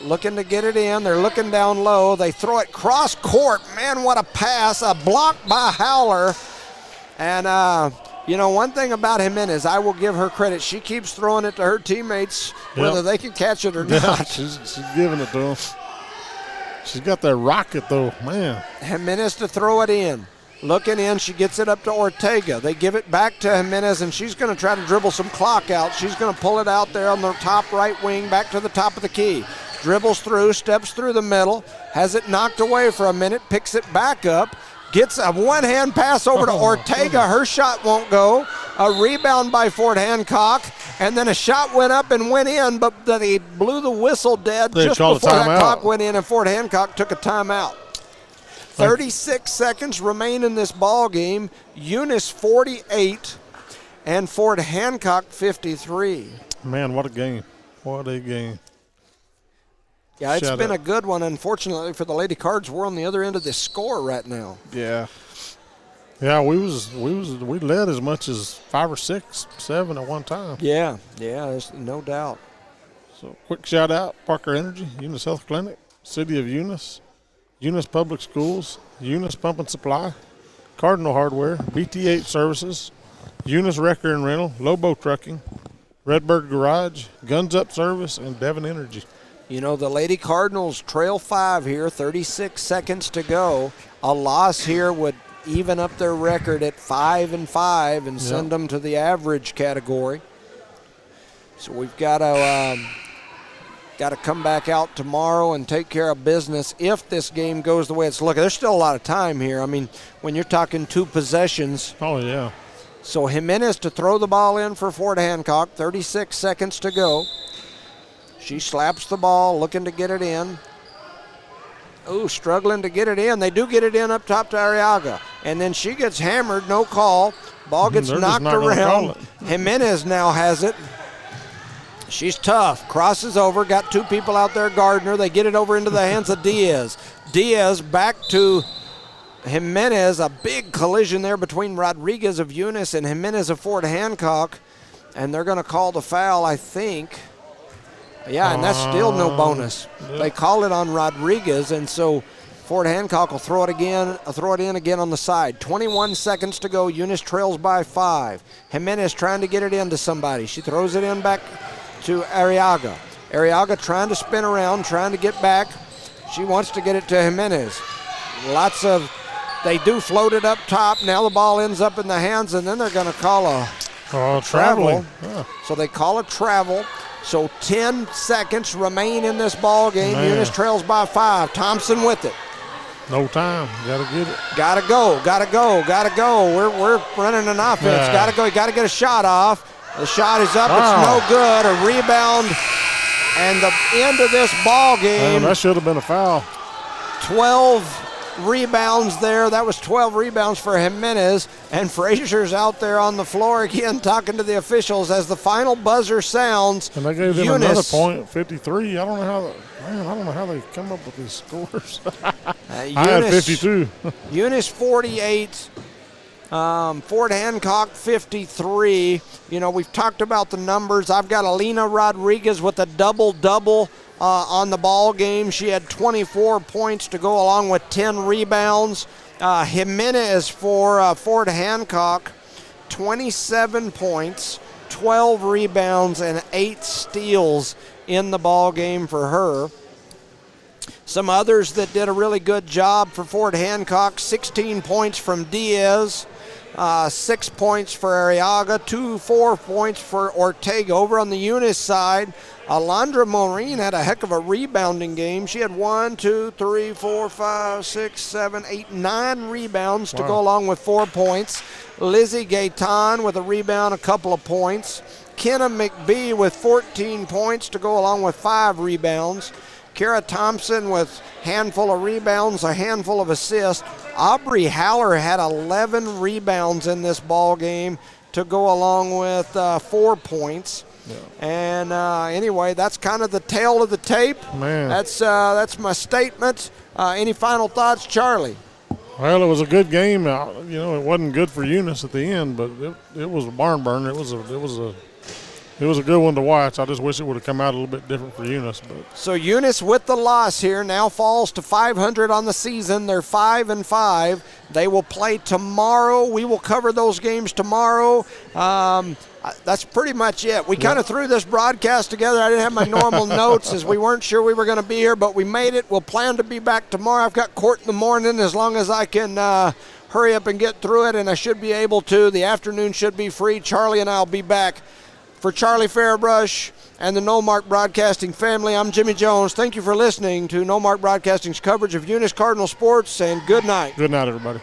S1: Looking to get it in. They're looking down low. They throw it cross court. Man, what a pass. A block by Howler. And, one thing about Jimenez, I will give her credit. She keeps throwing it to her teammates, whether they can catch it or not.
S2: She's giving it to them. She's got that rocket, though, man.
S1: Jimenez to throw it in. Looking in, she gets it up to Ortega. They give it back to Jimenez, and she's going to try to dribble some clock out. She's going to pull it out there on the top right wing, back to the top of the key. Dribbles through, steps through the middle, has it knocked away for a minute, picks it back up. Gets a one-hand pass over to Ortega. Her shot won't go. A rebound by Fort Hancock. And then a shot went up and went in, but they blew the whistle dead just before that clock went in, and Fort Hancock took a timeout. 36 seconds remain in this ball game. Eunice 48 and Fort Hancock 53.
S2: Man, what a game. What a game.
S1: Yeah, it's been a good one. Unfortunately for the Lady Cards, we're on the other end of the score right now.
S2: Yeah. Yeah, we led as much as 5 or 6, 7 at one time.
S1: Yeah, there's no doubt.
S2: So quick shout out, Parker Energy, Eunice Health Clinic, City of Eunice, Eunice Public Schools, Eunice Pump and Supply, Cardinal Hardware, BTH Services, Eunice Wrecker and Rental, Lobo Trucking, Redbird Garage, Guns Up Service, and Devon Energy.
S1: The Lady Cardinals trail 5 here, 36 seconds to go. A loss here would even up their record at 5-5 and send them to the average category. So we've got to come back out tomorrow and take care of business if this game goes the way it's looking. There's still a lot of time here. I mean, when you're talking 2 possessions.
S2: Oh, yeah.
S1: So Jimenez to throw the ball in for Fort Hancock, 36 seconds to go. She slaps the ball, looking to get it in. Ooh, struggling to get it in. They do get it in up top to Arriaga. And then she gets hammered, no call. Ball gets knocked around. Jimenez now has it. She's tough. Crosses over. Got 2 people out there guarding her. They get it over into the hands of Diaz. Diaz back to Jimenez. A big collision there between Rodriguez of Eunice and Jimenez of Fort Hancock. And they're going to call the foul, I think. Yeah, and that's still no bonus.
S2: Yeah.
S1: They call it on Rodriguez, and so Fort Hancock will throw it in again on the side. 21 seconds to go. Eunice trails by 5. Jimenez trying to get it into somebody. She throws it in back to Arriaga. Arriaga trying to spin around, trying to get back. She wants to get it to Jimenez. They do float it up top. Now the ball ends up in the hands, and then they're going to call a travel.
S2: Yeah.
S1: So they call a travel. So 10 seconds remain in this ball game.
S2: Man.
S1: Eunice trails by 5. Thompson with it.
S2: No time. Got to get it.
S1: Gotta go. We're running an offense.
S2: Yeah.
S1: Gotta go. You gotta get a shot off. The shot is up. It's no good. A rebound. And the end of this ball game.
S2: Man, that should have been a foul.
S1: 12 rebounds there. That was 12 rebounds for Jimenez. And Frazier's out there on the floor again talking to the officials as the final buzzer sounds.
S2: And they gave them another point, 53. I don't know how they come up with these scores. I had 52.
S1: Eunice 48. Fort Hancock 53. We've talked about the numbers. I've got Alina Rodriguez with a double-double on the ball game. She had 24 points to go along with 10 rebounds. Jimenez for Fort Hancock, 27 points, 12 rebounds, and 8 steals in the ball game for her. Some others that did a really good job for Fort Hancock: 16 points from Diaz, 6 points for Arriaga, 4 points for Ortega. Over on the Eunice side, Alondra Maureen had a heck of a rebounding game. She had 9 rebounds to go along with 4 points. Lizzie Gayton with a rebound, a couple of points. Kenna McBee with 14 points to go along with 5 rebounds. Kara Thompson with a handful of rebounds, a handful of assists. Aubrey Haller had 11 rebounds in this ball game to go along with 4 points. Yeah. And anyway, that's kind of the tale of the tape.
S2: Man.
S1: That's my statement. Any final thoughts, Charlie?
S2: Well, it was a good game. It wasn't good for Eunice at the end, but it was a barn burner. It was a good one to watch. I just wish it would have come out a little bit different for Eunice. But.
S1: So Eunice, with the loss here, now falls to 500 on the season. They're 5-5. They will play tomorrow. We will cover those games tomorrow. That's pretty much it. We kind of threw this broadcast together. I didn't have my normal notes as we weren't sure we were going to be here, but we made it. We'll plan to be back tomorrow. I've got court in the morning as long as I can hurry up and get through it, and I should be able to. The afternoon should be free. Charlie and I will be back. For Charlie Fairbrush and the No Mark Broadcasting family, I'm Jimmy Jones. Thank you for listening to No Mark Broadcasting's coverage of Eunice Cardinal sports, and good night.
S2: Good night, everybody.